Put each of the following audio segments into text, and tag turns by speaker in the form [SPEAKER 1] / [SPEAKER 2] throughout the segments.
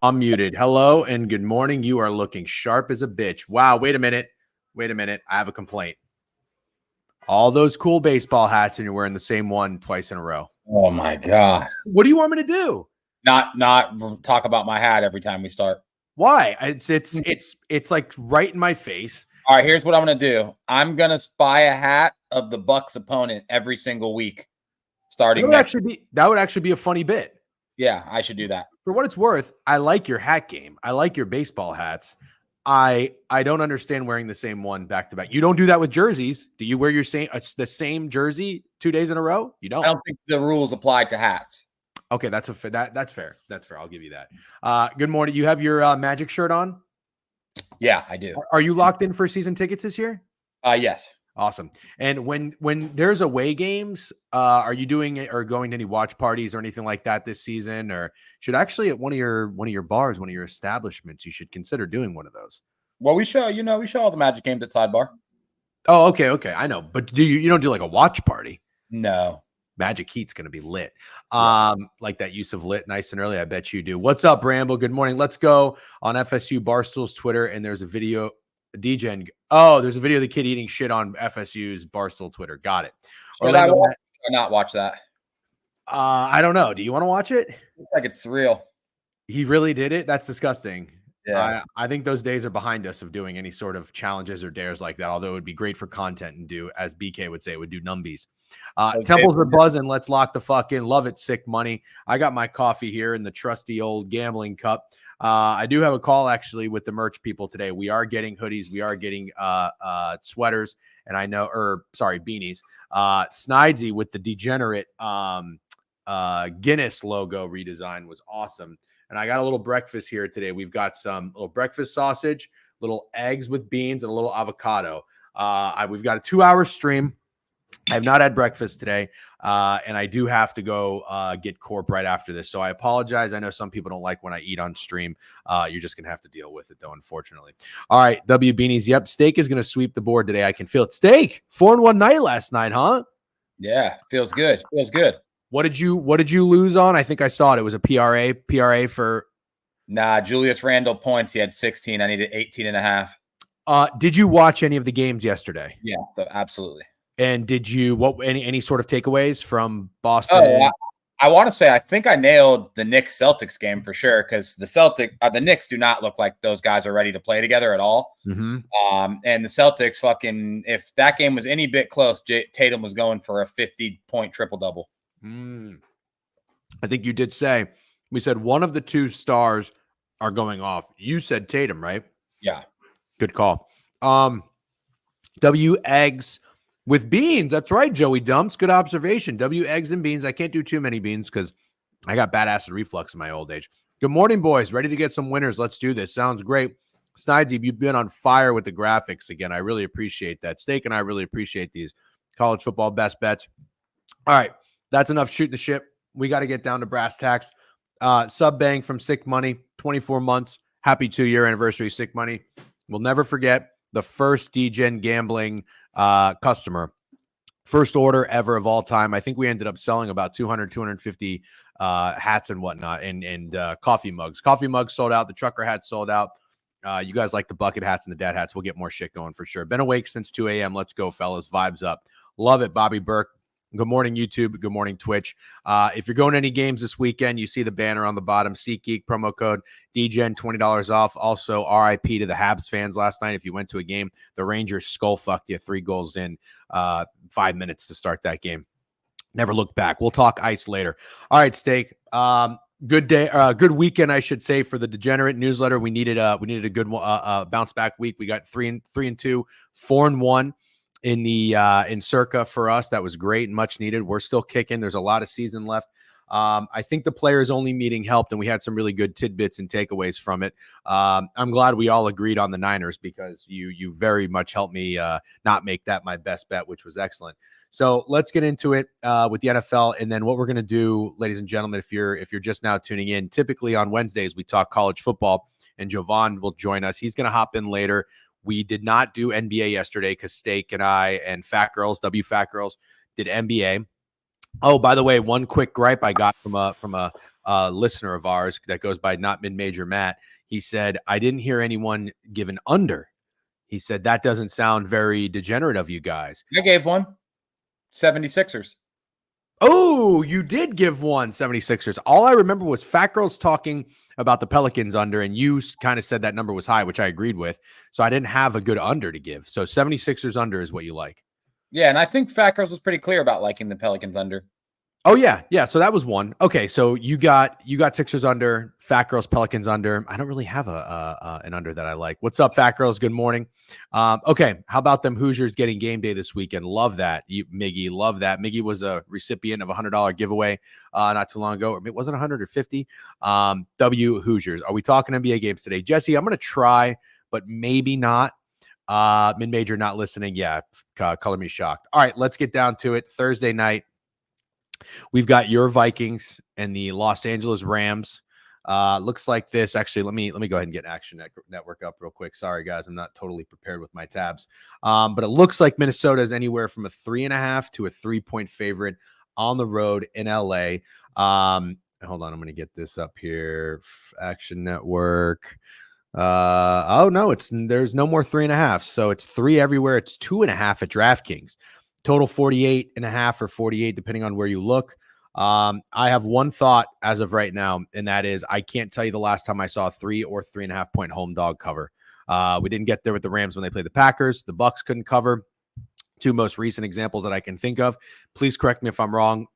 [SPEAKER 1] I'm muted. Hello and good morning. You are looking sharp as a bitch. Wow. Wait a minute. I have a complaint. All those cool baseball hats and you're wearing the same one twice in a row.
[SPEAKER 2] Oh my God.
[SPEAKER 1] What do you want me to do?
[SPEAKER 2] Not talk about my hat every time we start.
[SPEAKER 1] Why? It's like right in my face.
[SPEAKER 2] All right, here's what I'm going to do. I'm going to buy a hat of the Bucks opponent every single week starting
[SPEAKER 1] That would actually be a funny bit.
[SPEAKER 2] Yeah, I should do that.
[SPEAKER 1] For what it's worth, I like your hat game. I like your baseball hats. I don't understand wearing the same one back to back. You don't do that with jerseys. Do you wear the same jersey 2 days in a row? You don't.
[SPEAKER 2] I don't think the rules apply to hats.
[SPEAKER 1] Okay, that's fair. That's fair. I'll give you that. Good morning. You have your Magic shirt on?
[SPEAKER 2] Yeah, I do.
[SPEAKER 1] Are you locked in for season tickets this year?
[SPEAKER 2] Yes.
[SPEAKER 1] Awesome. And when there's away games, are you doing it or going to any watch parties or anything like that this season? Or should actually at one of your bars, one of your establishments, you should consider doing one of those?
[SPEAKER 2] Well, we show all the Magic games at Sidebar.
[SPEAKER 1] Oh, okay. I know. But you don't do like a watch party?
[SPEAKER 2] No.
[SPEAKER 1] Magic Heat's going to be lit. Like that use of lit nice and early. I bet you do. What's up, Bramble? Good morning. Let's go on FSU Barstool's Twitter. And there's a video. There's a video of the kid eating shit on FSU's Barstool Twitter. Got it.
[SPEAKER 2] Should I watch or not watch that?
[SPEAKER 1] I don't know. Do you want to watch it?
[SPEAKER 2] Looks like it's real.
[SPEAKER 1] He really did it? That's disgusting.
[SPEAKER 2] Yeah.
[SPEAKER 1] I think those days are behind us of doing any sort of challenges or dares like that, although it would be great for content and do, as BK would say, it would do numbies. Temples are buzzing. Let's lock the fuck in. Love it. Sick money. I got my coffee here in the trusty old gambling cup. I do have a call actually with the merch people today. We are getting hoodies. We are getting sweaters, and beanies. Snidesy with the degenerate Guinness logo redesign was awesome. And I got a little breakfast here today. We've got some little breakfast sausage, little eggs with beans, and a little avocado. We've got a 2-hour stream. I have not had breakfast today, and I do have to go get Corp right after this. So I apologize. I know some people don't like when I eat on stream. You're just going to have to deal with it, though, unfortunately. All right, W Beanies. Yep, Steak is going to sweep the board today. I can feel it. Steak, 4-1 night last night, huh?
[SPEAKER 2] Yeah, feels good.
[SPEAKER 1] What did you lose on? I think I saw it. It was a PRA for.
[SPEAKER 2] Nah, Julius Randle points. He had 16. I needed 18.5.
[SPEAKER 1] Did you watch any of the games yesterday?
[SPEAKER 2] Yeah, so absolutely.
[SPEAKER 1] And did you any sort of takeaways from Boston?
[SPEAKER 2] Oh, I want to say I think I nailed the Knicks Celtics game for sure because the Knicks do not look like those guys are ready to play together at all.
[SPEAKER 1] Mm-hmm.
[SPEAKER 2] And the Celtics if that game was any bit close, Tatum was going for a 50-point triple double.
[SPEAKER 1] I think you did say, we said one of the two stars are going off. You said Tatum, right?
[SPEAKER 2] Yeah.
[SPEAKER 1] Good call. W eggs with beans. That's right, Joey Dumps. Good observation. W eggs and beans. I can't do too many beans because I got bad acid reflux in my old age. Good morning, boys. Ready to get some winners. Let's do this. Sounds great. Snidesy, you've been on fire with the graphics again. I really appreciate that. Steak and I really appreciate these college football best bets. All right. That's enough shooting the shit. We got to get down to brass tacks. Sub Bang from Sick Money, 24 months. Happy 2-year anniversary, Sick Money. We'll never forget the first DGen gambling customer. First order ever of all time. I think we ended up selling about 250 hats and whatnot and coffee mugs. Coffee mugs sold out. The trucker hats sold out. You guys like the bucket hats and the dad hats. We'll get more shit going for sure. Been awake since 2 a.m. Let's go, fellas. Vibes up. Love it, Bobby Burke. Good morning, YouTube. Good morning, Twitch. If you're going to any games this weekend, you see the banner on the bottom. SeatGeek, promo code DGen, $20 off. Also, RIP to the Habs fans last night. If you went to a game, the Rangers skull-fucked you 3 goals in 5 minutes to start that game. Never look back. We'll talk ice later. All right, Steak. Good day, good weekend, I should say, for the Degenerate newsletter. We needed a good bounce back week. We got 3-2, 4-1. In Circa for us. That was great and much needed. We're still kicking. There's a lot of season left. I think the players only meeting helped, and we had some really good tidbits and takeaways from it. I'm glad we all agreed on the Niners because you very much helped me not make that my best bet, which was excellent. So let's get into it with the NFL, and then what we're going to do, ladies and gentlemen, if you're just now tuning in, typically on Wednesdays we talk college football, and Jovan will join us. He's going to hop in later. We did not do NBA yesterday because Steak and I and Fat Girls, Fat Girls, did NBA. Oh, by the way, one quick gripe I got from a listener of ours that goes by Not Mid-Major Matt. He said, I didn't hear anyone give an under. He said, that doesn't sound very degenerate of you guys.
[SPEAKER 2] I gave one. 76ers.
[SPEAKER 1] Oh, you did give one 76ers. All I remember was Fat Girls talking about the Pelicans under, and you kind of said that number was high, which I agreed with. So I didn't have a good under to give. So 76ers under is what you like.
[SPEAKER 2] Yeah, and I think Fat Girls was pretty clear about liking the Pelicans under.
[SPEAKER 1] Oh, yeah. Yeah. So that was one. Okay. So you got Sixers under, Fat Girls, Pelicans under. I don't really have an under that I like. What's up, Fat Girls? Good morning. Okay. How about them Hoosiers getting game day this weekend? Love that. Miggy, love that. Miggy was a recipient of a $100 giveaway not too long ago. Or was it 150? W Hoosiers. Are we talking NBA games today? Jesse, I'm going to try, but maybe not. Mid-major not listening. Yeah. Color me shocked. All right. Let's get down to it. Thursday night. We've got your Vikings and the Los Angeles Rams. Looks like this. Actually, let me go ahead and get Action Network up real quick. Sorry, guys, I'm not totally prepared with my tabs. But it looks like Minnesota is anywhere from a 3.5 to a 3-point favorite on the road in LA. Hold on, I'm going to get this up here. Action Network. Oh no, there's no more 3.5. So it's 3 everywhere. It's 2.5 at DraftKings. Total 48.5 or 48, depending on where you look. I have one thought as of right now, and that is I can't tell you the last time I saw a 3 or 3.5 point home dog cover. We didn't get there with the Rams when they played the Packers. The Bucks couldn't cover. 2 most recent examples that I can think of. Please correct me if I'm wrong,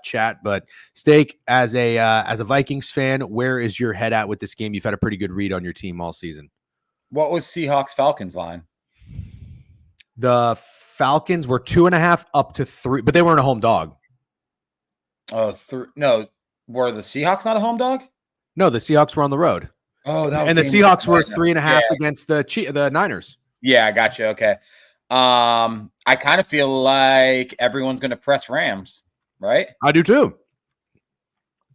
[SPEAKER 1] chat. But Steak, as a Vikings fan, where is your head at with this game? You've had a pretty good read on your team all season.
[SPEAKER 2] What was Seahawks Falcons line?
[SPEAKER 1] The Falcons were 2.5 up to 3, but they weren't a home dog.
[SPEAKER 2] Oh, no. Were the Seahawks not a home dog?
[SPEAKER 1] No, the Seahawks were on the road.
[SPEAKER 2] Oh,
[SPEAKER 1] and the Seahawks were 3.5 against the Niners.
[SPEAKER 2] Yeah, I got you. Okay. I kind of feel like everyone's going to press Rams, right?
[SPEAKER 1] I do too.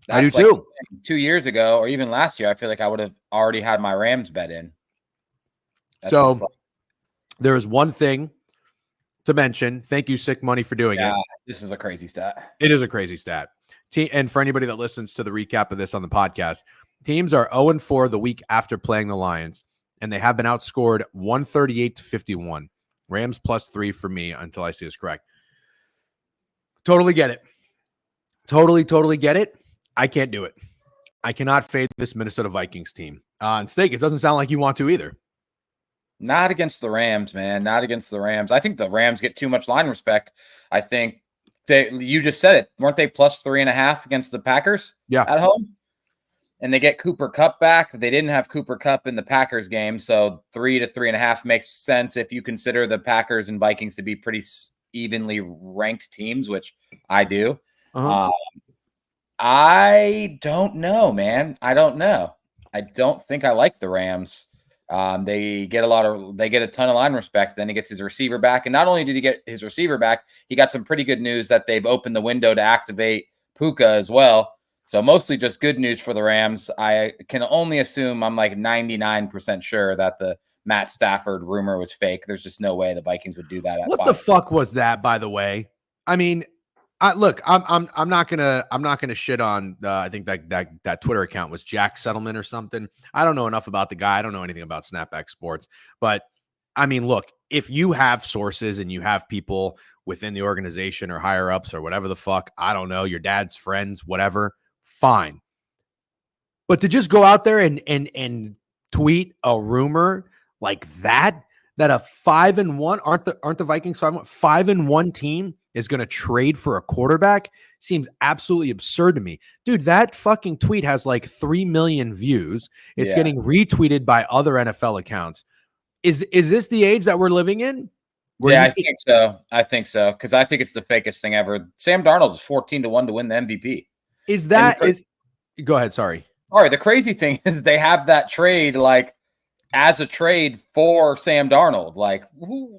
[SPEAKER 1] I do
[SPEAKER 2] like
[SPEAKER 1] too.
[SPEAKER 2] 2 years ago, or even last year, I feel like I would have already had my Rams bet in.
[SPEAKER 1] So there is one thing to mention. Thank you, Sick Money, for doing it.
[SPEAKER 2] This is a crazy stat.
[SPEAKER 1] It is a crazy stat. And for anybody that listens to the recap of this on the podcast, teams are 0-4 the week after playing the Lions, and they have been outscored 138-51. Rams +3 for me until I see this correct. Totally get it. Totally get it. I can't do it. I cannot fade this Minnesota Vikings team. And Steak, it doesn't sound like you want to either.
[SPEAKER 2] Not against the Rams, man. Not against the Rams. I think the Rams get too much line respect. I think you just said it. Weren't they +3.5 against the Packers?
[SPEAKER 1] Yeah.
[SPEAKER 2] At home? And they get Cooper Kupp back. They didn't have Cooper Kupp in the Packers game, so 3 to 3.5 makes sense if you consider the Packers and Vikings to be pretty evenly ranked teams, which I do. I don't know, man. I don't know. I don't think I like the Rams. They get a ton of line respect. Then he gets his receiver back. And not only did he get his receiver back, he got some pretty good news that they've opened the window to activate Puka as well. So mostly just good news for the Rams. I can only assume I'm like 99% sure that the Matt Stafford rumor was fake. There's just no way the Vikings would do that.
[SPEAKER 1] What the fuck was that, by the way? I mean, I'm not gonna shit on. I think that Twitter account was Jack Settlement or something. I don't know enough about the guy. I don't know anything about Snapback Sports. But I mean, look, if you have sources and you have people within the organization or higher ups or whatever the fuck, I don't know, your dad's friends, whatever, fine. But to just go out there and tweet a rumor like that a 5-1 aren't the Vikings 5-1 team is going to trade for a quarterback seems absolutely absurd to me. Dude, that fucking tweet has like 3 million views. It's getting retweeted by other NFL accounts. Is this the age that we're living in?
[SPEAKER 2] I think so. Because I think it's the fakest thing ever. Sam Darnold is 14-1 to win the MVP.
[SPEAKER 1] Go ahead. Sorry.
[SPEAKER 2] All right. The crazy thing is they have that trade like as a trade for Sam Darnold. Like,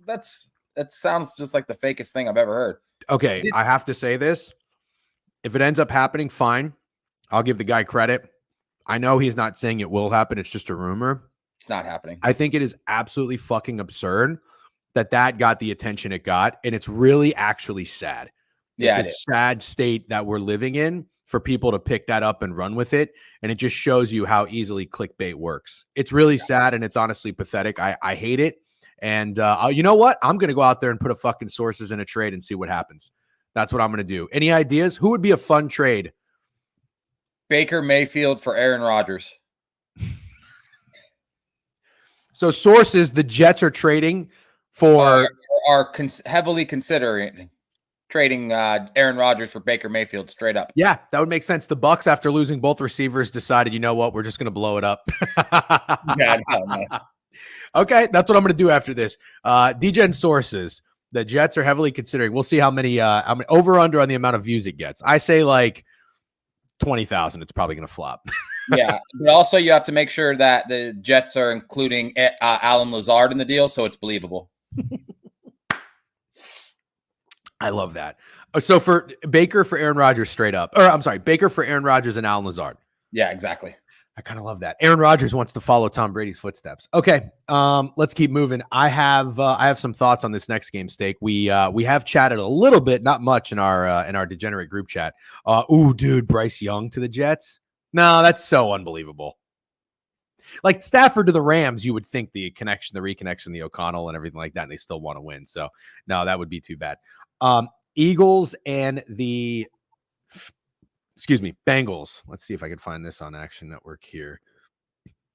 [SPEAKER 2] that sounds just like the fakest thing I've ever heard.
[SPEAKER 1] Okay, I have to say this. If it ends up happening, fine. I'll give the guy credit. I know he's not saying it will happen. It's just a rumor.
[SPEAKER 2] It's not happening.
[SPEAKER 1] I think it is absolutely fucking absurd that got the attention it got. And it's really actually sad. It's a sad state that we're living in for people to pick that up and run with it. And it just shows you how easily clickbait works. It's really sad, and it's honestly pathetic. I hate it. And you know what? I'm going to go out there and put a fucking sources in a trade and see what happens. That's what I'm going to do. Any ideas? Who would be a fun trade?
[SPEAKER 2] Baker Mayfield for Aaron Rodgers.
[SPEAKER 1] So sources, the Jets are trading for
[SPEAKER 2] heavily considering trading Aaron Rodgers for Baker Mayfield straight up.
[SPEAKER 1] Yeah, that would make sense. The Bucs, after losing both receivers, decided, you know what, we're just going to blow it up.
[SPEAKER 2] Yeah, no.
[SPEAKER 1] Okay, that's what I'm going to do after this. DGen sources, the Jets are heavily considering. We'll see how many over under on the amount of views it gets. I say like 20,000. It's probably going to flop.
[SPEAKER 2] Yeah, but also you have to make sure that the Jets are including Alan Lazard in the deal, so it's believable.
[SPEAKER 1] I love that. So for Baker for Aaron Rodgers straight up, or I'm sorry, Baker for Aaron Rodgers and Alan Lazard.
[SPEAKER 2] Yeah, exactly.
[SPEAKER 1] I kind of love that. Aaron Rodgers wants to follow Tom Brady's footsteps. Okay, let's keep moving. I have some thoughts on this next game, Steak. We have chatted a little bit, not much in our degenerate group chat. Dude, Bryce Young to the Jets. No, that's so unbelievable. Like Stafford to the Rams, you would think the reconnection, the O'Connell and everything like that, and they still want to win. So no, that would be too bad. Eagles and the Bengals. Let's see if I can find this on Action Network here.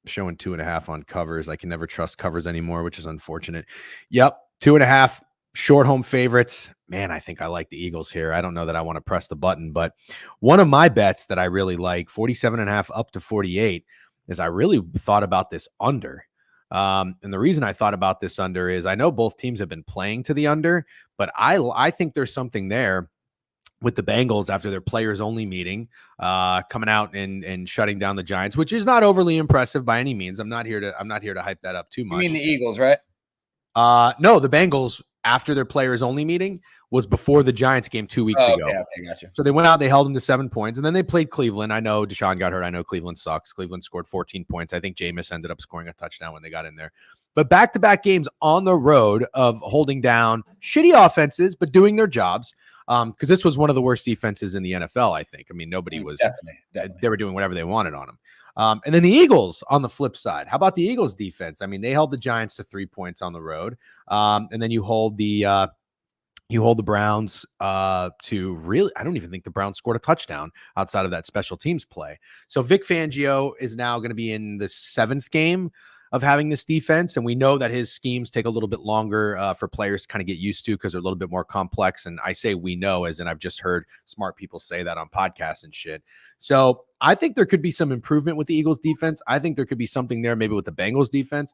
[SPEAKER 1] Showing 2.5 on covers. I can never trust covers anymore, which is unfortunate. Yep, 2.5 short home favorites. Man, I think I like the Eagles here. I don't know that I want to press the button, but one of my bets that I really like, 47.5 up to 48, is I really thought about this under. And the reason I thought about this under is I know both teams have been playing to the under, but I think there's something there with the Bengals after their players only meeting, coming out and shutting down the Giants, which is not overly impressive by any means. I'm not here to hype that up too much.
[SPEAKER 2] You mean the Eagles, right?
[SPEAKER 1] No, the Bengals after their players only meeting was before the Giants game 2 weeks ago.
[SPEAKER 2] Okay, gotcha.
[SPEAKER 1] So they went out, they held them to 7 points, and then they played Cleveland. I know Deshaun got hurt. I know Cleveland sucks. Cleveland scored 14 points. I think Jameis ended up scoring a touchdown when they got in there. But back-to-back games on the road of holding down shitty offenses, but doing their jobs. Because this was one of the worst defenses in the NFL, I think. I mean, nobody was definitely. They were doing whatever they wanted on them. And then the Eagles on the flip side. How about the Eagles defense? I mean, they held the Giants to 3 points on the road. And then you hold the Browns to really, I don't even think the Browns scored a touchdown outside of that special teams play. So Vic Fangio is now going to be in the 7th game of having this defense. And we know that his schemes take a little bit longer for players to kind of get used to because they're a little bit more complex. And I say we know, as in I've just heard smart people say that on podcasts and shit. So I think there could be some improvement with the Eagles defense. I think there could be something there maybe with the Bengals defense.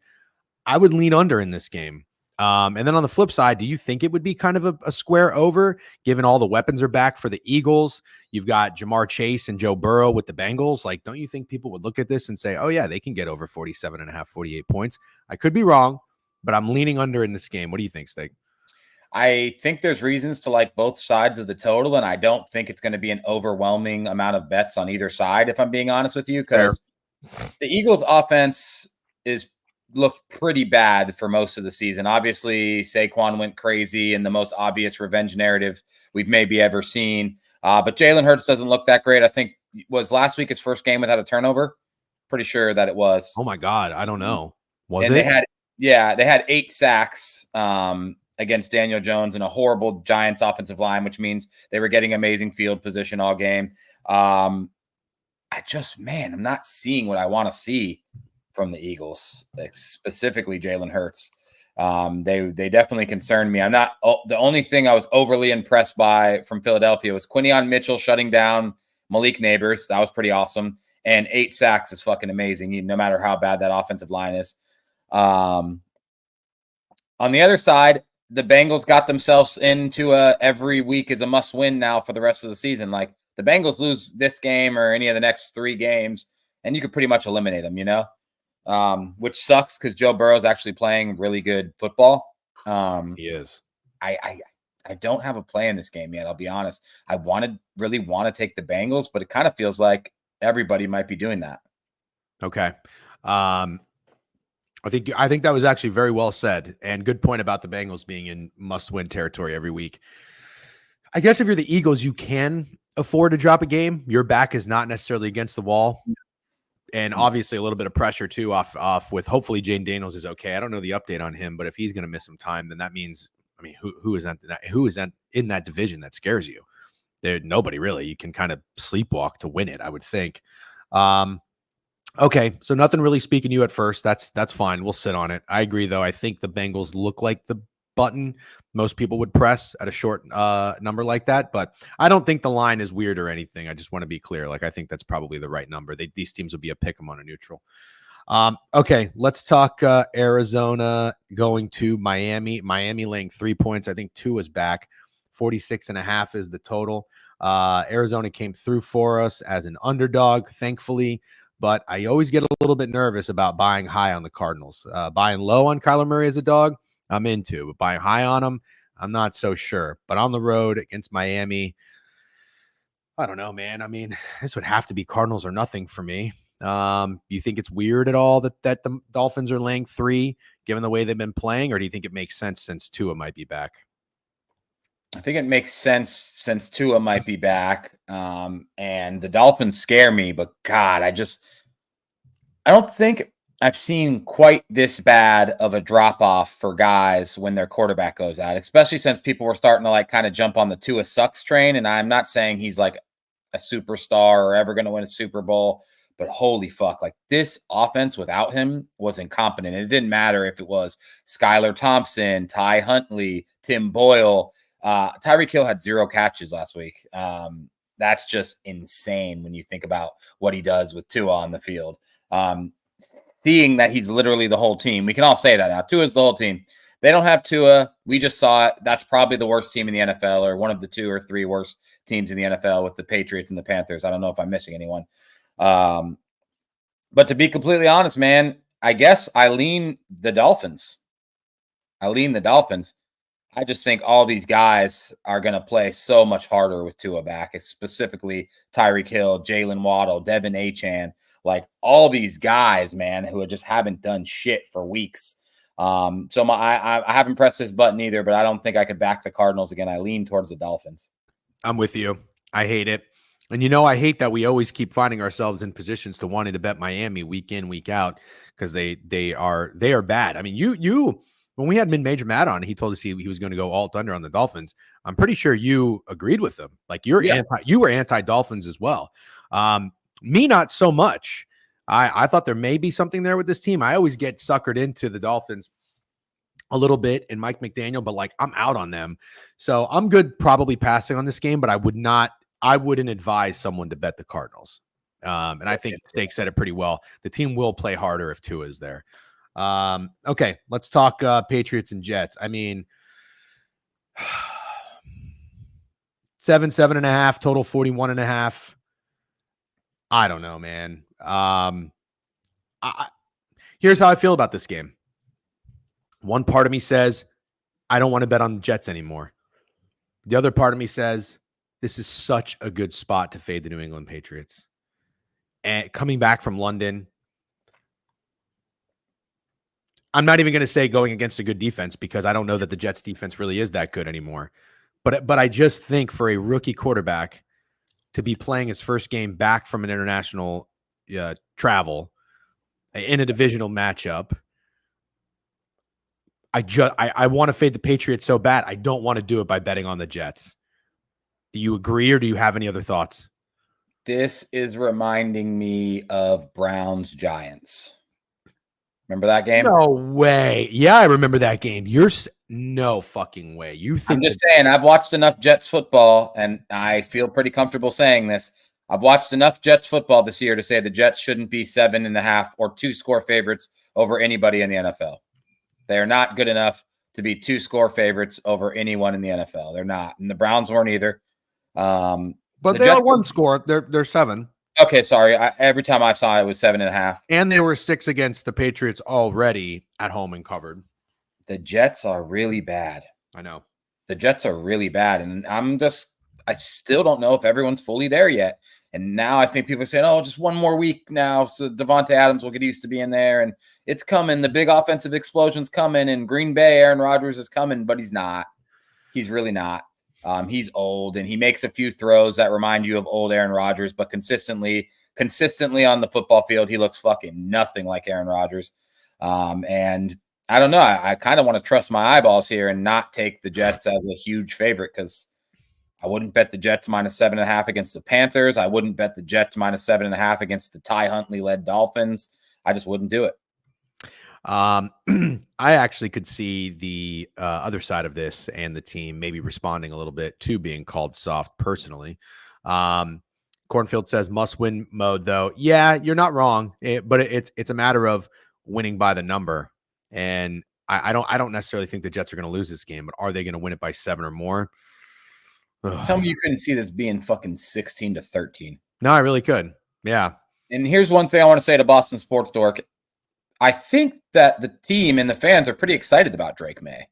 [SPEAKER 1] I would lean under in this game. And then on the flip side, do you think it would be kind of a square over given all the weapons are back for the Eagles? You've got Jamar Chase and Joe Burrow with the Bengals. Like, don't you think people would look at this and say, oh yeah, they can get over 47.5, 48 points? I could be wrong, but I'm leaning under in this game. What do you think, Steak?
[SPEAKER 2] I think there's reasons to like both sides of the total, and I don't think it's going to be an overwhelming amount of bets on either side, if I'm being honest with you, because the Eagles offense looked pretty bad for most of the season. Obviously, Saquon went crazy in the most obvious revenge narrative we've maybe ever seen. But Jalen Hurts doesn't look that great. I think was last week his first game without a turnover. Pretty sure that it was.
[SPEAKER 1] Oh my God. I don't know. Was
[SPEAKER 2] and
[SPEAKER 1] it?
[SPEAKER 2] They had 8 sacks against Daniel Jones and a horrible Giants offensive line, which means they were getting amazing field position all game. I'm not seeing what I want to see from the Eagles, specifically Jalen Hurts. They definitely concerned me. I'm not the only thing I was overly impressed by from Philadelphia was Quinion Mitchell shutting down Malik Neighbors. That was pretty awesome. And 8 sacks is fucking amazing, no matter how bad that offensive line is. On the other side, the Bengals got themselves into every week is a must win now for the rest of the season. Like the Bengals lose this game or any of the next 3 games, and you could pretty much eliminate them, which sucks because Joe Burrow is actually playing really good football.
[SPEAKER 1] He is.
[SPEAKER 2] I don't have a play in this game yet. I'll be honest. I really want to take the Bengals, but it kind of feels like everybody might be doing that.
[SPEAKER 1] Okay. I think that was actually very well said and good point about the Bengals being in must-win territory every week. I guess if you're the Eagles, you can afford to drop a game. Your back is not necessarily against the wall. And obviously a little bit of pressure too off with hopefully Jane Daniels is okay. I don't know the update on him, but if he's going to miss some time, then that means, I mean, who is in that division that scares you? There, nobody really. You can kind of sleepwalk to win it, I would think. Okay, so nothing really speaking to you at first. That's fine. We'll sit on it. I agree, though. I think the Bengals look like the button most people would press at a short number like that, but I don't think the line is weird or anything. I just want to be clear. Like, I think that's probably the right number. These teams would be a pick 'em on a neutral. Okay, let's talk Arizona going to Miami. Miami laying 3 points. I think 2 is back. 46.5 is the total. Arizona came through for us as an underdog, thankfully. But I always get a little bit nervous about buying high on the Cardinals. Buying low on Kyler Murray as a dog, I'm into. But buying high on him, I'm not so sure. But on the road against Miami, I don't know, man. I mean, this would have to be Cardinals or nothing for me. You think it's weird at all that the Dolphins are laying 3, given the way they've been playing? Or do you think it makes sense since Tua might be back?
[SPEAKER 2] I think it makes sense since Tua might be back. And the Dolphins scare me, but God, I don't think I've seen quite this bad of a drop off for guys when their quarterback goes out, especially since people were starting to like kind of jump on the Tua sucks train. And I'm not saying he's like a superstar or ever going to win a Super Bowl, but holy fuck, like this offense without him was incompetent. And it didn't matter if it was Skylar Thompson, Ty Huntley, Tim Boyle. Tyreek Hill had 0 catches last week. That's just insane when you think about what he does with Tua on the field. Seeing that he's literally the whole team. We can all say that now. Tua's the whole team. They don't have Tua. We just saw it. That's probably the worst team in the NFL, or one of the 2 or 3 worst teams in the NFL with the Patriots and the Panthers. I don't know if I'm missing anyone. But to be completely honest, man, I guess I lean the Dolphins. I just think all these guys are going to play so much harder with Tua back. It's specifically Tyreek Hill, Jalen Waddle, Devin Achane, like all these guys, man, who just haven't done shit for weeks. I haven't pressed this button either, but I don't think I could back the Cardinals again. I lean towards the Dolphins.
[SPEAKER 1] I'm with you. I hate it. And I hate that we always keep finding ourselves in positions to wanting to bet Miami week in, week out, because they are bad. I mean, you when we had Mid-Major Matt on, he told us he was going to go alt under on the Dolphins. I'm pretty sure you agreed with him. Like you were anti-Dolphins as well. Me, not so much. I thought there may be something there with this team. I always get suckered into the Dolphins a little bit and Mike McDaniel, but like I'm out on them. So I'm good probably passing on this game, but I wouldn't advise someone to bet the Cardinals. And I think Snake said it pretty well. The team will play harder if Tua is there. Okay, let's talk Patriots and Jets. I mean, 7.5 total 41.5. I don't know, man. Here's how I feel about this game. One part of me says I don't want to bet on the Jets anymore. The other part of me says this is such a good spot to fade the New England Patriots. And coming back from London, I'm not even going to say going against a good defense because I don't know that the Jets defense really is that good anymore. But I just think for a rookie quarterback to be playing his first game back from an international travel in a divisional matchup, I want to fade the Patriots so bad. I don't want to do it by betting on the Jets. Do you agree, or do you have any other thoughts?
[SPEAKER 2] This is reminding me of Browns Giants. Remember that game?
[SPEAKER 1] No way. Yeah, I remember that game. No fucking way.
[SPEAKER 2] I'm just saying, I've watched enough Jets football, and I feel pretty comfortable saying this. I've watched enough Jets football this year to say the Jets shouldn't be 7.5 or 2-score favorites over anybody in the NFL. They are not good enough to be 2-score favorites over anyone in the NFL. They're not. And the Browns weren't either.
[SPEAKER 1] But they are 1 score. They're 7.
[SPEAKER 2] Okay, sorry. Every time I saw it was 7.5.
[SPEAKER 1] And they were 6 against the Patriots already at home and covered.
[SPEAKER 2] The Jets are really bad.
[SPEAKER 1] I know.
[SPEAKER 2] The Jets are really bad. And I still don't know if everyone's fully there yet. And now I think people are saying, oh, just 1 more week now. So Devontae Adams will get used to being there. And it's coming. The big offensive explosion's coming. And Green Bay, Aaron Rodgers is coming, but he's not. He's really not. He's old and he makes a few throws that remind you of old Aaron Rodgers, but consistently on the football field, he looks fucking nothing like Aaron Rodgers. And I don't know. I kind of want to trust my eyeballs here and not take the Jets as a huge favorite, because I wouldn't bet the Jets -7.5 against the Panthers. I wouldn't bet the Jets -7.5 against the Ty Huntley-led Dolphins. I just wouldn't do it.
[SPEAKER 1] I actually could see the other side of this and the team maybe responding a little bit to being called soft personally. Cornfield says must-win mode, though. Yeah, you're not wrong, but it's a matter of winning by the number. And I don't necessarily think the Jets are going to lose this game, but are they going to win it by 7 or more?
[SPEAKER 2] Tell me you couldn't see this being fucking 16-13.
[SPEAKER 1] No, I really could. Yeah.
[SPEAKER 2] And here's one thing I want to say to Boston Sports Dork. I think that the team and the fans are pretty excited about Drake May.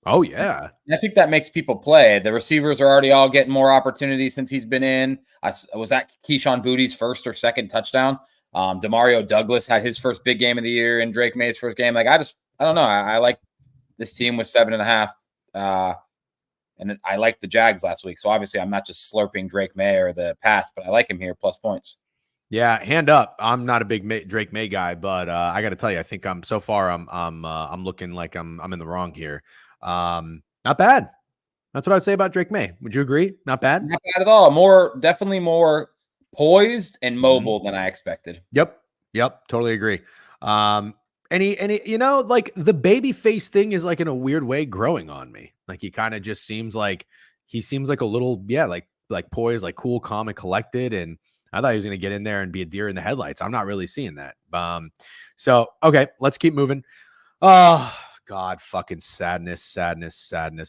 [SPEAKER 1] Oh, yeah.
[SPEAKER 2] I think that makes people play. The receivers are already all getting more opportunities since he's been in. I was at Keyshawn Booty's first or second touchdown. Demario Douglas had his first big game of the year and Drake May's first game. Like, I don't know. I like this team with 7.5. And I liked the Jags last week. So obviously I'm not just slurping Drake May or the Pats, but I like him here plus points.
[SPEAKER 1] Yeah, hand up. I'm not a big Drake May guy, but I got to tell you, I think I'm looking like I'm in the wrong here. Not bad. That's what I'd say about Drake May. Would you agree? Not bad.
[SPEAKER 2] Not bad at all. Definitely more poised and mobile than I expected.
[SPEAKER 1] Yep. Totally agree. Any, like the baby face thing is like in a weird way growing on me. Like he kind of just seems like a little, like poised, like cool, calm, and collected. And I thought he was going to get in there and be a deer in the headlights. I'm not really seeing that. So, okay, let's keep moving. Oh, God, fucking sadness,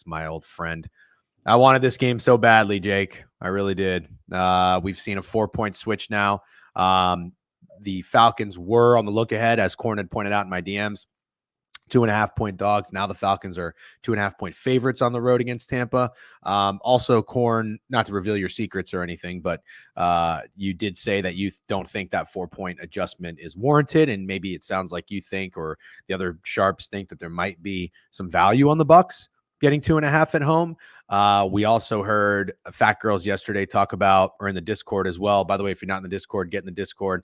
[SPEAKER 1] my old friend. I wanted this game so badly, Jake. I really did. We've seen a 4-point switch now. The Falcons were on the look ahead, as Corn had pointed out in my DMs. 2.5-point dogs. Now the Falcons are 2.5-point favorites on the road against Tampa. Also, Corn, not to reveal your secrets or anything, but you did say that you don't think that 4-point adjustment is warranted, and maybe it sounds like you think, or the other sharps think, that there might be some value on the Bucs getting 2.5 at home. We also heard Fat Girls yesterday talk about, or in the Discord as well. By the way, if you're not in the Discord, get in the Discord.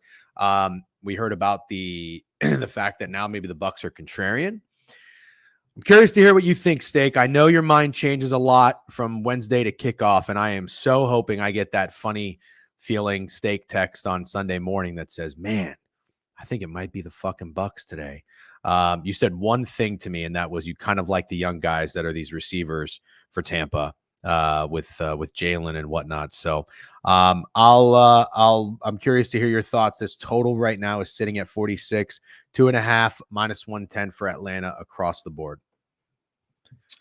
[SPEAKER 1] We heard about the fact that now maybe the Bucs are contrarian. I'm curious to hear what you think, Steak. I know your mind changes a lot from Wednesday to kickoff, and I am so hoping I get that funny feeling Steak text on Sunday morning that says, man, I think it might be the fucking Bucs today. You said one thing to me, and that was you kind of like the young guys that are these receivers for Tampa with Jalen and whatnot. So I'm curious to hear your thoughts. This total right now is sitting at 46, 2.5 -110 for Atlanta across the board.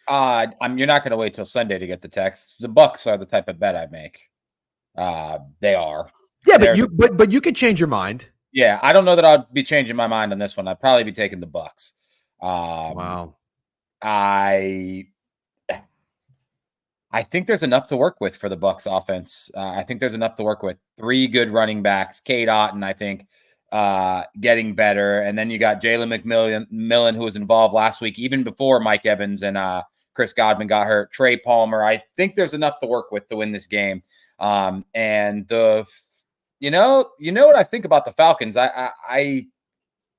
[SPEAKER 2] You're not going to wait till Sunday to get the text. The Bucs are the type of bet I make. They are.
[SPEAKER 1] Yeah, but you could change your mind.
[SPEAKER 2] Yeah, I don't know that I'll be changing my mind on this one. I'd probably be taking the Bucs.
[SPEAKER 1] Wow.
[SPEAKER 2] I think there's enough to work with for the Bucs offense. I think there's enough to work with. 3 good running backs. Cade Otton, I think, getting better. And then you got Jalen McMillan, who was involved last week, even before Mike Evans and Chris Godwin got hurt. Trey Palmer. I think there's enough to work with to win this game. And you know what I think about the Falcons? I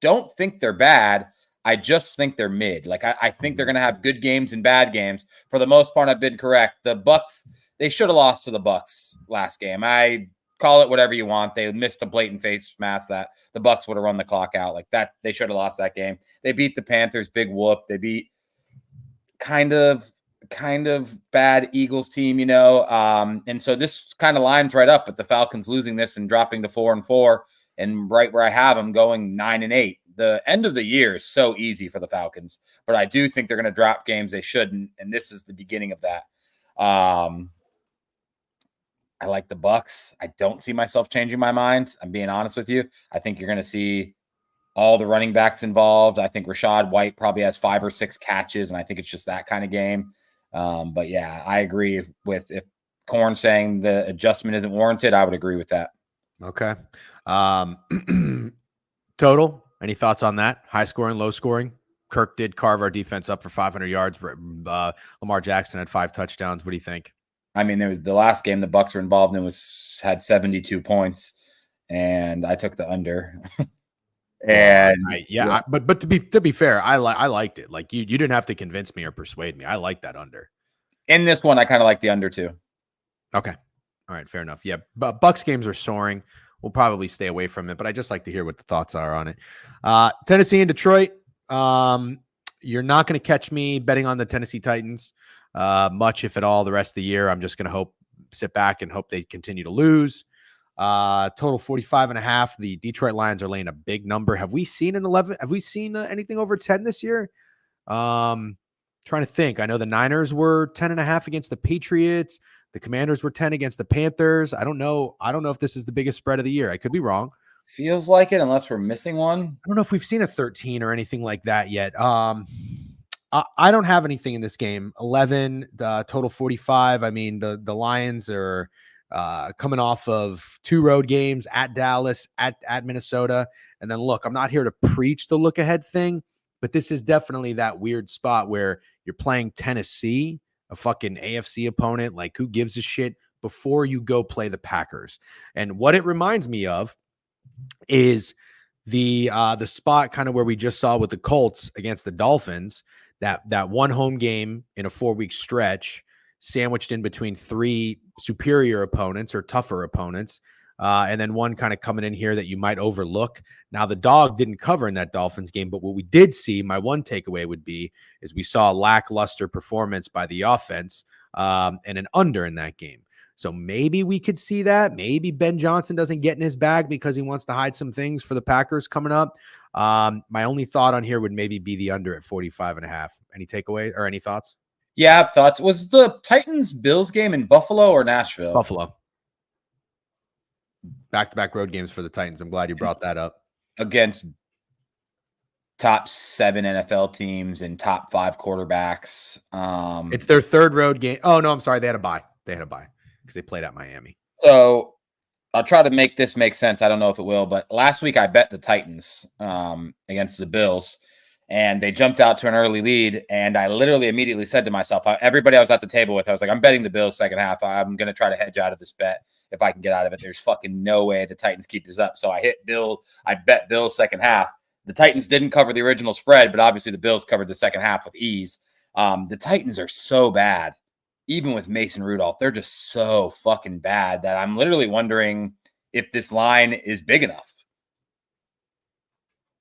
[SPEAKER 2] don't think they're bad. I just think they're mid. Like I think they're going to have good games and bad games. For the most part, I've been correct. The Bucs, they should have lost to the Bucs last game. I call it whatever you want. They missed a blatant face mask that the Bucs would have run the clock out like that. They should have lost that game. They beat the Panthers, big whoop. They beat kind of bad Eagles team, and so this kind of lines right up with the Falcons losing this and dropping to 4-4, and right where I have them going 9-8. The end of the year is so easy for the Falcons, but I do think they're going to drop games they shouldn't, and this is the beginning of that. I like the Bucs. I don't see myself changing my mind. I'm being honest with you. I think you're going to see all the running backs involved. I think Rachaad White probably has 5 or 6 catches, and I think it's just that kind of game. But yeah, I agree with if Corn saying the adjustment isn't warranted, I would agree with that.
[SPEAKER 1] Okay. Total. Any thoughts on that? High scoring, low scoring? Kirk did carve our defense up for 500 yards. Lamar Jackson had 5 touchdowns. What do you think?
[SPEAKER 2] I mean, there was the last game the Bucks were involved in had 72 points, and I took the under.
[SPEAKER 1] Well,
[SPEAKER 2] And
[SPEAKER 1] but to be fair, I liked it. Like you didn't have to convince me or persuade me. I like that under.
[SPEAKER 2] in this one, I kind of like the under too.
[SPEAKER 1] Okay. All right, fair enough. Yeah, but Bucks games are soaring. We'll probably stay away from it, but I just like to hear what the thoughts are on it. Tennessee and Detroit. You're not going to catch me betting on the Tennessee Titans much, if at all, the rest of the year. I'm just going to sit back and hope they continue to lose. Total 45.5. The Detroit Lions are laying a big number. Have we seen an 11? Have we seen anything over 10 this year? Trying to think. I know the Niners were 10.5 against the Patriots. The Commanders were 10 against the Panthers. I don't know if this is the biggest spread of the year. I could be wrong.
[SPEAKER 2] Feels like it, unless we're missing one.
[SPEAKER 1] I don't know if we've seen a 13 or anything like that yet. I don't have anything in this game. 11, total 45. I mean, the Lions are coming off of 2 road games at Dallas, at Minnesota. And then look, I'm not here to preach the look ahead thing, but this is definitely that weird spot where you're playing Tennessee, a fucking AFC opponent. Like, who gives a shit, before you go play the Packers? And what it reminds me of is the spot kind of where we just saw with the Colts against the Dolphins, that one home game in a 4-week stretch, sandwiched in between 3 superior opponents or tougher opponents. And then one kind of coming in here that you might overlook. Now, the dog didn't cover in that Dolphins game, but what we did see, my one takeaway would be, is we saw a lackluster performance by the offense and an under in that game. So maybe we could see that. Maybe Ben Johnson doesn't get in his bag because he wants to hide some things for the Packers coming up. My only thought on here would maybe be the under at 45.5. Any takeaway or any thoughts?
[SPEAKER 2] Yeah, thoughts. Was the Titans-Bills game in Buffalo or Nashville?
[SPEAKER 1] Buffalo. Back-to-back road games for the Titans. I'm glad you brought that up.
[SPEAKER 2] Against top 7 NFL teams and top 5 quarterbacks.
[SPEAKER 1] It's their 3rd road game. Oh, no, I'm sorry. They had a bye because they played at Miami.
[SPEAKER 2] So I'll try to make this make sense. I don't know if it will, but last week I bet the Titans against the Bills, and they jumped out to an early lead, and I literally immediately said to myself, everybody I was at the table with, I was like, I'm betting the Bills second half. I'm going to try to hedge out of this bet if I can get out of it. There's fucking no way the Titans keep this up. So I bet Bills second half. The Titans didn't cover the original spread, but obviously the Bills covered the second half with ease. The Titans are so bad. Even with Mason Rudolph, they're just so fucking bad that I'm literally wondering if this line is big enough.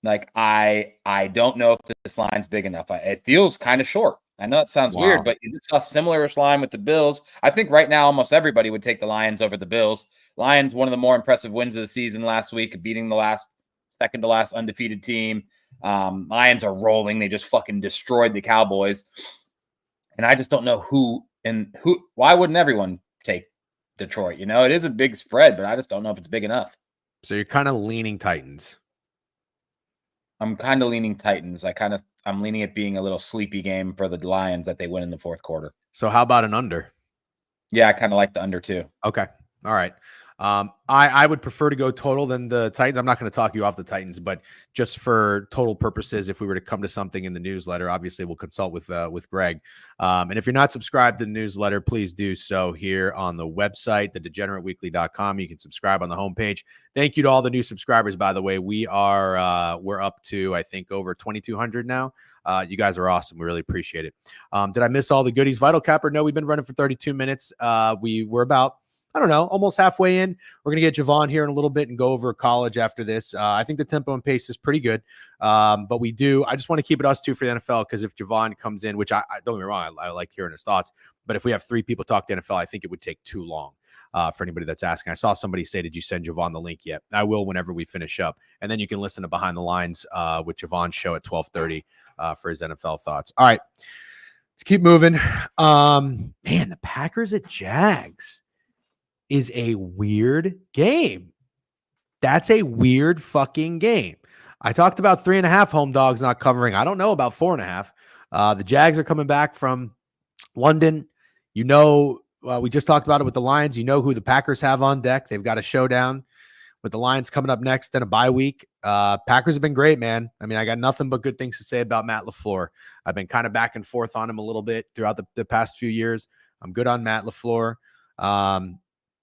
[SPEAKER 2] Like, I don't know if this line's big enough. It feels kind of short. I know it sounds weird, but you just saw a similar line with the Bills. I think right now almost everybody would take the Lions over the Bills. Lions, one of the more impressive wins of the season last week, beating the second to last undefeated team. Lions are rolling. They just fucking destroyed the Cowboys. And I just don't know why wouldn't everyone take Detroit? You know, it is a big spread, but I just don't know if it's big enough.
[SPEAKER 1] So you're kind of leaning Titans.
[SPEAKER 2] I'm kind of leaning Titans. I'm leaning it being a little sleepy game for the Lions that they win in the 4th quarter.
[SPEAKER 1] So how about an under?
[SPEAKER 2] Yeah, I kind of like the under too.
[SPEAKER 1] Okay. All right. I would prefer to go total than the Titans. I'm not going to talk you off the Titans, but just for total purposes, if we were to come to something in the newsletter, obviously we'll consult with Greg. And if you're not subscribed to the newsletter, please do so here on the website, thedegenerateweekly.com. You can subscribe on the homepage. Thank you to all the new subscribers, by the way. We're up to, I think, over 2,200 now. You guys are awesome. We really appreciate it. Did I miss all the goodies? Vital Capper? No, we've been running for 32 minutes. We were about, I don't know, almost halfway in. We're going to get Jovan here in a little bit and go over college after this. I think the tempo and pace is pretty good. But I just want to keep it us two for the NFL, because if Jovan comes in, which I don't get me wrong, I like hearing his thoughts, but if we have 3 people talk to NFL, I think it would take too long for anybody that's asking. I saw somebody say, did you send Jovan the link yet? I will whenever we finish up. And then you can listen to Behind the Lines with Jovan's show at 12:30 for his NFL thoughts. All right, let's keep moving. Man, the Packers at Jags is a weird game. That's a weird fucking game. I talked about 3.5 home dogs not covering. I don't know about 4.5. The Jags are coming back from London. You know, we just talked about it with the Lions. You know who the Packers have on deck. They've got a showdown with the Lions coming up next, then a bye week. Packers have been great, man. I mean, I got nothing but good things to say about Matt LaFleur. I've been kind of back and forth on him a little bit throughout the past few years. I'm good on Matt LaFleur.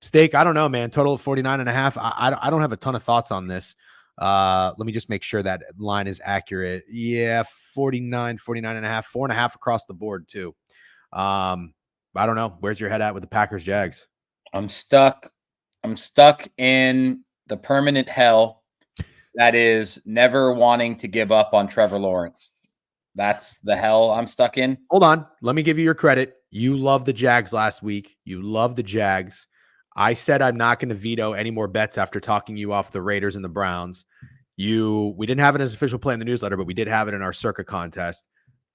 [SPEAKER 1] Steak, I don't know, man. Total of 49.5. I don't have a ton of thoughts on this. Let me just make sure that line is accurate. Yeah, 49.5, 4.5 across the board too. I don't know. Where's your head at with the Packers Jags?
[SPEAKER 2] I'm stuck in the permanent hell that is never wanting to give up on Trevor Lawrence. That's the hell I'm stuck in.
[SPEAKER 1] Hold on. Let me give you your credit. You loved the Jags last week. You love the Jags. I said I'm not going to veto any more bets after talking you off the Raiders and the Browns. We didn't have it as official play in the newsletter, but we did have it in our circa contest.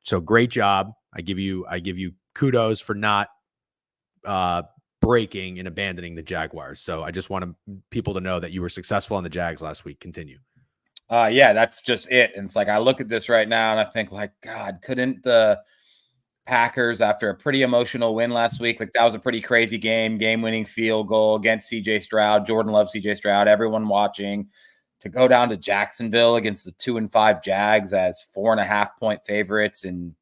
[SPEAKER 1] So great job. I give you kudos for not breaking and abandoning the Jaguars. So I just want people to know that you were successful on the Jags last week. Continue.
[SPEAKER 2] Yeah, that's just it. And it's like I look at this right now and I think, like, God, couldn't the Packers, after a pretty emotional win last week, like that was a pretty crazy game-winning field goal against CJ Stroud. Jordan loves CJ Stroud. Everyone watching, to go down to Jacksonville against the 2-5 Jags as 4.5-point favorites and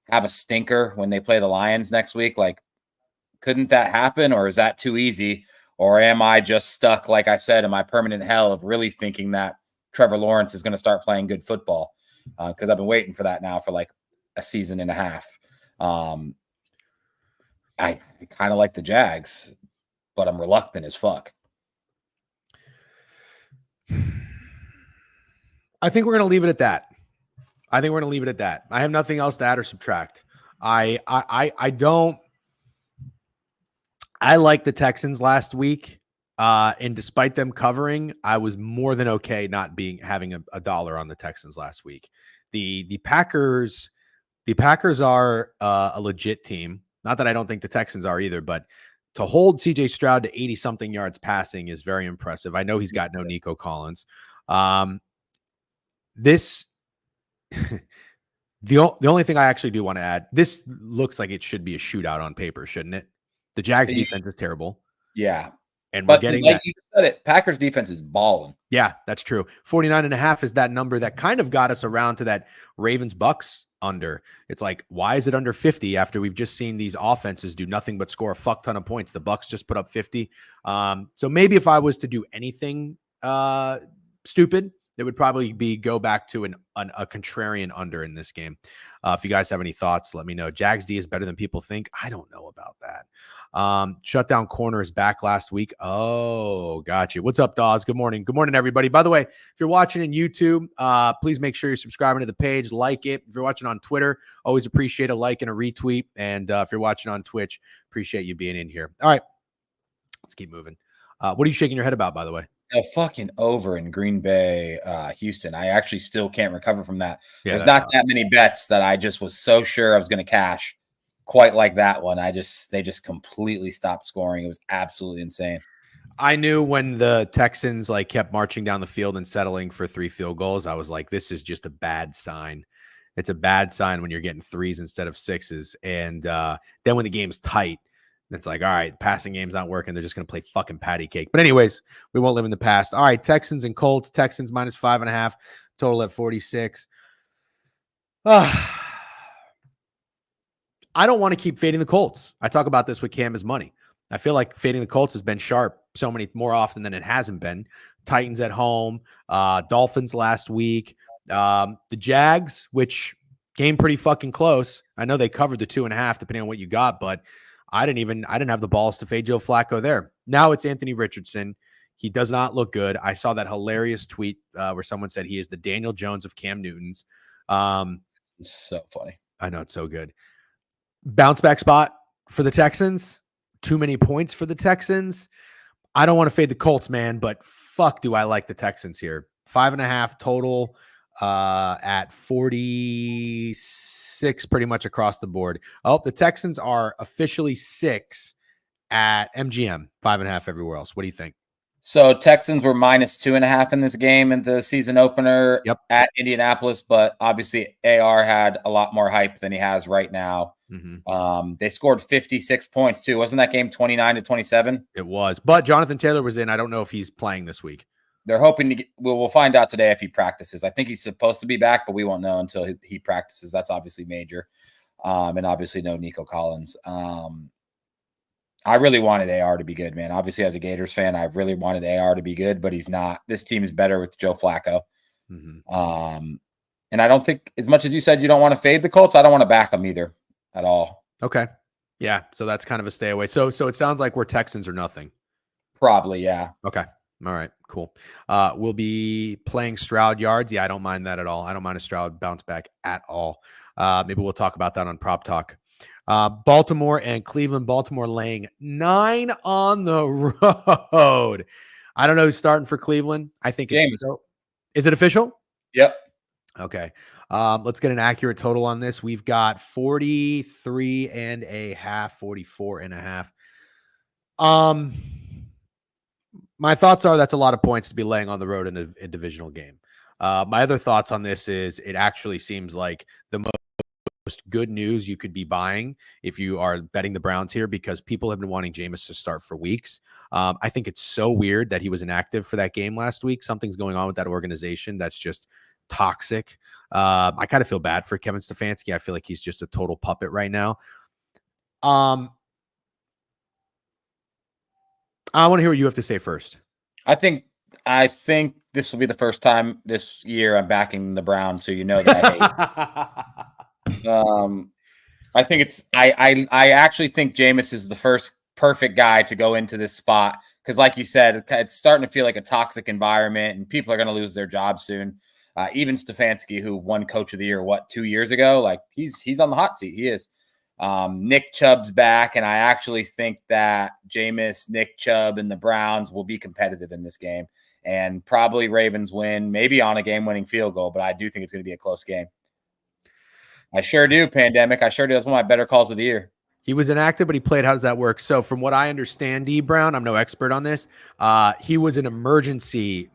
[SPEAKER 2] have a stinker when they play the Lions next week. Like, couldn't that happen, or is that too easy? Or am I just stuck, like I said, in my permanent hell of really thinking that Trevor Lawrence is going to start playing good football? Because I've been waiting for that now for like a season and a half. I kind of like the Jags, but I'm reluctant as fuck.
[SPEAKER 1] I think we're going to leave it at that. I have nothing else to add or subtract. I like the Texans last week. And despite them covering, I was more than okay not having a dollar on the Texans last week. The Packers are a legit team. Not that I don't think the Texans are either, but to hold CJ Stroud to 80 something yards passing is very impressive. I know he's got no Nico Collins. This the only thing I actually do want to add, this looks like it should be a shootout on paper, shouldn't it? The Jags defense is terrible.
[SPEAKER 2] Yeah.
[SPEAKER 1] And we're getting
[SPEAKER 2] like you said it, Packers defense is balling.
[SPEAKER 1] Yeah, that's true. 49.5 is that number that kind of got us around to that Ravens Bucks under. It's like, why is it under 50 after we've just seen these offenses do nothing but score a fuck ton of points? The Bucks just put up 50. So maybe if I was to do anything stupid, it would probably be go back to a contrarian under in this game. If you guys have any thoughts, let me know. Jags D is better than people think. I don't know about that. Shutdown corner is back last week. Oh, got you. What's up, Dawes? Good morning. Good morning, everybody. By the way, if you're watching in YouTube, please make sure you're subscribing to the page, like it. If you're watching on Twitter, always appreciate a like and a retweet. And if you're watching on Twitch, appreciate you being in here. All right, let's keep moving. What are you shaking your head about, by the way?
[SPEAKER 2] A fucking over in Green Bay, Houston. I actually still can't recover from that.
[SPEAKER 1] Yeah,
[SPEAKER 2] there's not that many bets that I just was so sure I was going to cash quite like that one. They just completely stopped scoring. It was absolutely insane.
[SPEAKER 1] I knew when the Texans kept marching down the field and settling for 3 field goals, I was like, this is just a bad sign. It's a bad sign when you're getting 3s instead of 6s. And then when the game's tight, it's like, all right, passing game's not working. They're just going to play fucking patty cake. But anyways, we won't live in the past. All right, Texans and Colts. Texans minus 5.5, total at 46. I don't want to keep fading the Colts. I talk about this with Cam as money. I feel like fading the Colts has been sharp so many more often than it hasn't been. Titans at home, Dolphins last week, the Jags, which came pretty fucking close. I know they covered the 2.5 depending on what you got, but I didn't have the balls to fade Joe Flacco there. Now it's Anthony Richardson. He does not look good. I saw that hilarious tweet where someone said he is the Daniel Jones of Cam Newton's.
[SPEAKER 2] It's so funny.
[SPEAKER 1] I know, it's so good. Bounce back spot for the Texans. Too many points for the Texans. I don't want to fade the Colts, man, but fuck do I like the Texans here. 5.5 total at 46 pretty much across the board. Oh, the Texans are officially 6 at MGM, 5.5 everywhere else. What do you think?
[SPEAKER 2] So Texans were minus 2.5 in this game in the season opener at Indianapolis, but obviously AR had a lot more hype than he has right now. Mm-hmm. They scored 56 points too. Wasn't that game 29-27?
[SPEAKER 1] It was, but Jonathan Taylor was in. I don't know if he's playing this week.
[SPEAKER 2] They're hoping to get, we'll find out today if he practices. I think he's supposed to be back, but we won't know until he practices. That's obviously major. and obviously no Nico Collins. I really wanted AR to be good, man. Obviously, as a Gators fan, I really wanted AR to be good, but he's not. This team is better with Joe Flacco. And I don't think, as much as you said you don't want to fade the Colts, I don't want to back them either at all.
[SPEAKER 1] Okay. Yeah. So that's kind of a stay away. So it sounds like we're Texans or nothing.
[SPEAKER 2] Probably, yeah.
[SPEAKER 1] Okay. All right. Cool. We'll be playing Stroud yards. Yeah, I don't mind that at all. I don't mind a Stroud bounce back at all. Maybe we'll talk about that on Prop Talk. Baltimore and Cleveland. Baltimore laying 9 on the road. I don't know who's starting for Cleveland. I think it's still, is it official?
[SPEAKER 2] Yep.
[SPEAKER 1] Okay. Let's get an accurate total on this. We've got 43 and a half, 44 and a half. My thoughts are that's a lot of points to be laying on the road in a divisional game. My other thoughts on this is it actually seems like the most good news you could be buying if you are betting the Browns here, because people have been wanting Jameis to start for weeks. I think it's so weird that he was inactive for that game last week. Something's going on with that organization that's just toxic. I kind of feel bad for Kevin Stefanski. I feel like he's just a total puppet right now. I want to hear what you have to say first.
[SPEAKER 2] I think this will be the first time this year I'm backing the Browns, so you know that I hate. I think it's I actually think Jameis is the first perfect guy to go into this spot, because like you said, it's starting to feel like a toxic environment and people are going to lose their jobs soon. Even Stefanski, who won Coach of the Year 2 years ago, like he's on the hot seat. He is. Nick Chubb's back, and I actually think that Jameis, Nick Chubb, and the Browns will be competitive in this game, and probably Ravens win, maybe on a game-winning field goal, but I do think it's going to be a close game. I sure do, Pandemic. I sure do. That's one of my better calls of the year.
[SPEAKER 1] He was inactive, but he played. How does that work? So from what I understand, D Brown, I'm no expert on this. He was an emergency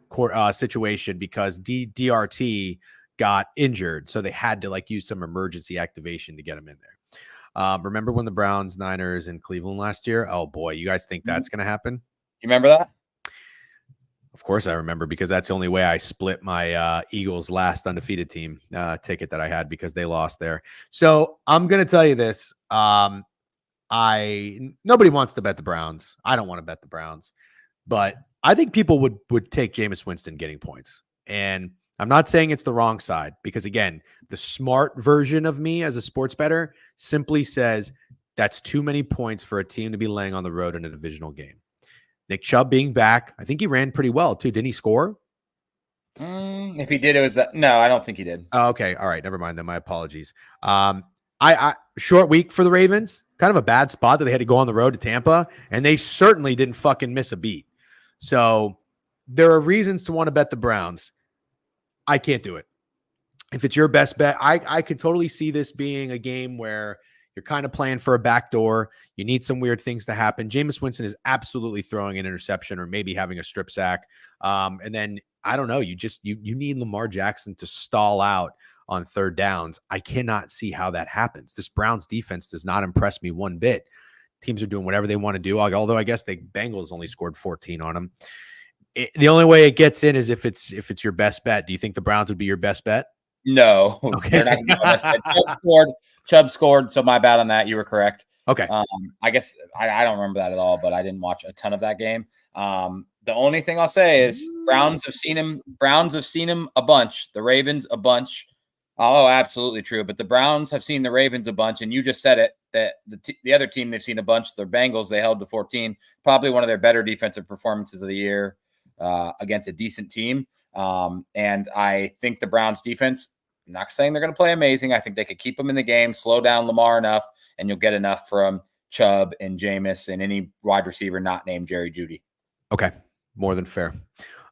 [SPEAKER 1] situation because DRT got injured. So they had to use some emergency activation to get him in there. Remember when the Browns, Niners, and Cleveland last year? Oh boy, you guys think that's going to happen?
[SPEAKER 2] You remember that?
[SPEAKER 1] Of course I remember, because that's the only way I split my Eagles last undefeated team ticket that I had, because they lost there. So I'm going to tell you this. Nobody wants to bet the Browns. I don't want to bet the Browns, but I think people would take Jameis Winston getting points. And I'm not saying it's the wrong side, because again, the smart version of me as a sports bettor simply says that's too many points for a team to be laying on the road in a divisional game. Nick Chubb being back, I think he ran pretty well too. Didn't he score?
[SPEAKER 2] If he did, it was that. No, I don't think he did.
[SPEAKER 1] Oh, okay. All right. Never mind then. My apologies. I short week for the Ravens, kind of a bad spot that they had to go on the road to Tampa, and they certainly didn't fucking miss a beat. So there are reasons to want to bet the Browns. I can't do it. If it's your best bet, I could totally see this being a game where you're kind of playing for a backdoor. You need some weird things to happen. Jameis Winston is absolutely throwing an interception or maybe having a strip sack. And then, I don't know, you need Lamar Jackson to stall out on third downs. I cannot see how that happens. This Browns defense does not impress me one bit. Teams are doing whatever they want to do, although I guess the Bengals only scored 14 on them. The only way it gets in is if it's your best bet. Do you think the Browns would be your best bet?
[SPEAKER 2] No.
[SPEAKER 1] Okay.
[SPEAKER 2] They're not gonna be my best bet. Chubb scored, so my bad on that. You were correct.
[SPEAKER 1] Okay.
[SPEAKER 2] I guess I don't remember that at all, but I didn't watch a ton of that game. The only thing I'll say is Browns have seen him a bunch. The Ravens a bunch. Oh, absolutely true. But the Browns have seen the Ravens a bunch, and you just said it, that the other team they've seen a bunch, the Bengals, they held to 14. Probably one of their better defensive performances of the year against a decent team. And I think the Browns defense, I'm not saying they're going to play amazing. I think they could keep them in the game, slow down Lamar enough, and you'll get enough from Chubb and Jameis and any wide receiver not named Jerry Jeudy.
[SPEAKER 1] Okay. More than fair.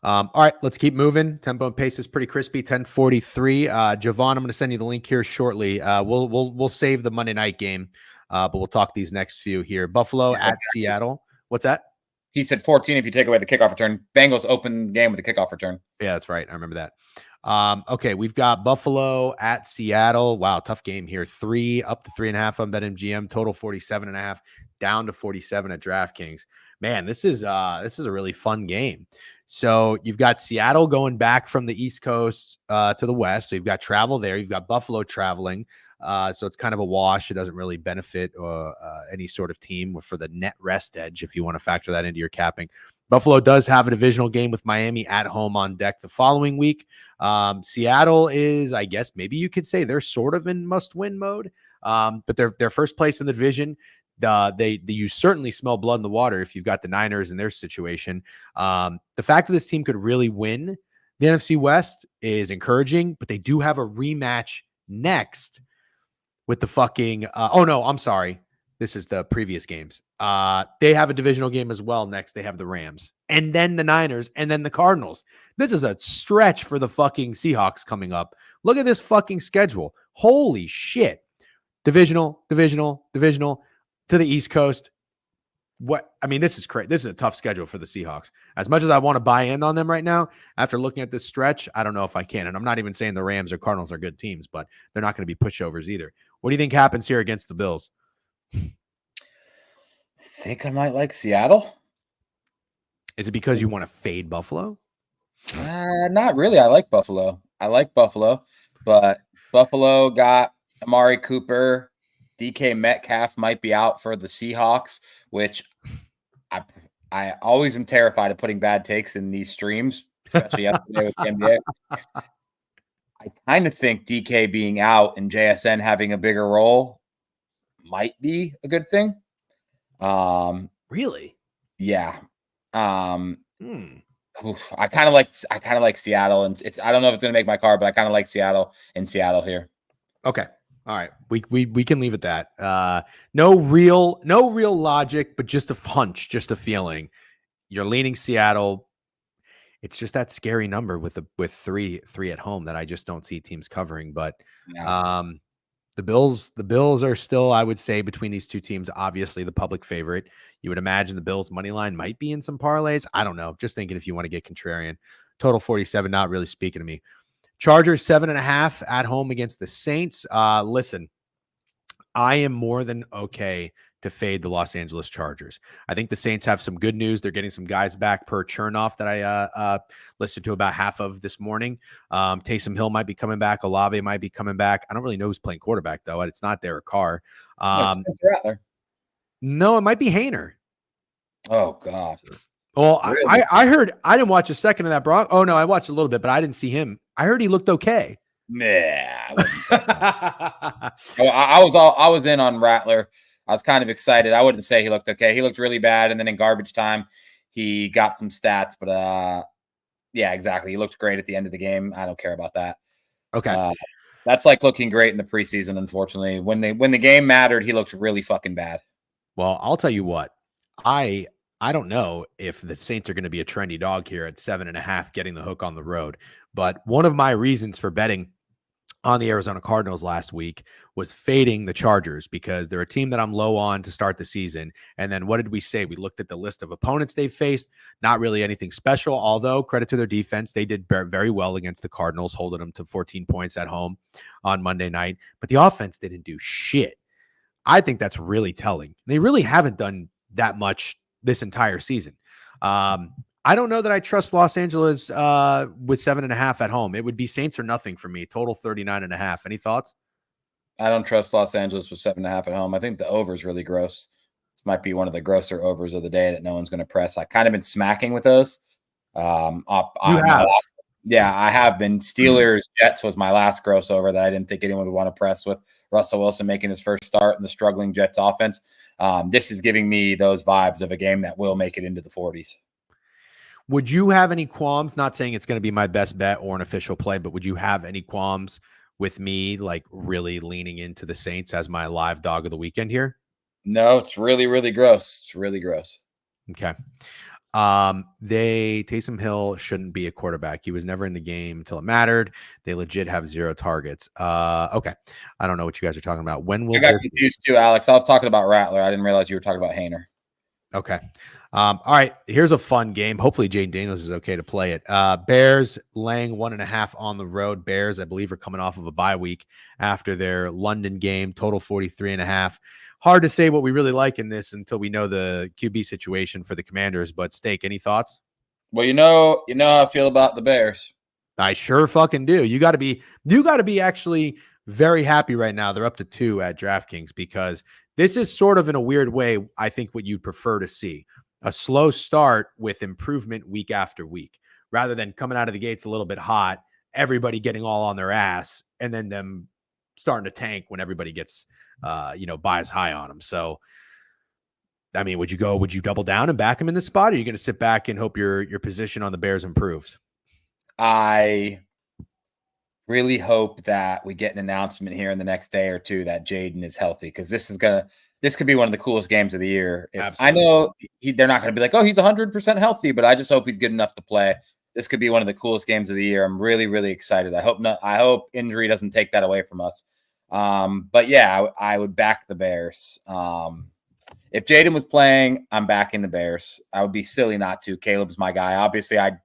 [SPEAKER 1] All right, let's keep moving. Tempo and pace is pretty crispy. 10:43. Jovan, I'm going to send you the link here shortly. We'll save the Monday night game, but we'll talk these next few here. Buffalo at Seattle. What's that?
[SPEAKER 2] He said 14 if you take away the kickoff return. Bengals open the game with the kickoff return.
[SPEAKER 1] Yeah, that's right. I remember that. Okay, we've got Buffalo at Seattle. Wow, tough game here. 3 up to 3.5 on BetMGM. Total 47.5, down to 47 at DraftKings. Man, this is a really fun game. So you've got Seattle going back from the East Coast to the West. So you've got travel there. You've got Buffalo traveling. So it's kind of a wash. It doesn't really benefit any sort of team for the net rest edge, if you want to factor that into your capping. Buffalo does have a divisional game with Miami at home on deck the following week. Seattle is, I guess, maybe you could say they're sort of in must-win mode, but they're first place in the division. You certainly smell blood in the water if you've got the Niners in their situation. The fact that this team could really win the NFC West is encouraging, but they do have a rematch next with the fucking oh no, I'm sorry. This is the previous games. They have a divisional game as well next. They have the Rams and then the Niners and then the Cardinals. This is a stretch for the fucking Seahawks coming up. Look at this fucking schedule. Holy shit. Divisional to the East Coast. This is crazy. This is a tough schedule for the Seahawks. As much as I want to buy in on them right now, after looking at this stretch, I don't know if I can. And I'm not even saying the Rams or Cardinals are good teams, but they're not going to be pushovers either. What do you think happens here against the Bills?
[SPEAKER 2] I think I might like Seattle.
[SPEAKER 1] Is it because you want to fade Buffalo?
[SPEAKER 2] Not really. I like Buffalo, but Buffalo got Amari Cooper. DK Metcalf might be out for the Seahawks, which I always am terrified of putting bad takes in these streams, especially yesterday with the NBA. I kind of think DK being out and JSN having a bigger role might be a good thing.
[SPEAKER 1] Really?
[SPEAKER 2] Yeah. I kind of like Seattle, and I don't know if it's gonna make my card, but I kind of like Seattle here.
[SPEAKER 1] Okay. All right. We can leave it that. No real logic, but just a hunch, just a feeling. You're leaning Seattle. It's just that scary number with three at home that I just don't see teams covering. But the Bills are still, I would say, between these two teams, obviously the public favorite. You would imagine the Bills money line might be in some parlays. I don't know. Just thinking if you want to get contrarian. Total 47, not really speaking to me. Chargers 7.5 at home against the Saints. Listen, I am more than okay to fade the Los Angeles Chargers. I think the Saints have some good news. They're getting some guys back per Chernoff that I listened to about half of this morning. Taysom Hill might be coming back. Olave might be coming back. I don't really know who's playing quarterback, though. It's not Derek Carr. No, it might be Hainer.
[SPEAKER 2] Oh, God.
[SPEAKER 1] Well, really? I heard, I didn't watch a second of that Oh, no, I watched a little bit, but I didn't see him. I heard he looked okay.
[SPEAKER 2] Nah, I wouldn't say that. I was in on Rattler. I was kind of excited. I wouldn't say he looked okay. He looked really bad, and then in garbage time, he got some stats. But yeah, exactly. He looked great at the end of the game. I don't care about that.
[SPEAKER 1] Okay,
[SPEAKER 2] that's like looking great in the preseason. Unfortunately, when the game mattered, he looked really fucking bad.
[SPEAKER 1] Well, I'll tell you what. I don't know if the Saints are going to be a trendy dog here at 7.5, getting the hook on the road. But one of my reasons for betting on the Arizona Cardinals last week was fading the Chargers because they're a team that I'm low on to start the season. And then what did we say? We looked at the list of opponents they've faced. Not really anything special, although credit to their defense. They did very well against the Cardinals, holding them to 14 points at home on Monday night. But the offense didn't do shit. I think that's really telling. They really haven't done that much this entire season. I don't know that I trust Los Angeles with 7.5 at home. It would be Saints or nothing for me. Total 39.5. Any thoughts?
[SPEAKER 2] I don't trust Los Angeles with 7.5 at home. I think the over is really gross. This might be one of the grosser overs of the day that no one's going to press. I kind of been smacking with those. Yeah, I have been. Steelers Jets was my last gross over that I didn't think anyone would want to press with Russell Wilson making his first start in the struggling Jets offense. This is giving me those vibes of a game that will make it into the 40s.
[SPEAKER 1] Would you have any qualms? Not saying it's going to be my best bet or an official play, but would you have any qualms with me like really leaning into the Saints as my live dog of the weekend here?
[SPEAKER 2] No, it's really, really gross. It's really gross.
[SPEAKER 1] Okay. Taysom Hill shouldn't be a quarterback. He was never in the game until it mattered. They legit have 0 targets. Okay. I don't know what you guys are talking about. When will
[SPEAKER 2] I got confused too, Alex. I was talking about Rattler. I didn't realize you were talking about Hainer.
[SPEAKER 1] Okay. All right. Here's a fun game. Hopefully Jane Daniels is okay to play it. Bears laying 1.5 on the road. Bears, I believe, are coming off of a bye week after their London game. Total 43.5. Hard to say what we really like in this until we know the QB situation for the Commanders. But Steak, any thoughts?
[SPEAKER 2] Well, you know how I feel about the Bears.
[SPEAKER 1] I sure fucking do. You got to be actually very happy right now. They're up to 2 at DraftKings because this is sort of in a weird way, I think what you'd prefer to see. A slow start with improvement week after week, rather than coming out of the gates a little bit hot, everybody getting all on their ass, and then them starting to tank when everybody gets, buys high on them. So, I mean, would you double down and back him in this spot? Or are you going to sit back and hope your position on the Bears improves?
[SPEAKER 2] I really hope that we get an announcement here in the next day or two that Jaden is healthy, because this could be one of the coolest games of the year. I know they're not going to be like, oh, he's 100% healthy, but I just hope he's good enough to play. This could be one of the coolest games of the year. I'm really, really excited. I hope injury doesn't take that away from us. But yeah, I would back the Bears. If Jaden was playing, I'm backing the Bears. I would be silly not to. Caleb's my guy. Obviously, I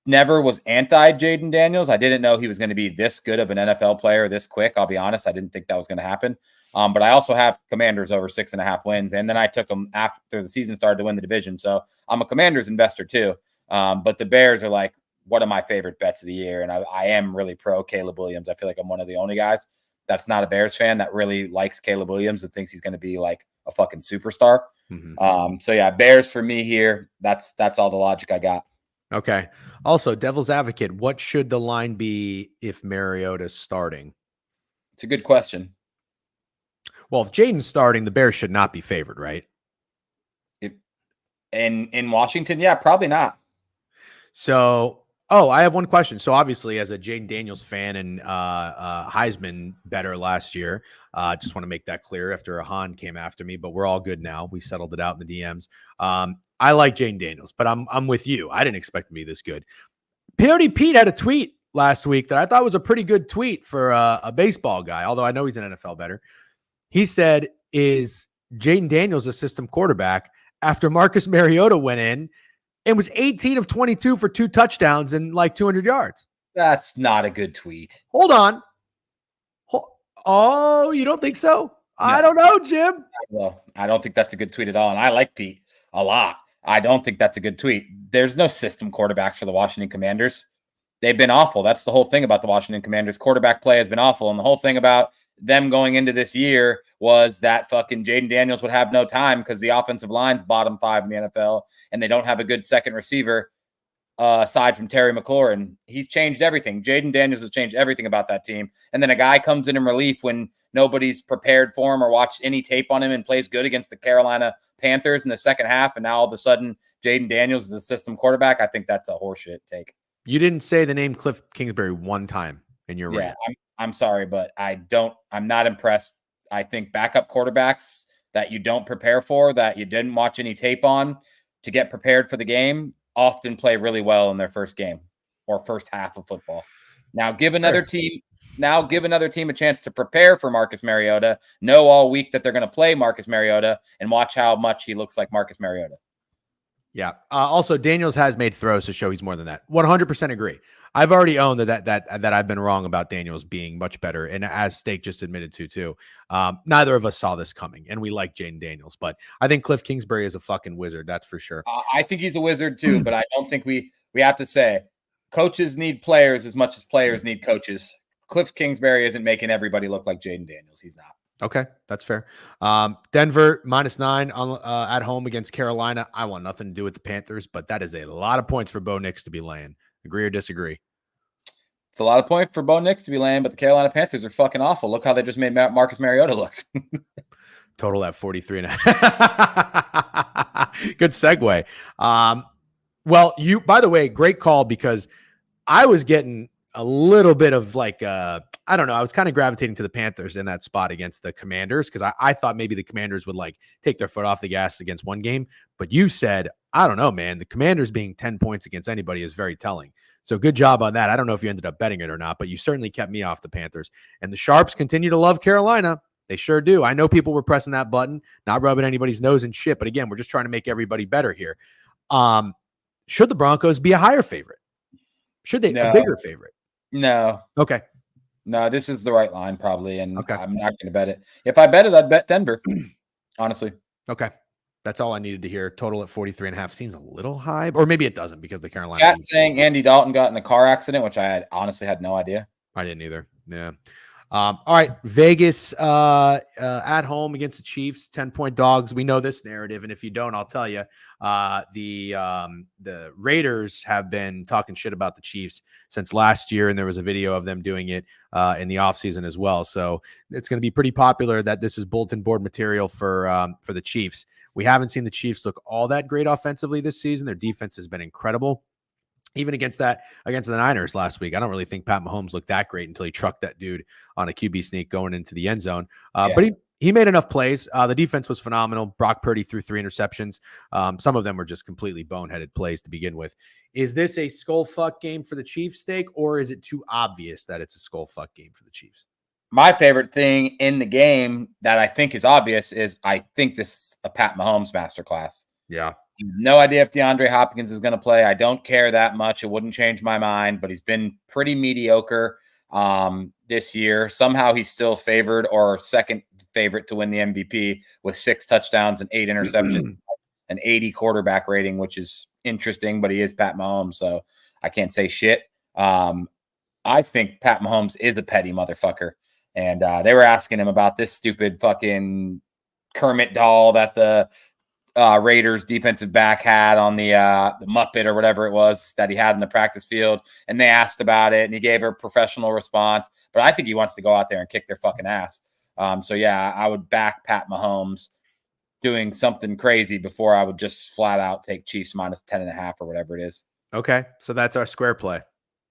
[SPEAKER 2] never was anti Jaden Daniels. I didn't know he was going to be this good of an NFL player this quick. I'll be honest. I didn't think that was going to happen. But I also have Commanders over 6.5 wins. And then I took them after the season started to win the division. So I'm a Commanders investor too. But the Bears are like one of my favorite bets of the year. And I am really pro Caleb Williams. I feel like I'm one of the only guys that's not a Bears fan that really likes Caleb Williams and thinks he's going to be like a fucking superstar. Mm-hmm. So yeah, Bears for me here. That's all the logic I got.
[SPEAKER 1] Okay. Also, devil's advocate, what should the line be if Mariota's starting?
[SPEAKER 2] It's a good question.
[SPEAKER 1] Well, if Jaden's starting, the Bears should not be favored, right?
[SPEAKER 2] In Washington, yeah, probably not.
[SPEAKER 1] So, I have one question. So obviously, as a Jaden Daniels fan and Heisman bettor last year, just want to make that clear after Han came after me, but we're all good now. We settled it out in the DMs. I like Jaden Daniels, but I'm with you. I didn't expect him to be this good. Peyote Pete had a tweet last week that I thought was a pretty good tweet for a baseball guy, although I know he's an NFL bettor. He said, is Jaden Daniels a system quarterback after Marcus Mariota went in and was 18 of 22 for 2 touchdowns and like 200 yards?
[SPEAKER 2] That's not a good tweet.
[SPEAKER 1] Hold on. Oh, you don't think so? No. I don't know, Jim.
[SPEAKER 2] Well, I don't think that's a good tweet at all. And I like Pete a lot. I don't think that's a good tweet. There's no system quarterbacks for the Washington Commanders. They've been awful. That's the whole thing about the Washington Commanders. Quarterback play has been awful. And the whole thing about them going into this year was that fucking Jaden Daniels would have no time because the offensive line's bottom 5 in the NFL and they don't have a good second receiver aside from Terry McLaurin. He's changed everything. Jaden Daniels has changed everything about that team. And then a guy comes in relief when nobody's prepared for him or watched any tape on him and plays good against the Carolina Panthers in the second half. And now all of a sudden, Jaden Daniels is a system quarterback. I think that's a horseshit take.
[SPEAKER 1] You didn't say the name Cliff Kingsbury one time in your rant.
[SPEAKER 2] I'm sorry, but I'm not impressed. I think backup quarterbacks that you don't prepare for, that you didn't watch any tape on to get prepared for the game, often play really well in their first game or first half of football. Now give another team a chance to prepare for Marcus Mariota, know all week that they're going to play Marcus Mariota, and watch how much he looks like Marcus Mariota.
[SPEAKER 1] Yeah. Also, Daniels has made throws to show he's more than that. 100% agree. I've already owned that I've been wrong about Daniels being much better, and as Steak just admitted to too. Neither of us saw this coming, and we like Jaden Daniels, but I think Cliff Kingsbury is a fucking wizard. That's for sure.
[SPEAKER 2] I think he's a wizard too, but I don't think we have to say coaches need players as much as players need coaches. Cliff Kingsbury isn't making everybody look like Jaden Daniels. He's not.
[SPEAKER 1] Okay, that's fair. Denver -9 on at home against Carolina. I want nothing to do with the Panthers, but that is a lot of points for Bo Nix to be laying. Agree or disagree?
[SPEAKER 2] It's a lot of points for Bo Nix to be laying, but the Carolina Panthers are fucking awful. Look how they just made Marcus Mariota look.
[SPEAKER 1] Total at 43.5. Good segue. Well, by the way, great call, because I was getting a little bit of like, I don't know. I was kind of gravitating to the Panthers in that spot against the Commanders, because I thought maybe the Commanders would like take their foot off the gas against one game. But you said, I don't know, man. The Commanders being 10 points against anybody is very telling. So good job on that. I don't know if you ended up betting it or not, but you certainly kept me off the Panthers. And the Sharps continue to love Carolina. They sure do. I know people were pressing that button, not rubbing anybody's nose and shit. But again, we're just trying to make everybody better here. Should the Broncos be a higher favorite? Should they a bigger favorite?
[SPEAKER 2] No.
[SPEAKER 1] Okay.
[SPEAKER 2] No, this is the right line probably, and
[SPEAKER 1] okay.
[SPEAKER 2] I'm not going to bet it. If I bet it, I'd bet Denver, honestly.
[SPEAKER 1] Okay. That's all I needed to hear. Total at 43.5 seems a little high, or maybe it doesn't because the Carolina.
[SPEAKER 2] Chat saying Andy Dalton got in a car accident, which I honestly had no idea.
[SPEAKER 1] I didn't either. Yeah. All right, Vegas at home against the Chiefs, 10-point dogs. We know this narrative, and if you don't, I'll tell you. The Raiders have been talking shit about the Chiefs since last year, and there was a video of them doing it in the offseason as well. So it's going to be pretty popular that this is bulletin board material for the Chiefs. We haven't seen the Chiefs look all that great offensively this season. Their defense has been incredible. Even against the Niners last week, I don't really think Pat Mahomes looked that great until he trucked that dude on a QB sneak going into the end zone. But he made enough plays. The defense was phenomenal. Brock Purdy threw 3 interceptions. Some of them were just completely boneheaded plays to begin with. Is this a skull fuck game for the Chiefs, Steak, or is it too obvious that it's a skull fuck game for the Chiefs?
[SPEAKER 2] My favorite thing in the game that I think is obvious is I think this is a Pat Mahomes masterclass.
[SPEAKER 1] Yeah.
[SPEAKER 2] No idea if DeAndre Hopkins is going to play. I don't care that much. It wouldn't change my mind, but he's been pretty mediocre this year. Somehow he's still favored or second favorite to win the MVP with 6 touchdowns and 8 interceptions, an 80 quarterback rating, which is interesting, but he is Pat Mahomes, so I can't say shit. I think Pat Mahomes is a petty motherfucker. And they were asking him about this stupid fucking Kermit doll that the Raiders defensive back had on the Muppet or whatever it was that he had in the practice field. And they asked about it and he gave her a professional response, but I think he wants to go out there and kick their fucking ass. So yeah, I would back Pat Mahomes doing something crazy before I would just flat out take Chiefs minus 10.5 or whatever it is.
[SPEAKER 1] Okay. So that's our square play.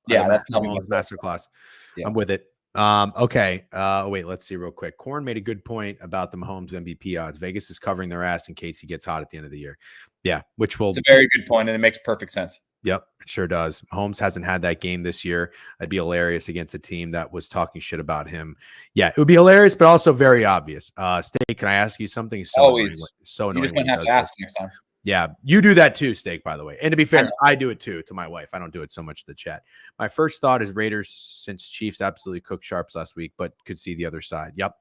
[SPEAKER 2] Yeah. That's
[SPEAKER 1] Mahomes masterclass. Yeah. I'm with it. Okay. Wait, let's see real quick. Corn made a good point about the Mahomes MVP odds. Vegas is covering their ass in case he gets hot at the end of the year. Yeah. It's
[SPEAKER 2] a very good point, and it makes perfect sense.
[SPEAKER 1] Yep, it sure does. Mahomes hasn't had that game this year. It'd be hilarious against a team that was talking shit about him. Yeah, it would be hilarious, but also very obvious. Steak, can I ask you something?
[SPEAKER 2] Always.
[SPEAKER 1] Annoying.
[SPEAKER 2] You just have to ask next time.
[SPEAKER 1] Yeah, you do that too, Steak, by the way. And to be fair, I do it too to my wife. I don't do it so much to the chat. My first thought is Raiders, since Chiefs absolutely cooked sharps last week, but could see the other side. Yep.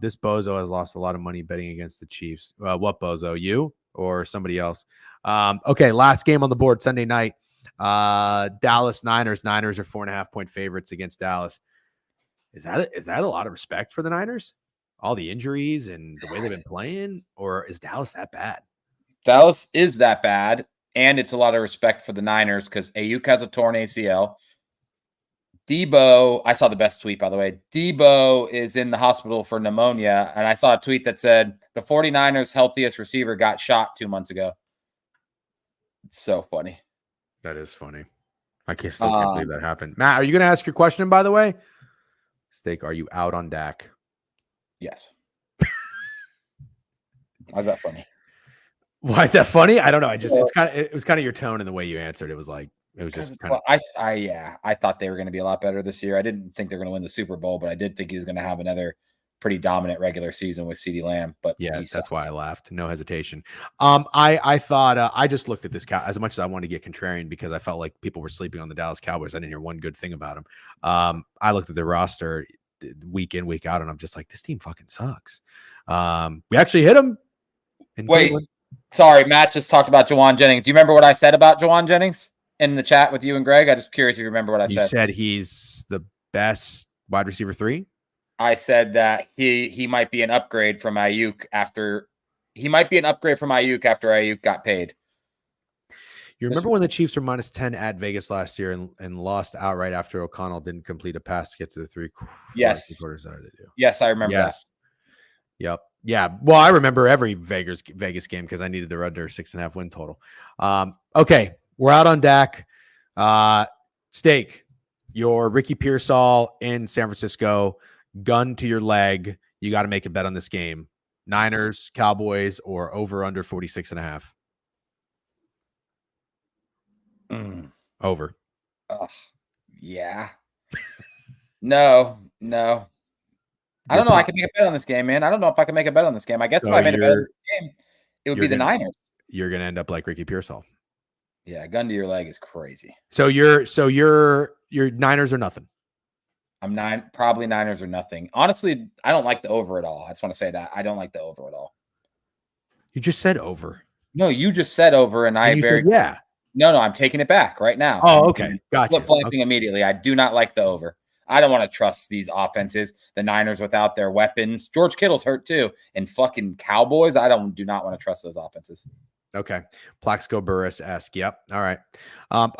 [SPEAKER 1] This bozo has lost a lot of money betting against the Chiefs. What bozo? You or somebody else? Okay, last game on the board Sunday night. Dallas Niners. Niners are 4.5-point favorites against Dallas. Is that a lot of respect for the Niners? All the injuries and the way they've been playing, or is Dallas that bad?
[SPEAKER 2] Dallas is that bad, and it's a lot of respect for the Niners because Ayuk has a torn ACL. Debo, I saw the best tweet, by the way. Debo is in the hospital for pneumonia, and I saw a tweet that said the 49ers' healthiest receiver got shot 2 months ago. It's so funny.
[SPEAKER 1] That is funny. I still can't believe that happened. Matt, are you going to ask your question, by the way? Steak, are you out on Dak?
[SPEAKER 2] Yes. Why's that funny?
[SPEAKER 1] Why is that funny? I don't know. It was kind of your tone and the way you answered. It was just kind of.
[SPEAKER 2] I thought they were going to be a lot better this year. I didn't think they were going to win the Super Bowl, but I did think he was going to have another pretty dominant regular season with CeeDee Lamb. But
[SPEAKER 1] yeah, that's why I laughed. No hesitation. I thought I just looked at this as much as I wanted to get contrarian because I felt like people were sleeping on the Dallas Cowboys. I didn't hear one good thing about them. I looked at their roster week in, week out, and I'm just like, this team fucking sucks. We actually hit them.
[SPEAKER 2] Wait. Cleveland. Sorry, Matt just talked about Jovan Jennings. Do you remember what I said about Jovan Jennings in the chat with you and Greg? I'm just curious if you remember what I said.
[SPEAKER 1] You said he's the best wide receiver 3?
[SPEAKER 2] I said that he might be an upgrade from Ayuk after Ayuk got paid.
[SPEAKER 1] You remember when the Chiefs were minus 10 at Vegas last year and lost outright after O'Connell didn't complete a pass to get to the 3 quarters?
[SPEAKER 2] Yes, I remember that.
[SPEAKER 1] Yep. Yeah. Well, I remember every Vegas game because I needed the under 6.5 win total. Okay. We're out on Dak. Steak, your Ricky Pearsall in San Francisco, gun to your leg. You got to make a bet on this game. Niners, Cowboys, or over under 46.5. Over.
[SPEAKER 2] Yeah. No. I don't know. I can make a bet on this game, man. I don't know if I can make a bet on this game. I guess if I made a bet on this game, it would be the Niners.
[SPEAKER 1] You're gonna end up like Ricky Pearsall.
[SPEAKER 2] Yeah, gun to your leg is crazy.
[SPEAKER 1] So your Niners are nothing.
[SPEAKER 2] I'm probably Niners or nothing. Honestly, I don't like the over at all. I just want to say that I don't like the over at all.
[SPEAKER 1] You just said over.
[SPEAKER 2] No, you just said over, and
[SPEAKER 1] yeah.
[SPEAKER 2] No, I'm taking it back right now.
[SPEAKER 1] Oh, okay, gotcha.
[SPEAKER 2] Flip-flopping immediately. I do not like the over. I don't want to trust these offenses. The Niners without their weapons. George Kittle's hurt too. And fucking Cowboys, do not want to trust those offenses.
[SPEAKER 1] Okay. Plaxico Burris-esque. Yep. All right.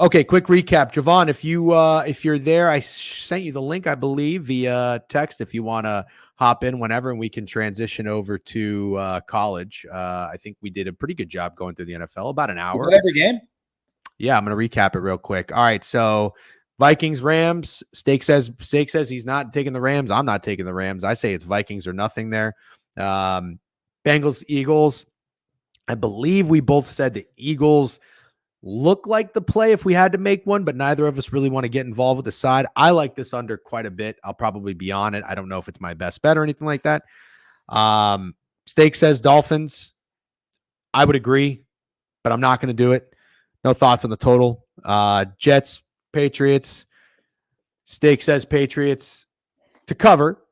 [SPEAKER 1] Okay. Quick recap. Jovan, if you're there, I sent you the link, I believe, via text if you want to hop in whenever, and we can transition over to college. I think we did a pretty good job going through the NFL, about an hour.
[SPEAKER 2] Every game?
[SPEAKER 1] Yeah, I'm going to recap it real quick. All right. So Vikings, Rams. Steak says he's not taking the Rams. I'm not taking the Rams. I say it's Vikings or nothing there. Bengals, Eagles. I believe we both said the Eagles look like the play if we had to make one, but neither of us really want to get involved with the side. I like this under quite a bit. I'll probably be on it. I don't know if it's my best bet or anything like that. Steak says Dolphins. I would agree, but I'm not going to do it. No thoughts on the total. Jets, Patriots. Steak says Patriots to cover.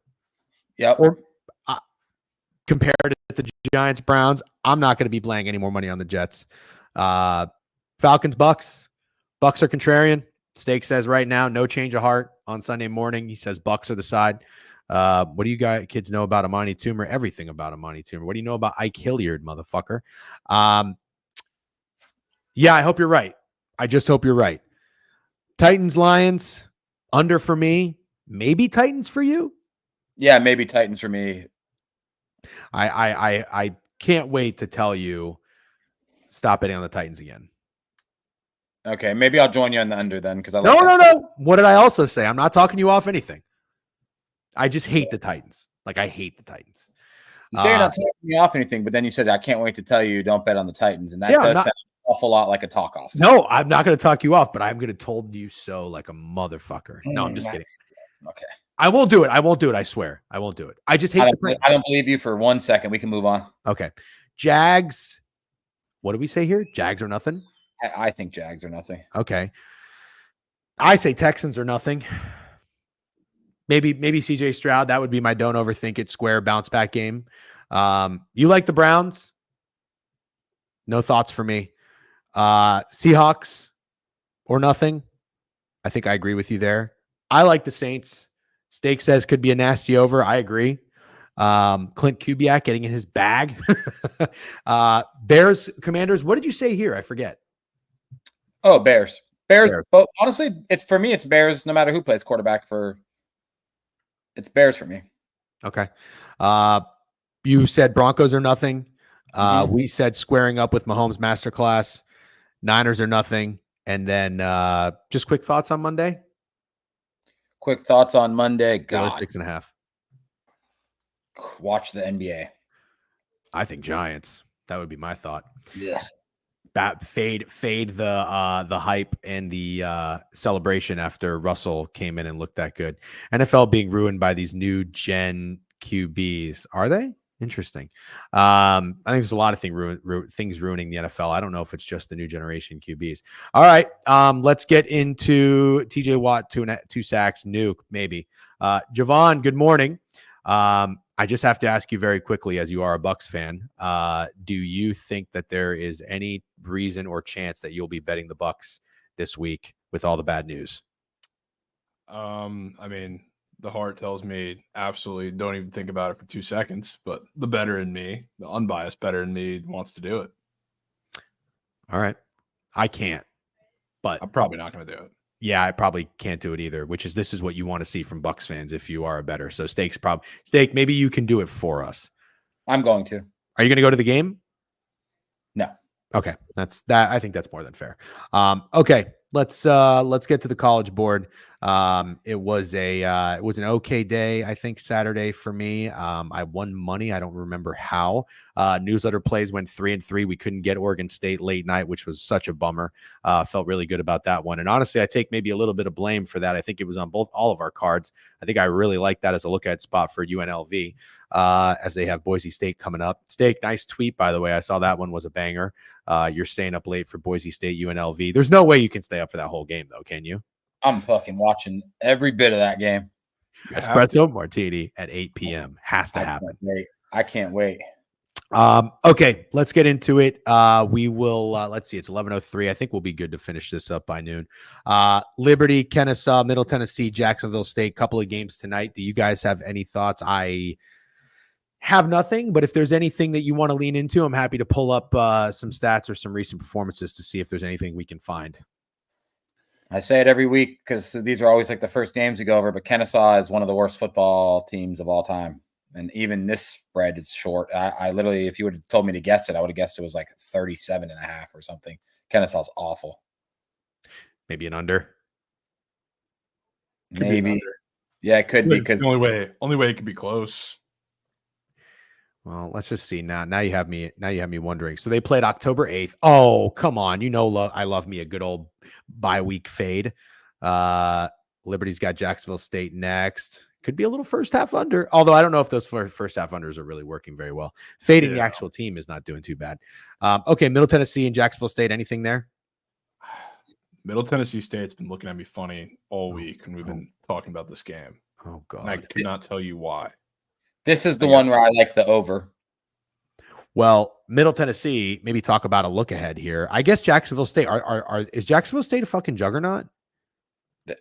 [SPEAKER 2] Yep.
[SPEAKER 1] Or compared to the Giants, Browns, I'm not going to be playing any more money on the Jets. Falcons, Bucks. Bucks are contrarian. Steak says right now, no change of heart on Sunday morning. He says Bucks are the side. What do you guys kids know about Amani Toomer? Everything about Amani Toomer. What do you know about Ike Hilliard, motherfucker? Yeah, I hope you're right. I just hope you're right. Titans, Lions, under for me. Maybe Titans for you.
[SPEAKER 2] Yeah, maybe Titans for me.
[SPEAKER 1] I can't wait to tell you stop betting on the Titans again.
[SPEAKER 2] Okay, maybe I'll join you on the under then because I
[SPEAKER 1] like no. What did I also say? I'm not talking you off anything. I just hate the Titans. Like I hate the Titans.
[SPEAKER 2] You say you're not talking me off anything, but then you said I can't wait to tell you don't bet on the Titans, and that does sound an awful lot like a talk off.
[SPEAKER 1] No, I'm not going to talk you off, but I'm going to told you so like a motherfucker. No, I'm just kidding.
[SPEAKER 2] Okay.
[SPEAKER 1] I won't do it. I swear. I won't do it. I just hate
[SPEAKER 2] I don't believe you for 1 second. We can move on.
[SPEAKER 1] Okay. Jags. What do we say here? Jags or nothing?
[SPEAKER 2] I think Jags are nothing.
[SPEAKER 1] Okay. I say Texans are nothing. Maybe CJ Stroud. That would be my don't overthink it square bounce back game. You like the Browns? No thoughts for me. Seahawks or nothing. I think I agree with you there. I like the Saints. Steak says could be a nasty over. I agree. Clint Kubiak getting in his bag. Bears, Commanders. What did you say here? I forget.
[SPEAKER 2] Oh, Bears. But honestly, it's for me. It's Bears. No matter who plays quarterback it's Bears for me.
[SPEAKER 1] Okay. You said Broncos are nothing. We said squaring up with Mahomes masterclass. Niners are nothing. And then just quick thoughts on Monday.
[SPEAKER 2] Quick thoughts on Monday. God.
[SPEAKER 1] 6.5.
[SPEAKER 2] Watch the NBA.
[SPEAKER 1] I think Giants. That would be my thought.
[SPEAKER 2] Yeah.
[SPEAKER 1] Fade the hype and the celebration after Russell came in and looked that good. NFL being ruined by these new gen QBs. Are they? Interesting. I think there's a lot of things ruining the NFL. I don't know if it's just the new generation QBs. All right. Let's get into TJ Watt, two sacks, nuke, maybe. Jovan, good morning. I just have to ask you very quickly, as you are a Bucks fan, do you think that there is any reason or chance that you'll be betting the Bucks this week with all the bad news?
[SPEAKER 3] I mean, the heart tells me absolutely don't even think about it for 2 seconds, but the better in me, the unbiased better in me wants to do it.
[SPEAKER 1] All right. I can't, but
[SPEAKER 3] I'm probably not going to do it.
[SPEAKER 1] Yeah, I probably can't do it either, this is what you want to see from Bucks fans if you are a bettor. So Steak, maybe you can do it for us.
[SPEAKER 2] I'm going to.
[SPEAKER 1] Are you going to go to the game?
[SPEAKER 2] No.
[SPEAKER 1] Okay. I think that's more than fair. Okay. Let's get to the College Board. It was an okay day, I think, Saturday for me. I won money. I don't remember how. Newsletter plays went 3-3. We couldn't get Oregon State late night, which was such a bummer. Felt really good about that one. And honestly, I take maybe a little bit of blame for that. I think it was on all of our cards. I think I really like that as a look at spot for UNLV as they have Boise State coming up. Steak, nice tweet, by the way. I saw that one was a banger. You're staying up late for Boise State UNLV. There's no way you can stay up for that whole game, though, can you?
[SPEAKER 2] I'm fucking watching every bit of that game.
[SPEAKER 1] Espresso martini at 8 p.m. has to happen.
[SPEAKER 2] I can't wait.
[SPEAKER 1] Okay, let's get into it. We will, let's see, it's 11:03. I think we'll be good to finish this up by noon. Liberty, Kennesaw, Middle Tennessee, Jacksonville State, couple of games tonight. Do you guys have any thoughts? I have nothing, but if there's anything that you want to lean into, I'm happy to pull up some stats or some recent performances to see if there's anything we can find.
[SPEAKER 2] I say it every week because these are always like the first games we go over, but Kennesaw is one of the worst football teams of all time. And even this spread is short. I literally, if you would have told me to guess it, I would have guessed it was like 37.5 or something. Kennesaw's awful.
[SPEAKER 1] Maybe an under.
[SPEAKER 2] Maybe. Yeah, it could be because
[SPEAKER 3] the only way it could be close.
[SPEAKER 1] Well, let's just see now. Now you have me wondering. So they played October 8th. Oh, come on. I love me a good old bye week fade. Liberty's got Jacksonville State next. Could be a little first half under. Although I don't know if those first half unders are really working very well. Fading the actual team is not doing too bad. Okay, Middle Tennessee and Jacksonville State. Anything there?
[SPEAKER 3] Middle Tennessee State's been looking at me funny all week, and we've been talking about this game.
[SPEAKER 1] Oh, God.
[SPEAKER 3] And I could not tell you why.
[SPEAKER 2] this is the one where I like the over.
[SPEAKER 1] Well, Middle Tennessee, maybe talk about a look ahead here. I guess Jacksonville State, is Jacksonville State a fucking juggernaut?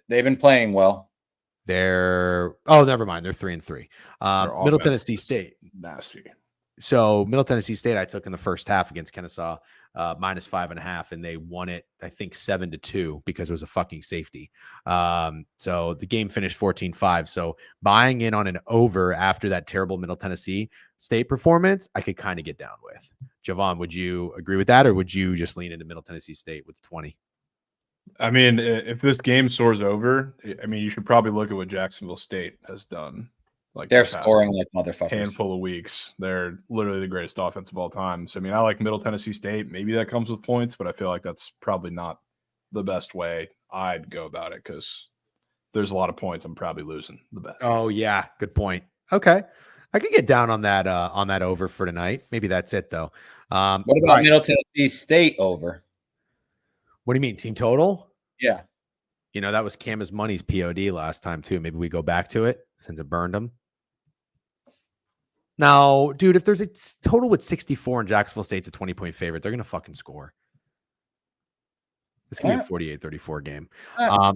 [SPEAKER 2] They've been playing well.
[SPEAKER 1] Never mind. They're 3-3. Middle Tennessee State.
[SPEAKER 3] Nasty.
[SPEAKER 1] So Middle Tennessee State, I took in the first half against Kennesaw, -5.5, and they won it, I think 7-2 because it was a fucking safety. So the game finished 14-5. So buying in on an over after that terrible Middle Tennessee State performance, I could kind of get down with. Jovan, would you agree with that, or would you just lean into Middle Tennessee State with 20?
[SPEAKER 3] I mean, if this game soars over, I mean, you should probably look at what Jacksonville State has done. Like
[SPEAKER 2] they're scoring like motherfuckers.
[SPEAKER 3] Handful of weeks. They're literally the greatest offense of all time. So, I mean, I like Middle Tennessee State. Maybe that comes with points, but I feel like that's probably not the best way I'd go about it because there's a lot of points I'm probably losing the bet.
[SPEAKER 1] Oh, yeah. Good point. Okay. I could get down on that over for tonight. Maybe that's it, though.
[SPEAKER 2] What about Middle Tennessee State over?
[SPEAKER 1] What do you mean, team total?
[SPEAKER 2] Yeah.
[SPEAKER 1] That was Camas Money's POD last time, too. Maybe we go back to it since it burned them. Now, dude, if there's a total with 64 and Jacksonville State's a 20-point favorite, they're going to fucking score. This can be a 48-34 game. All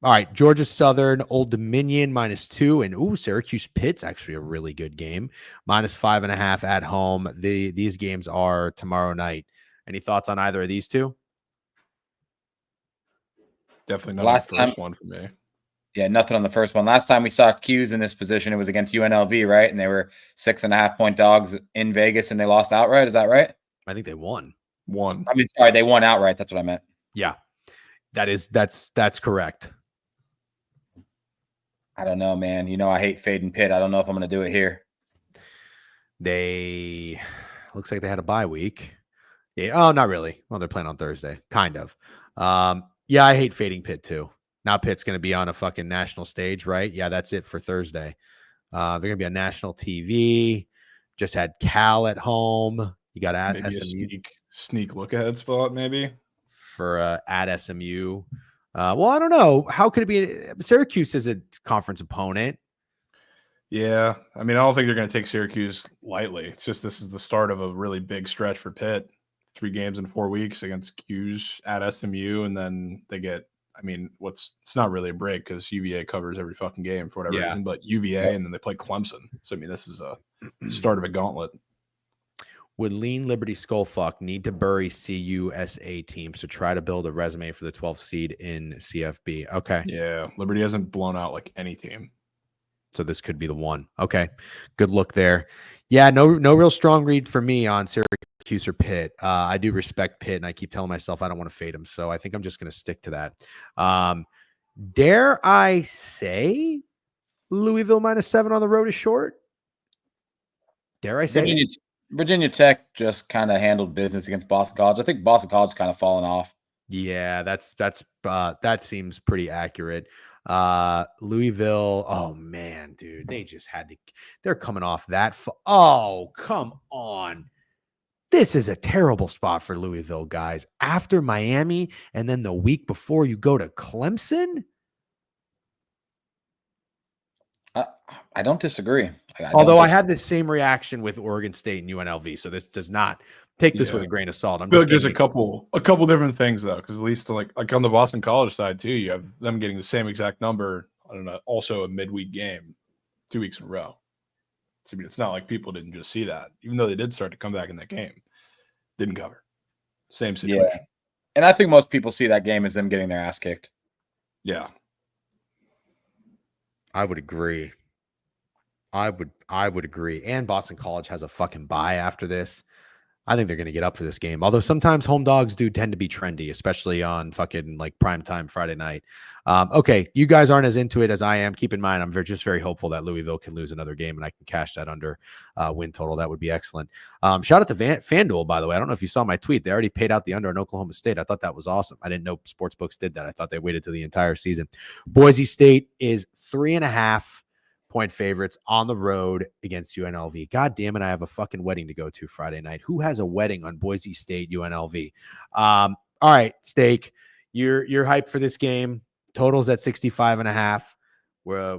[SPEAKER 1] right, Georgia Southern, Old Dominion -2, and Syracuse Pitt's actually a really good game. -5.5 at home. These games are tomorrow night. Any thoughts on either of these two?
[SPEAKER 3] Definitely not the first one for me.
[SPEAKER 2] Yeah, nothing on the first one. Last time we saw Q's in this position, it was against UNLV, right? And they were 6.5-point dogs in Vegas, and they lost outright. Is that right?
[SPEAKER 1] I think they won.
[SPEAKER 2] I mean, sorry, they won outright. That's what I meant.
[SPEAKER 1] Yeah, that's correct.
[SPEAKER 2] I don't know, man. I hate fading Pitt. I don't know if I'm going to do it here.
[SPEAKER 1] Looks like they had a bye week. Yeah. Oh, not really. Well, they're playing on Thursday, kind of. Yeah, I hate fading Pitt too. Now Pitt's going to be on a fucking national stage, right? Yeah, that's it for Thursday. They're going to be on national TV. Just had Cal at home. You got at
[SPEAKER 3] maybe
[SPEAKER 1] SMU.
[SPEAKER 3] A sneak look ahead spot, maybe
[SPEAKER 1] for at SMU. Well, I don't know. How could it be? Syracuse is a conference opponent.
[SPEAKER 3] Yeah, I mean, I don't think they're going to take Syracuse lightly. It's just this is the start of a really big stretch for Pitt. 3 games in 4 weeks against Q's at SMU, and then they get. I mean, it's not really a break because UVA covers every fucking game for whatever reason, but UVA and then they play Clemson. So, I mean, this is a start of a gauntlet.
[SPEAKER 1] Would Lean Liberty Skullfuck need to bury CUSA teams to try to build a resume for the 12th seed in CFB? Okay.
[SPEAKER 3] Yeah. Liberty hasn't blown out like any team.
[SPEAKER 1] So this could be the one. Okay. Good look there. Yeah, no real strong read for me on Syracuse or Pitt. I do respect Pitt, and I keep telling myself I don't want to fade them. So I think I'm just going to stick to that. Dare I say Louisville -7 on the road is short? Dare I say
[SPEAKER 2] Virginia Tech just kind of handled business against Boston College. I think Boston College kind of fallen off.
[SPEAKER 1] Yeah, that seems pretty accurate. Louisville, oh man, dude, they just had to. They're coming off that. Oh, come on. This is a terrible spot for Louisville, guys. After Miami, and then the week before you go to Clemson.
[SPEAKER 2] I don't disagree.
[SPEAKER 1] Although I had the same reaction with Oregon State and UNLV, so this does not take this with a grain of salt.
[SPEAKER 3] I feel like there's a couple different things though, because at least like on the Boston College side too, you have them getting the same exact number on also a midweek game 2 weeks in a row. So, I mean, it's not like people didn't just see that, even though they did start to come back in that game, didn't cover. Same situation.
[SPEAKER 2] Yeah. And I think most people see that game as them getting their ass kicked.
[SPEAKER 3] Yeah,
[SPEAKER 1] I would agree. I would agree. And Boston College has a fucking bye after this. I think they're going to get up for this game. Although sometimes home dogs do tend to be trendy, especially on fucking like primetime Friday night. Okay, you guys aren't as into it as I am. Keep in mind, I'm just very hopeful that Louisville can lose another game and I can cash that under win total. That would be excellent. Shout out to FanDuel, by the way. I don't know if you saw my tweet. They already paid out the under on Oklahoma State. I thought that was awesome. I didn't know sportsbooks did that. I thought they waited till the entire season. Boise State is 3.5 point favorites on the road against UNLV. God damn it, I have a fucking wedding to go to Friday night. Who has a wedding on Boise State UNLV? All right, Steak, you're hyped for this game. Total's at 65.5.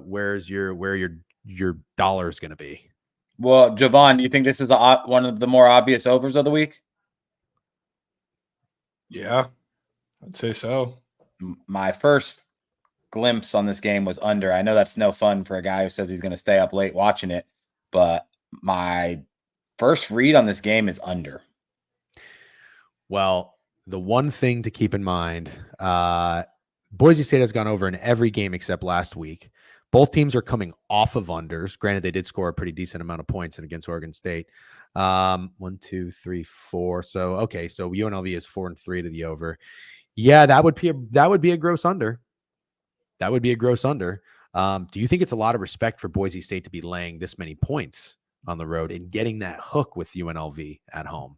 [SPEAKER 1] Where's your dollar's going to be?
[SPEAKER 2] Well, Jovan, do you think this is one of the more obvious overs of the week?
[SPEAKER 3] Yeah, I'd say so.
[SPEAKER 2] My first glimpse on this game was under. I know that's no fun for a guy who says he's going to stay up late watching it, but my first read on this game is under.
[SPEAKER 1] Well, the one thing to keep in mind, Boise State has gone over in every game except last week. Both teams are coming off of unders. Granted, they did score a pretty decent amount of points against Oregon State. 1, 2, 3, 4. So UNLV is 4-3 to the over. Yeah, that would be a gross under. That would be a gross under. Do you think it's a lot of respect for Boise State to be laying this many points on the road and getting that hook with UNLV at home?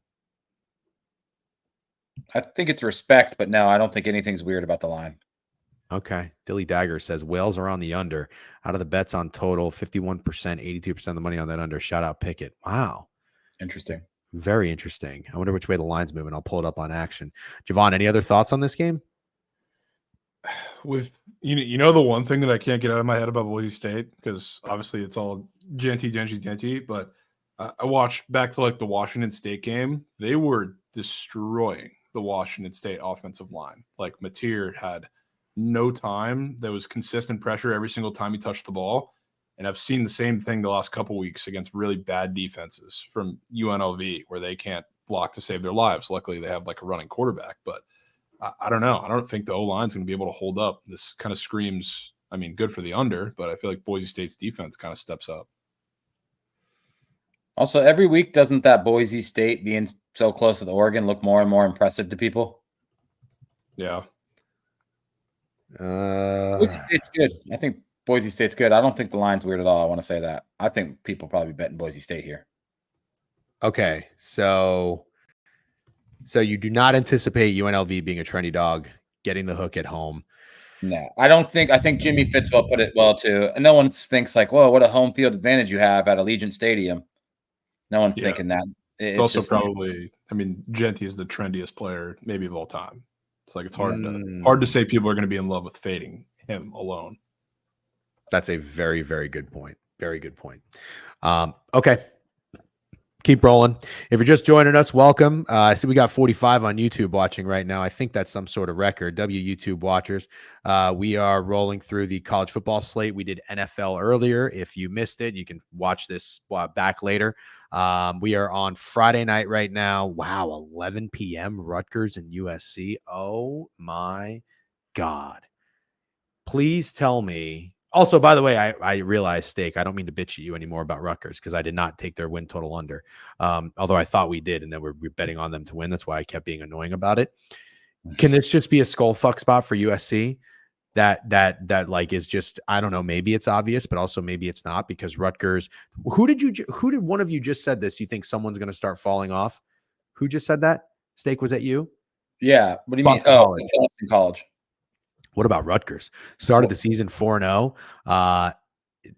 [SPEAKER 2] I think it's respect, but no, I don't think anything's weird about the line.
[SPEAKER 1] Okay. Dilly Dagger says whales are on the under. Out of the bets on total, 51%, 82% of the money on that under. Shout out Pickett. Wow.
[SPEAKER 2] Interesting.
[SPEAKER 1] Very interesting. I wonder which way the line's moving. I'll pull it up on action. Javon, any other thoughts on this game?
[SPEAKER 3] With the one thing that I can't get out of my head about Boise State, because obviously it's all genty, but I watched back to like the Washington State game. They were destroying the Washington State offensive line. Like Mateer had no time. There was consistent pressure every single time he touched the ball. And I've seen the same thing the last couple weeks against really bad defenses from UNLV where they can't block to save their lives. Luckily, they have like a running quarterback, but I don't know. I don't think the O-line's going to be able to hold up. This kind of screams, I mean, good for the under, but I feel like Boise State's defense kind of steps up.
[SPEAKER 2] Also, every week, doesn't that Boise State being so close to the Oregon look more and more impressive to people?
[SPEAKER 3] Yeah.
[SPEAKER 2] Boise State's good. I think Boise State's good. I don't think the line's weird at all. I want to say that. I think people probably betting Boise State here.
[SPEAKER 1] Okay, so you do not anticipate UNLV being a trendy dog, getting the hook at home.
[SPEAKER 2] No, I don't think. I think Jimmy Fitzwell put it well too. And no one thinks like, "Whoa, what a home field advantage you have at Allegiant Stadium." No one's thinking that.
[SPEAKER 3] It's also probably. I mean, Genty is the trendiest player maybe of all time. It's like it's hard to say people are going to be in love with fading him alone.
[SPEAKER 1] That's a very, very good point. Very good point. Okay. Keep rolling. If you're just joining us, welcome. I see we got 45 on YouTube watching right now. I think that's some sort of record. YouTube watchers. We are rolling through the college football slate. We did NFL earlier. If you missed it, you can watch this back later. We are on Friday night right now. Wow, 11 p.m. Rutgers and USC. Oh my God. Please tell me. Also, by the way, I realized, Steak, I don't mean to bitch at you anymore about Rutgers because I did not take their win total under. Although I thought we did, and then we're betting on them to win. That's why I kept being annoying about it. Can this just be a skull fuck spot for USC? That like is just, I don't know, maybe it's obvious, but also maybe it's not, because Rutgers, who did one of you just said this? You think someone's going to start falling off? Who just said that? Steak, was that you?
[SPEAKER 2] Yeah. What do you mean? Oh, Boston College.
[SPEAKER 1] What about Rutgers? Started the season 4-0.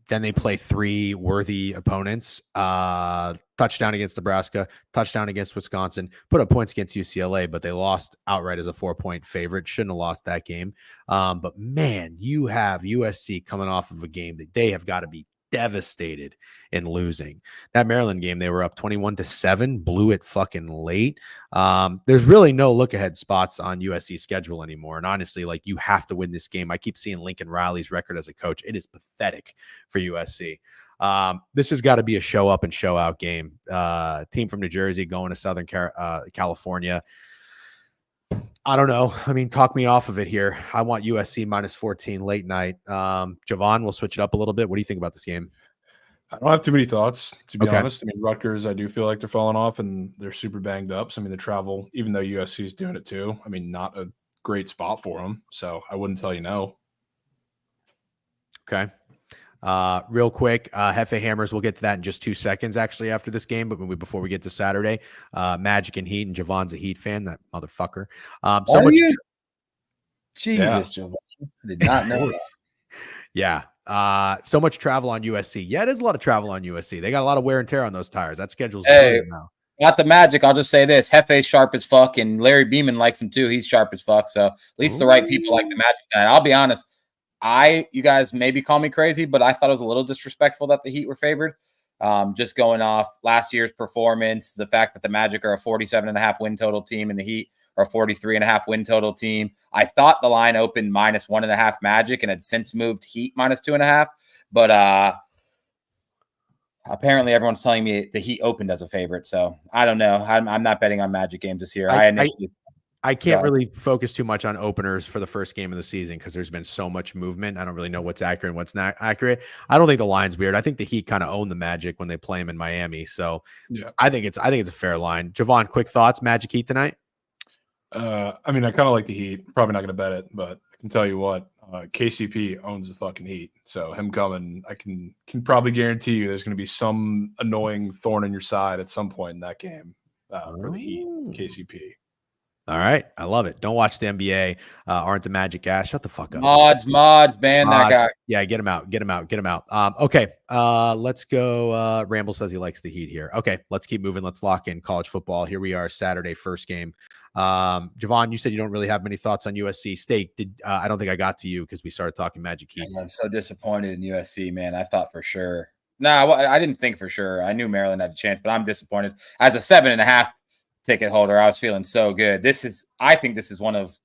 [SPEAKER 1] Then they play 3 worthy opponents. Touchdown against Nebraska, touchdown against Wisconsin, put up points against UCLA, but they lost outright as a 4-point favorite. Shouldn't have lost that game. But man, you have USC coming off of a game that they have got to be devastated in losing. That Maryland game, they were up 21-7, blew it fucking late. There's really no look ahead spots on USC's schedule anymore. And honestly, like, you have to win this game. I keep seeing Lincoln Riley's record as a coach. It is pathetic for USC. This has got to be a show up and show out game. Team from New Jersey going to Southern California. I don't know. I mean, talk me off of it here. I want USC -14 late night. Jovan, we'll switch it up a little bit. What do you think about this game?
[SPEAKER 3] I don't have too many thoughts, to be
[SPEAKER 1] Okay.
[SPEAKER 3] honest. I mean, Rutgers, I do feel like they're falling off and they're super banged up. So, I mean, the travel, even though USC is doing it too, I mean, not a great spot for them. So I wouldn't tell you no.
[SPEAKER 1] Okay. Real quick, Hefe Hammers, we'll get to that in just 2 seconds, actually, after this game. But before we get to Saturday, Magic and Heat, and Javon's a Heat fan, that motherfucker. So
[SPEAKER 2] Are
[SPEAKER 1] much.
[SPEAKER 2] you? Jesus, Jovan. I did not know that.
[SPEAKER 1] Yeah. So much travel on USC. Yeah, it is a lot of travel on USC. They got a lot of wear and tear on those tires. That schedule's brilliant now.
[SPEAKER 2] Not the Magic. I'll just say this: Hefe's sharp as fuck, and Larry Beeman likes him too. He's sharp as fuck. So at least the right people like the Magic. And I'll be honest, you guys maybe call me crazy, but I thought it was a little disrespectful that the Heat were favored. Just going off last year's performance, the fact that the Magic are a 47.5 win total team and the Heat are a 43.5 win total team. I thought the line opened -1.5 Magic and had since moved Heat -2.5. But apparently everyone's telling me the Heat opened as a favorite. So I don't know. I'm not betting on Magic games this year.
[SPEAKER 1] I can't really focus too much on openers for the first game of the season because there's been so much movement. I don't really know what's accurate and what's not accurate. I don't think the line's weird. I think the Heat kind of own the Magic when they play them in Miami. So yeah, I think it's a fair line. Jovan, quick thoughts, Magic Heat tonight?
[SPEAKER 3] I mean, I kind of like the Heat. Probably not going to bet it, but I can tell you what, KCP owns the fucking Heat. So him coming, I can probably guarantee you there's going to be some annoying thorn in your side at some point in that game for the Heat, KCP.
[SPEAKER 1] All right. I love it. Don't watch the NBA. Aren't the Magic ass? Shut the fuck up.
[SPEAKER 2] Mods, ban that guy.
[SPEAKER 1] Yeah, get him out. Okay. Let's go. Ramble says he likes the Heat here. Okay, let's keep moving. Let's lock in college football. Here we are, Saturday, first game. Jovan, you said you don't really have many thoughts on USC State. I don't think I got to you because we started talking Magic Heat.
[SPEAKER 2] I'm so disappointed in USC, man. I thought for sure. No, I didn't think for sure. I knew Maryland had a chance, but I'm disappointed. As a 7.5 ticket holder, I was feeling so good. I think this is one of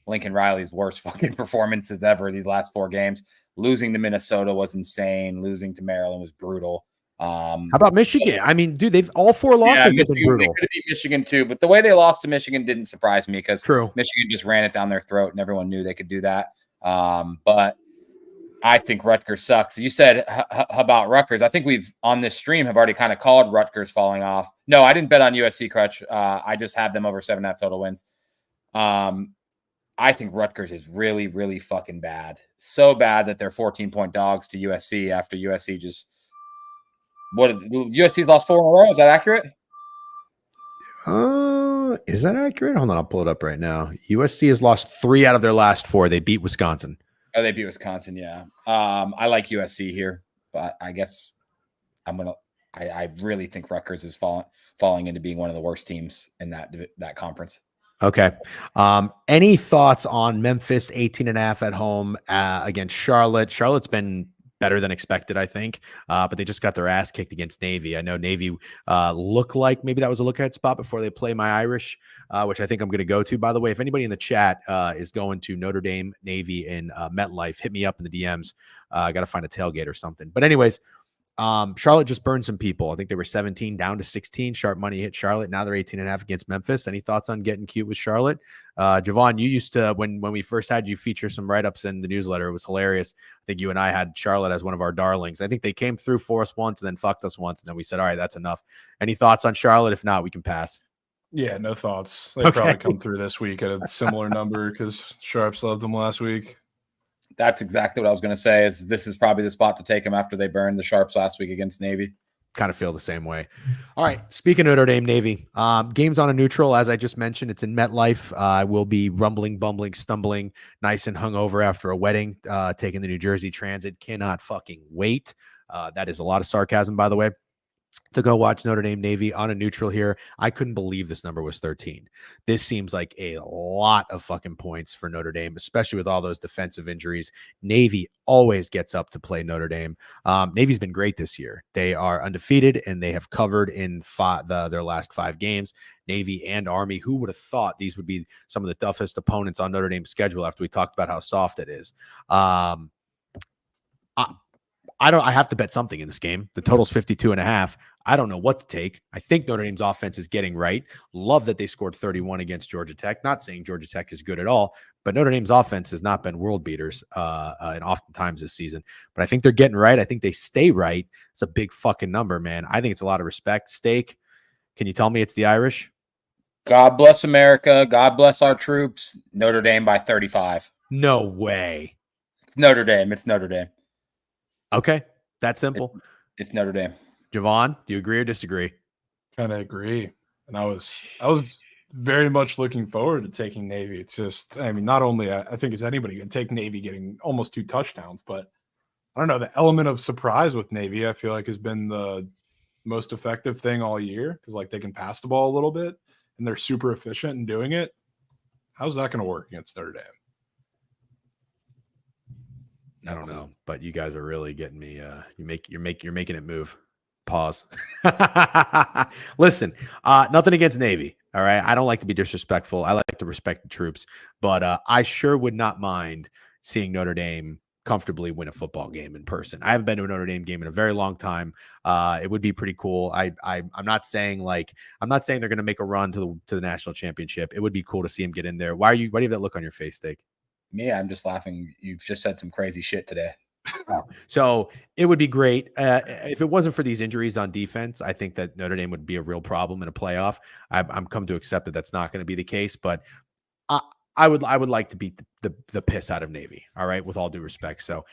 [SPEAKER 2] Lincoln Riley's worst fucking performances ever these last 4 games. Losing to Minnesota was insane. Losing to Maryland was brutal.
[SPEAKER 1] How about Michigan? I mean, dude, they've all 4 losses.
[SPEAKER 2] Yeah, Michigan, they could have beat Michigan too, but the way they lost to Michigan didn't surprise me because Michigan just ran it down their throat and everyone knew they could do that. But I think Rutgers sucks. You said about Rutgers. I think we've on this stream have already kind of called Rutgers falling off. No, I didn't bet on USC, Crutch. I just have them over 7.5 total wins. I think Rutgers is really, really fucking bad. So bad that they're 14-point dogs to USC after USC just USC's lost 4 in a row. Is that accurate?
[SPEAKER 1] Is that accurate? Hold on, I'll pull it up right now. USC has lost 3 out of their last 4. They beat Wisconsin.
[SPEAKER 2] Oh, they beat Wisconsin, yeah. I like USC here, but I guess I really think Rutgers is falling into being one of the worst teams in that conference.
[SPEAKER 1] Okay. Any thoughts on Memphis 18.5 at home against Charlotte? Charlotte's been better than expected, I think, but they just got their ass kicked against Navy. I know Navy looked like maybe that was a look-ahead spot before they play my Irish, which I think I'm going to go to. By the way, if anybody in the chat is going to Notre Dame, Navy, and MetLife, hit me up in the DMs. I got to find a tailgate or something. But anyways, Charlotte just burned some people. I think they were 17 down to 16. Sharp money hit Charlotte. Now they're 18.5 against Memphis. Any thoughts on getting cute with Charlotte? Jovan, you used to, when we first had you feature some write-ups in the newsletter, it was hilarious. I think you and I had Charlotte as one of our darlings. I think they came through for us once and then fucked us once. And then we said, all right, that's enough. Any thoughts on Charlotte? If not, we can pass.
[SPEAKER 3] Yeah, no thoughts. They probably come through this week at a similar number because Sharps loved them last week.
[SPEAKER 2] That's exactly what I was going to say. Is this is probably the spot to take them after they burned the Sharps last week against Navy.
[SPEAKER 1] Kind of feel the same way. All right. Speaking of Notre Dame Navy, games on a neutral, as I just mentioned, it's in MetLife. I will be rumbling, bumbling, stumbling, nice and hungover after a wedding, taking the New Jersey Transit. Cannot fucking wait. That is a lot of sarcasm, by the way. to go watch Notre Dame Navy on a neutral here. I couldn't believe this number was 13. This seems like a lot of fucking points for Notre Dame, especially with all those defensive injuries. Navy always gets up to play Notre Dame. Navy's been great this year. They are undefeated and they have covered in their last 5 games. Navy and Army. Who would have thought these would be some of the toughest opponents on Notre Dame's schedule after we talked about how soft it is? I have to bet something in this game. The total's 52.5. I don't know what to take. I think Notre Dame's offense is getting right. Love that they scored 31 against Georgia Tech. Not saying Georgia Tech is good at all, but Notre Dame's offense has not been world beaters and oftentimes this season. But I think they're getting right. I think they stay right. It's a big fucking number, man. I think it's a lot of respect. Steak, can you tell me it's the Irish?
[SPEAKER 2] God bless America. God bless our troops. Notre Dame by 35.
[SPEAKER 1] No way.
[SPEAKER 2] It's Notre Dame. It's Notre Dame.
[SPEAKER 1] Okay, that's simple.
[SPEAKER 2] It's Notre Dame.
[SPEAKER 1] Jovan, do you agree or disagree?
[SPEAKER 3] Kind of agree. And I was very much looking forward to taking Navy. It's just, I mean, not only I think is anybody going to take Navy getting almost 2 touchdowns, but I don't know, the element of surprise with Navy, I feel like has been the most effective thing all year because like they can pass the ball a little bit and they're super efficient in doing it. How's that going to work against Notre Dame?
[SPEAKER 1] I don't know, but you guys are really getting me. You're making it move. Pause. Listen, nothing against Navy. All right, I don't like to be disrespectful. I like to respect the troops, but I sure would not mind seeing Notre Dame comfortably win a football game in person. I haven't been to a Notre Dame game in a very long time. It would be pretty cool. I'm not saying they're going to make a run to the national championship. It would be cool to see him get in there. Why do you have that look on your face, Steak?
[SPEAKER 2] Me, I'm just laughing. You've just said some crazy shit today.
[SPEAKER 1] So it would be great. If it wasn't for these injuries on defense, I think that Notre Dame would be a real problem in a playoff. I'm come to accept that that's not going to be the case, but I would like to beat the piss out of Navy. All right. With all due respect. So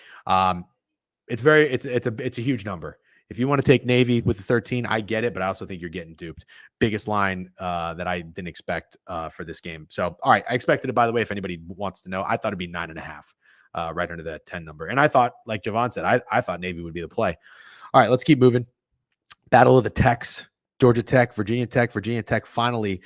[SPEAKER 1] it's a huge number. If you want to take Navy with the 13, I get it, but I also think you're getting duped. Biggest line that I didn't expect for this game. So, all right. I expected it, by the way, if anybody wants to know. I thought it'd be 9.5, right under that 10 number. And I thought, like Jovan said, I thought Navy would be the play. All right, let's keep moving. Battle of the Techs. Georgia Tech, Virginia Tech finally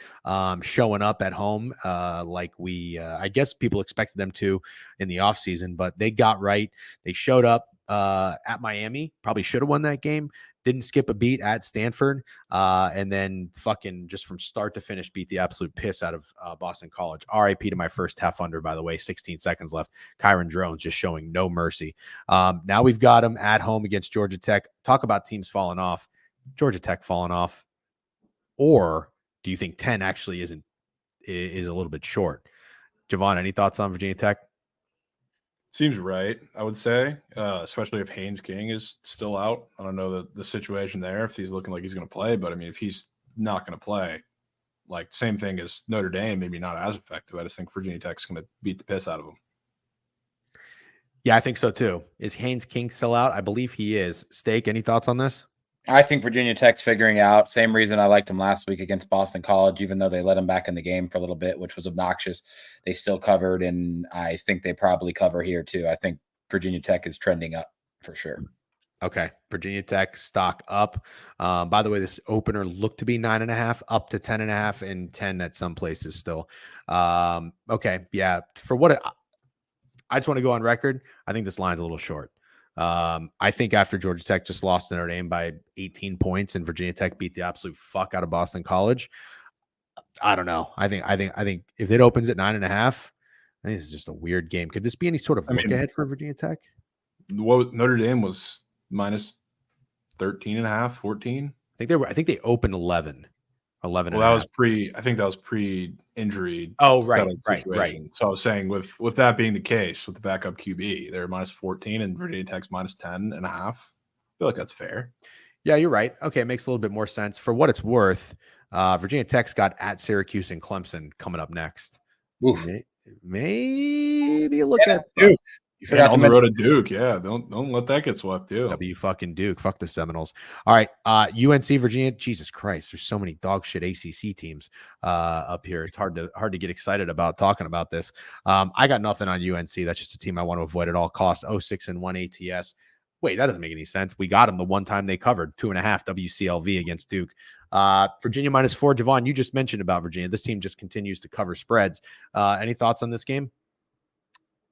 [SPEAKER 1] showing up at home like I guess people expected them to in the offseason, but they got right. They showed up at Miami, probably should have won that game, didn't skip a beat at Stanford, and then fucking just from start to finish beat the absolute piss out of Boston College. RIP to my first half under, by the way, 16 seconds left. Kyron Drones just showing no mercy. Now we've got them at home against Georgia Tech. Talk about teams falling off. Georgia Tech falling off, or do you think 10 actually is a little bit short? Jovan, any thoughts on Virginia Tech?
[SPEAKER 3] Seems right, I would say, especially if Haynes King is still out. I don't know the situation there, if he's looking like he's going to play, but I mean, if he's not going to play, like same thing as Notre Dame, maybe not as effective. I just think Virginia Tech's going to beat the piss out of them.
[SPEAKER 1] Yeah, I think so too. Is Haynes King still out? I believe he is. Steak, any thoughts on this?
[SPEAKER 2] I think Virginia Tech's figuring out. Same reason I liked them last week against Boston College, even though they let them back in the game for a little bit, which was obnoxious. They still covered, and I think they probably cover here too. I think Virginia Tech is trending up for sure.
[SPEAKER 1] Okay. Virginia Tech stock up. By the way, this opener looked to be 9.5 up to 10.5 and 10 at some places still. Okay. Yeah. For what I just want to go on record. I think this line's a little short. I think after Georgia Tech just lost to Notre Dame by 18 points and Virginia Tech beat the absolute fuck out of Boston College, I don't know. I think if it opens at 9.5, I think this is just a weird game. Could this be any sort of look ahead for Virginia Tech?
[SPEAKER 3] What Notre Dame was minus 13.5, 14.
[SPEAKER 1] I think they opened 11. 11.
[SPEAKER 3] Well, that was pre-injury.
[SPEAKER 1] Oh, right.
[SPEAKER 3] So I was saying with that being the case, with the backup QB, they're minus 14 and Virginia Tech's minus 10.5. I feel like that's fair.
[SPEAKER 1] Yeah, you're right. Okay, it makes a little bit more sense. For what it's worth, Virginia Tech's got at Syracuse and Clemson coming up next.
[SPEAKER 2] Oof.
[SPEAKER 1] Maybe look at
[SPEAKER 2] Duke. You forgot
[SPEAKER 3] on
[SPEAKER 2] to
[SPEAKER 3] the road to Duke. Yeah, don't let that get swept too.
[SPEAKER 1] W fucking Duke. Fuck the Seminoles. All right, UNC Virginia. Jesus Christ, there's so many dog shit ACC teams up here. It's hard to get excited about talking about this. I got nothing on UNC. That's just a team I want to avoid at all costs. 0-6-1 ATS. Wait, that doesn't make any sense. We got them the one time they covered 2.5 WCLV against Duke. Virginia -4. Jovan, you just mentioned about Virginia. This team just continues to cover spreads. Any thoughts on this game?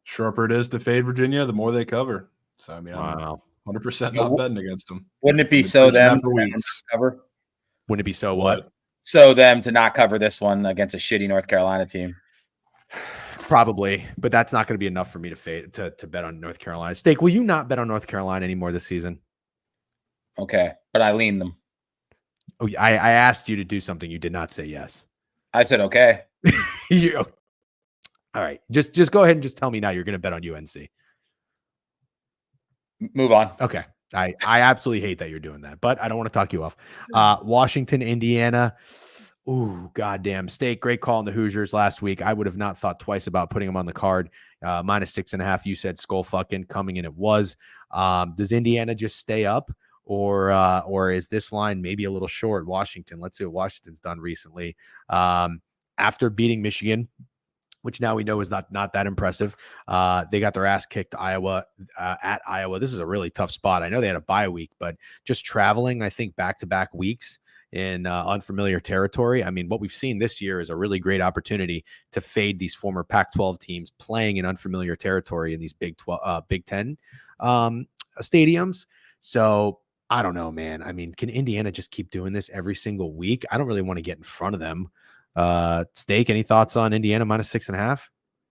[SPEAKER 3] Sharper it is to fade Virginia, the more they cover. So, I mean,
[SPEAKER 1] Wow.
[SPEAKER 3] I'm 100% not betting against them.
[SPEAKER 2] Wouldn't it be so them to not cover?
[SPEAKER 1] Wouldn't it be so what?
[SPEAKER 2] So them to not cover this one against a shitty North Carolina team.
[SPEAKER 1] Probably, but that's not going to be enough for me to fade to bet on North Carolina. Steak, will you not bet on North Carolina anymore this season?
[SPEAKER 2] Okay, but I leaned them.
[SPEAKER 1] Oh, I asked you to do something. You did not say yes.
[SPEAKER 2] I said okay.
[SPEAKER 1] All right, just go ahead and just tell me now you're going to bet on UNC.
[SPEAKER 2] Move on.
[SPEAKER 1] Okay. I absolutely hate that you're doing that, but I don't want to talk you off. Washington, Indiana. Ooh, goddamn. Steak, great call on the Hoosiers last week. I would have not thought twice about putting them on the card. -6.5. You said skull fucking coming in. It was. Does Indiana just stay up, or is this line maybe a little short? Washington. Let's see what Washington's done recently. After beating Michigan, which now we know is not that impressive. They got their ass kicked to Iowa at Iowa. This is a really tough spot. I know they had a bye week, but just traveling, I think, back-to-back weeks in unfamiliar territory. I mean, what we've seen this year is a really great opportunity to fade these former Pac-12 teams playing in unfamiliar territory in these Big 10 stadiums. So I don't know, man. I mean, can Indiana just keep doing this every single week? I don't really want to get in front of them. Steak, any thoughts on Indiana -6.5?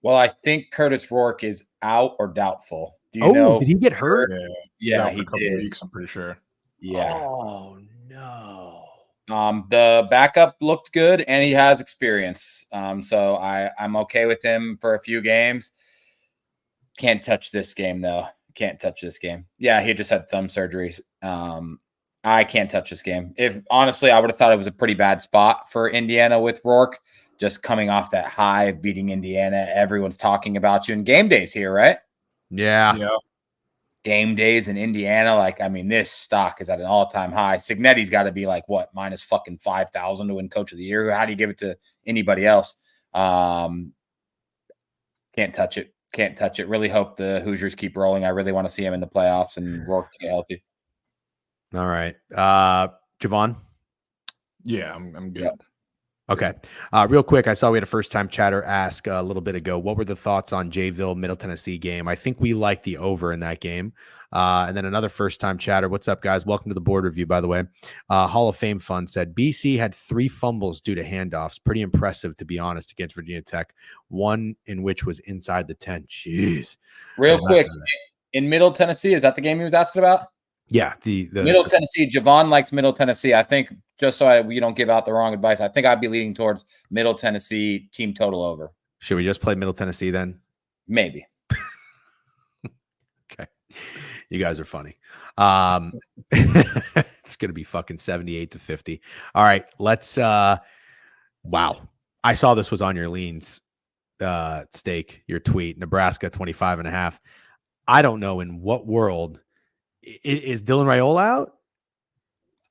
[SPEAKER 2] Well, I think Curtis Rourke is out or doubtful. Do you know?
[SPEAKER 1] Did he get hurt?
[SPEAKER 2] Yeah,
[SPEAKER 3] he did. Weeks, I'm pretty sure.
[SPEAKER 2] Yeah.
[SPEAKER 1] Oh no.
[SPEAKER 2] The backup looked good, and he has experience. So I'm okay with him for a few games. Can't touch this game though. Can't touch this game. Yeah, he just had thumb surgeries. I can't touch this game. If honestly, I would have thought it was a pretty bad spot for Indiana with Rourke, just coming off that high of beating Indiana. Everyone's talking about you, and game days here, right?
[SPEAKER 1] Yeah.
[SPEAKER 2] Game days in Indiana. Like, I mean, this stock is at an all-time high. Signetti's got to be like what, minus fucking 5,000 to win Coach of the Year. How do you give it to anybody else? Can't touch it. Can't touch it. Really hope the Hoosiers keep rolling. I really want to see him in the playoffs and Rourke to get healthy.
[SPEAKER 1] All right. Jovan?
[SPEAKER 3] Yeah, I'm good.
[SPEAKER 2] Yep.
[SPEAKER 1] Okay. Real quick, I saw we had a first-time chatter ask a little bit ago, what were the thoughts on Jayville, Middle Tennessee game? I think we liked the over in that game. And then another first-time chatter. What's up, guys? Welcome to the board review, by the way. Hall of Fame Fund said, BC had 3 fumbles due to handoffs. Pretty impressive, to be honest, against Virginia Tech. One in which was inside the 10. Jeez.
[SPEAKER 2] Real quick, in Middle Tennessee, is that the game he was asking about?
[SPEAKER 1] Yeah, the
[SPEAKER 2] Middle Tennessee. Jovan likes Middle Tennessee. I think, just so we don't give out the wrong advice, I think I'd be leaning towards Middle Tennessee team total over.
[SPEAKER 1] Should we just play Middle Tennessee then?
[SPEAKER 2] Maybe.
[SPEAKER 1] Okay. You guys are funny. It's going to be fucking 78-50. All right, let's wow. I saw this was on your leans Steak, your tweet, Nebraska 25.5. I don't know in what world is Dylan Raiola out?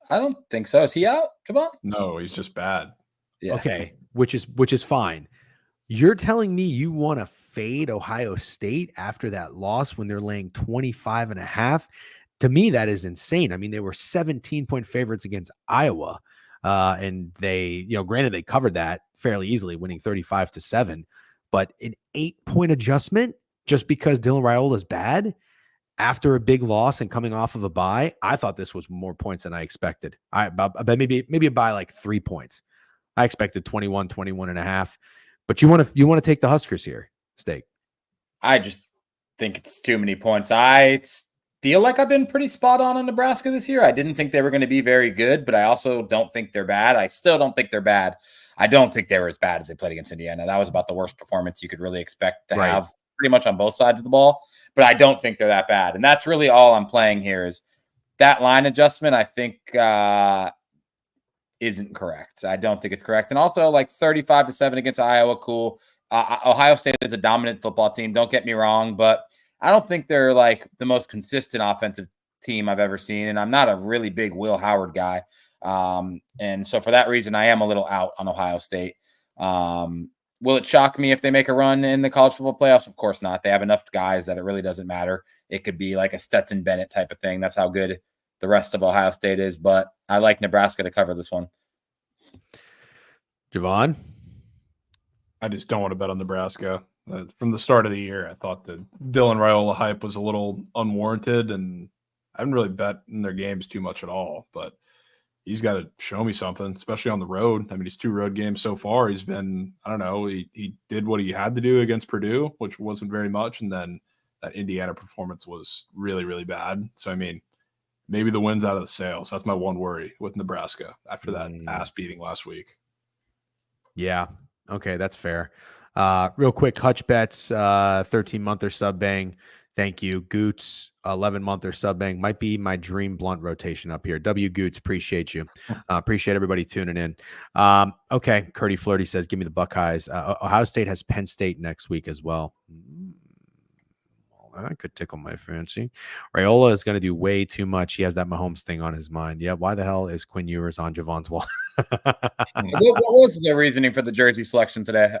[SPEAKER 2] I don't think so. Is he out, Jovan?
[SPEAKER 3] No, he's just bad.
[SPEAKER 2] Yeah.
[SPEAKER 1] Okay, which is fine. You're telling me you want to fade Ohio State after that loss when they're laying 25.5? To me, that is insane. I mean, they were 17-point favorites against Iowa. And they, granted they covered that fairly easily, winning 35-7, but an 8-point adjustment just because Dylan Raiola is bad after a big loss and coming off of a bye. I thought this was more points than I expected. I bet maybe a bye like 3 points. I expected 21.5. But you want to take the Huskers here, Steak?
[SPEAKER 2] I just think it's too many points. I feel like I've been pretty spot on Nebraska this year. I didn't think they were going to be very good, but I also don't think they're bad. I still don't think they're bad. I don't think they were as bad as they played against Indiana. That was about the worst performance you could really expect to have pretty much on both sides of the ball. But I don't think they're that bad. And that's really all I'm playing here is that line adjustment, I think, isn't correct. I don't think it's correct. And also, like 35-7 against Iowa, cool. Ohio State is a dominant football team. Don't get me wrong, but I don't think they're like the most consistent offensive team I've ever seen. And I'm not a really big Will Howard guy. And so for that reason, I am a little out on Ohio State. Will it shock me if they make a run in the college football playoffs? Of course not. They have enough guys that it really doesn't matter. It could be like a Stetson Bennett type of thing. That's how good the rest of Ohio State is. But I like Nebraska to cover this one.
[SPEAKER 1] Jovan?
[SPEAKER 3] I just don't want to bet on Nebraska. From the start of the year, I thought the Dylan Raiola hype was a little unwarranted, and I haven't really bet in their games too much at all. But he's got to show me something, especially on the road. I mean, he's 2 road games so far. He's been, I don't know, he did what he had to do against Purdue, which wasn't very much, and then that Indiana performance was really, really bad. So, I mean, maybe the win's out of the sails. That's my one worry with Nebraska after that ass beating last week.
[SPEAKER 1] Yeah. Okay, that's fair. Real quick, Hutch Bets, 13-monther sub bang. Thank you. Goots, 11-monther sub bang. Might be my dream blunt rotation up here. W Goots, appreciate you. Appreciate everybody tuning in. Okay, Curdy Flirty says, give me the Buckeyes. Ohio State has Penn State next week as well. Well, that could tickle my fancy. Raiola is going to do way too much. He has that Mahomes thing on his mind. Yeah, why the hell is Quinn Ewers on Javon's wall?
[SPEAKER 2] What was the reasoning for the jersey selection today?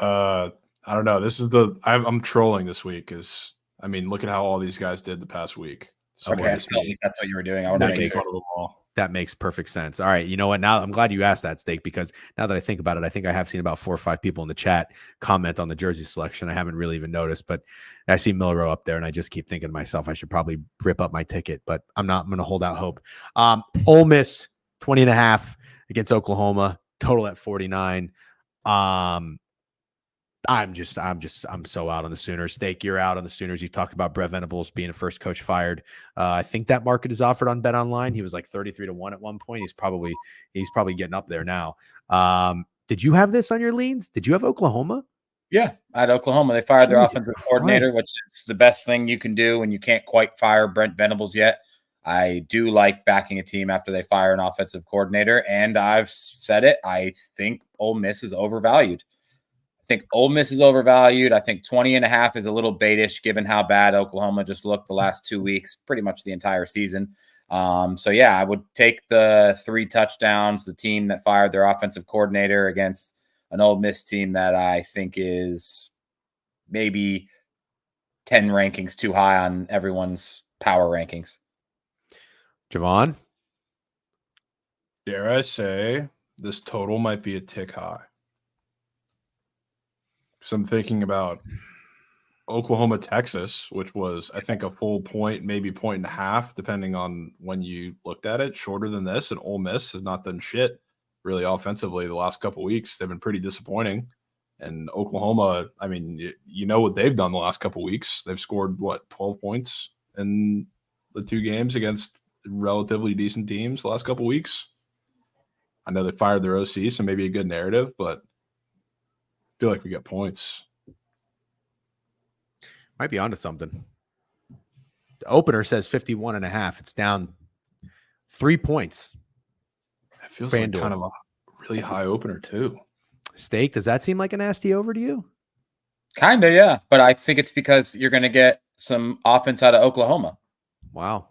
[SPEAKER 3] I don't know. This is I'm trolling this week. I mean, look at how all these guys did the past week.
[SPEAKER 2] Okay, I felt like that's what you were doing. I want to make sure.
[SPEAKER 1] That makes perfect sense. All right. You know what? Now I'm glad you asked that, Steak, because now that I think about it, I think I have seen about 4 or 5 people in the chat comment on the jersey selection. I haven't really even noticed, but I see Milrow up there, and I just keep thinking to myself, I should probably rip up my ticket, but I'm not. I'm going to hold out hope. Ole Miss 20.5 against Oklahoma, total at 49. I'm so out on the Sooners. Steak, you're out on the Sooners. You talked about Brett Venables being a first coach fired. I think that market is offered on Bet Online. He was like 33-1 at one point. He's probably getting up there now. Did you have this on your leans? Did you have Oklahoma?
[SPEAKER 2] Yeah, I had Oklahoma. They fired their offensive coordinator, which is the best thing you can do when you can't quite fire Brent Venables yet. I do like backing a team after they fire an offensive coordinator, and I've said it. I think Ole Miss is overvalued. I think Ole Miss is overvalued. I think 20.5 is a little baitish given how bad Oklahoma just looked the last 2 weeks, pretty much the entire season. So, yeah, I would take the 3 touchdowns, the team that fired their offensive coordinator against an Ole Miss team that I think is maybe 10 rankings too high on everyone's power rankings.
[SPEAKER 1] Jovan?
[SPEAKER 3] Dare I say this total might be a tick high. So I'm thinking about Oklahoma, Texas, which was, I think, a full point, maybe 1.5, depending on when you looked at it, shorter than this. And Ole Miss has not done shit really offensively the last couple of weeks. They've been pretty disappointing. And Oklahoma, I mean, you know what they've done the last couple of weeks. They've scored, 12 points in the 2 games against relatively decent teams the last couple of weeks. I know they fired their OC, so maybe a good narrative, but I feel like we got points.
[SPEAKER 1] Might be onto something. The opener says 51.5. It's down 3 points.
[SPEAKER 3] It feels like kind of a really high opener too.
[SPEAKER 1] Steak, does that seem like a nasty over to you?
[SPEAKER 2] Kind of, yeah. But I think it's because you're going to get some offense out of Oklahoma.
[SPEAKER 1] Wow.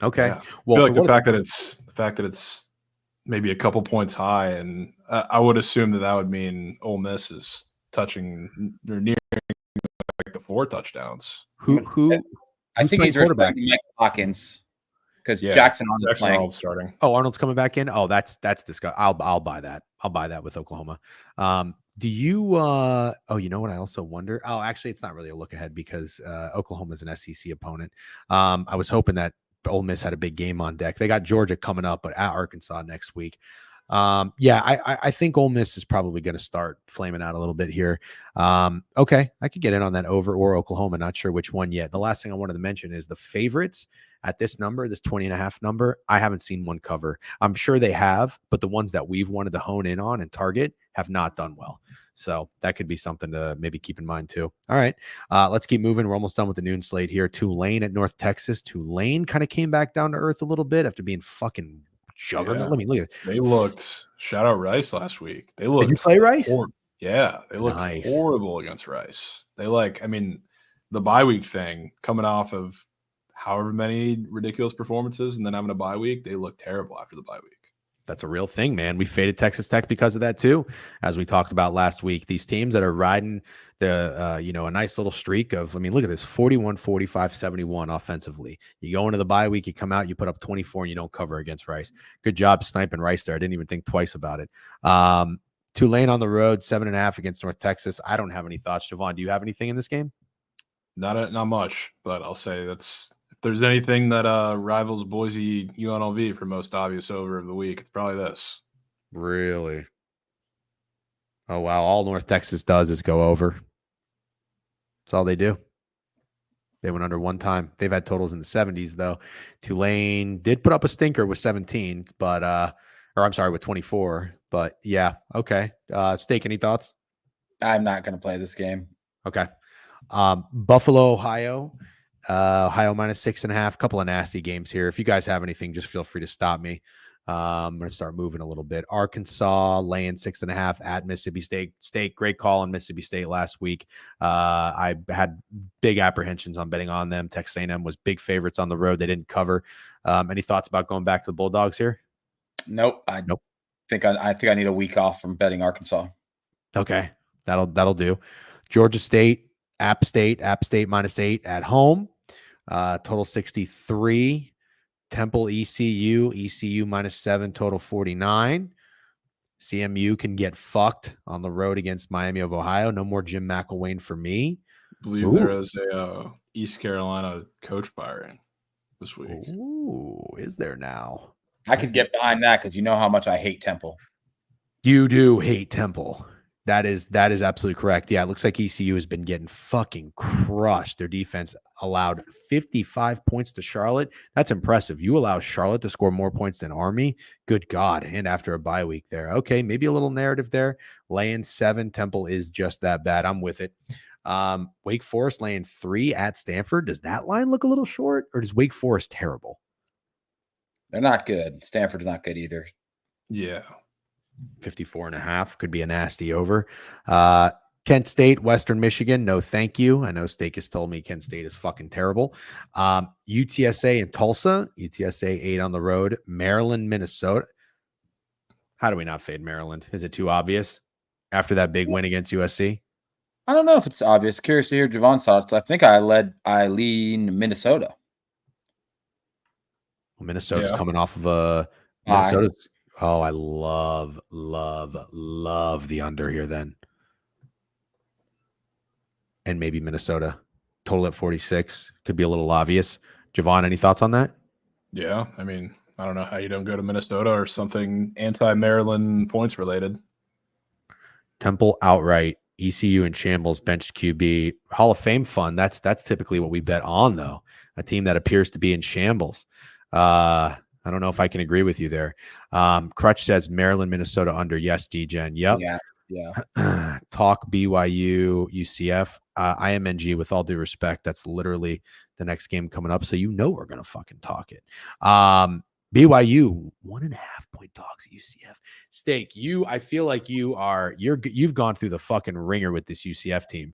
[SPEAKER 1] Okay.
[SPEAKER 3] Yeah.
[SPEAKER 1] Well,
[SPEAKER 3] I feel like the fact that it's maybe a couple points high, and I would assume that would mean Ole Miss is touching or nearing like the 4 touchdowns.
[SPEAKER 2] I think he's quarterback Mike Hawkins because Jackson Arnold's
[SPEAKER 3] starting.
[SPEAKER 1] Oh, Arnold's coming back in. Oh, that's disgusting. I'll buy that. I'll buy that with Oklahoma. Do you? You know what? I also wonder. Oh, actually, it's not really a look ahead because Oklahoma's an SEC opponent. I was hoping that Ole Miss had a big game on deck. They got Georgia coming up, but at Arkansas next week. I think Ole Miss is probably going to start flaming out a little bit here. Okay, I could get in on that over or Oklahoma. Not sure which one yet. The last thing I wanted to mention is the favorites at this number, this 20.5 number. I haven't seen one cover. I'm sure they have, but the ones that we've wanted to hone in on and target have not done well. So that could be something to maybe keep in mind too. All right, let's keep moving. We're almost done with the noon slate here. Tulane at North Texas. Tulane kind of came back down to earth a little bit after being fucking juggernaut.
[SPEAKER 3] Yeah.
[SPEAKER 1] Let me look at it.
[SPEAKER 3] They looked, shout out Rice last week. They looked.
[SPEAKER 1] Did you play Rice?
[SPEAKER 3] Yeah, they looked horrible against Rice. The bye week thing coming off of however many ridiculous performances and then having a bye week, they looked terrible after the bye week.
[SPEAKER 1] That's a real thing, man. We faded Texas Tech because of that too, as we talked about last week. These teams that are riding the, a nice little streak of, look at this, 41, 45, 71 offensively. You go into the bye week, you come out, you put up 24, and you don't cover against Rice. Good job sniping Rice there. I didn't even think twice about it. Tulane on the road, 7.5 against North Texas. I don't have any thoughts. Jovan, do you have anything in this game?
[SPEAKER 3] Not much, but I'll say if there's anything that rivals Boise UNLV for most obvious over of the week, it's probably this.
[SPEAKER 1] Really? Oh, wow. All North Texas does is go over. That's all they do. They went under one time. They've had totals in the 70s, though. Tulane did put up a stinker with 17, with 24. But, yeah, okay. Steak, any thoughts?
[SPEAKER 2] I'm not going to play this game.
[SPEAKER 1] Okay. Buffalo, Ohio. Ohio -6.5. Couple of nasty games here. If you guys have anything, just feel free to stop me. I'm going to start moving a little bit. Arkansas laying 6.5 at Mississippi State. Great call on Mississippi State last week. I had big apprehensions on betting on them. Texas A&M was big favorites on the road. They didn't cover. Any thoughts about going back to the Bulldogs here?
[SPEAKER 2] Nope.
[SPEAKER 1] Nope.
[SPEAKER 2] I think I need a week off from betting Arkansas.
[SPEAKER 1] Okay, that'll do. Georgia State, App State -8 at home. Total 63. Temple, ECU -7, total 49. CMU can get fucked on the road against Miami of Ohio. No more Jim McElwain for me.
[SPEAKER 3] I believe there is a East Carolina coach firing this week.
[SPEAKER 1] Ooh, is there now?
[SPEAKER 2] I could get behind that because you know how much I hate Temple.
[SPEAKER 1] You do hate Temple. That is absolutely correct. Yeah, it looks like ECU has been getting fucking crushed. Their defense allowed 55 points to Charlotte. That's impressive. You allow Charlotte to score more points than Army? Good God. And after a bye week there. Okay, maybe a little narrative there. Laying 7. Temple is just that bad. I'm with it. Wake Forest laying 3 at Stanford. Does that line look a little short, or does Wake Forest terrible?
[SPEAKER 2] They're not good. Stanford's not good either.
[SPEAKER 3] Yeah.
[SPEAKER 1] 54.5 could be a nasty over. Kent State, Western Michigan, no thank you. I know Steak has told me Kent State is fucking terrible. UTSA and Tulsa, UTSA 8 on the road. Maryland, Minnesota. How do we not fade Maryland? Is it too obvious after that big win against USC?
[SPEAKER 2] I don't know if it's obvious. Curious to hear Jovan's thoughts. I think I lean Minnesota.
[SPEAKER 1] Well, Minnesota's coming off of a Minnesota's. Oh, I love the under here then. And maybe Minnesota. Total at 46. Could be a little obvious. Jovan, any thoughts on that?
[SPEAKER 3] Yeah. I don't know how you don't go to Minnesota or something anti-Maryland points related.
[SPEAKER 1] Temple outright. ECU and shambles, benched QB. Hall of Fame fun. That's typically what we bet on, though. A team that appears to be in shambles. I don't know if I can agree with you there. Crutch says Maryland, Minnesota under. Yes, D-Gen. Yep.
[SPEAKER 2] Yeah.
[SPEAKER 1] Talk BYU, UCF. IMNG, with all due respect, that's literally the next game coming up. So we're going to fucking talk it. BYU, 1.5 point dogs at UCF. Steak, I feel like you've gone through the fucking ringer with this UCF team.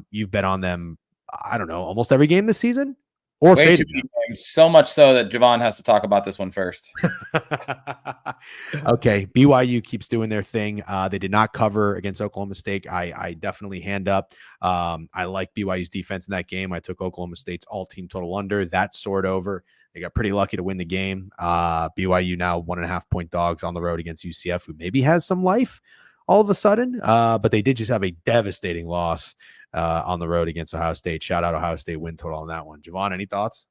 [SPEAKER 1] You've bet on them, I don't know, almost every game this season? Or
[SPEAKER 2] way too many games, so much so that Jovan has to talk about this one first.
[SPEAKER 1] Okay, BYU keeps doing their thing. They did not cover against Oklahoma State. I definitely hand up. I like BYU's defense in that game. I took Oklahoma State's all-team total under. That soared over. They got pretty lucky to win the game. BYU now 1.5 point dogs on the road against UCF, who maybe has some life all of a sudden. But they did just have a devastating loss on the road against Ohio State. Shout out Ohio State win total on that one. Jovan, any thoughts?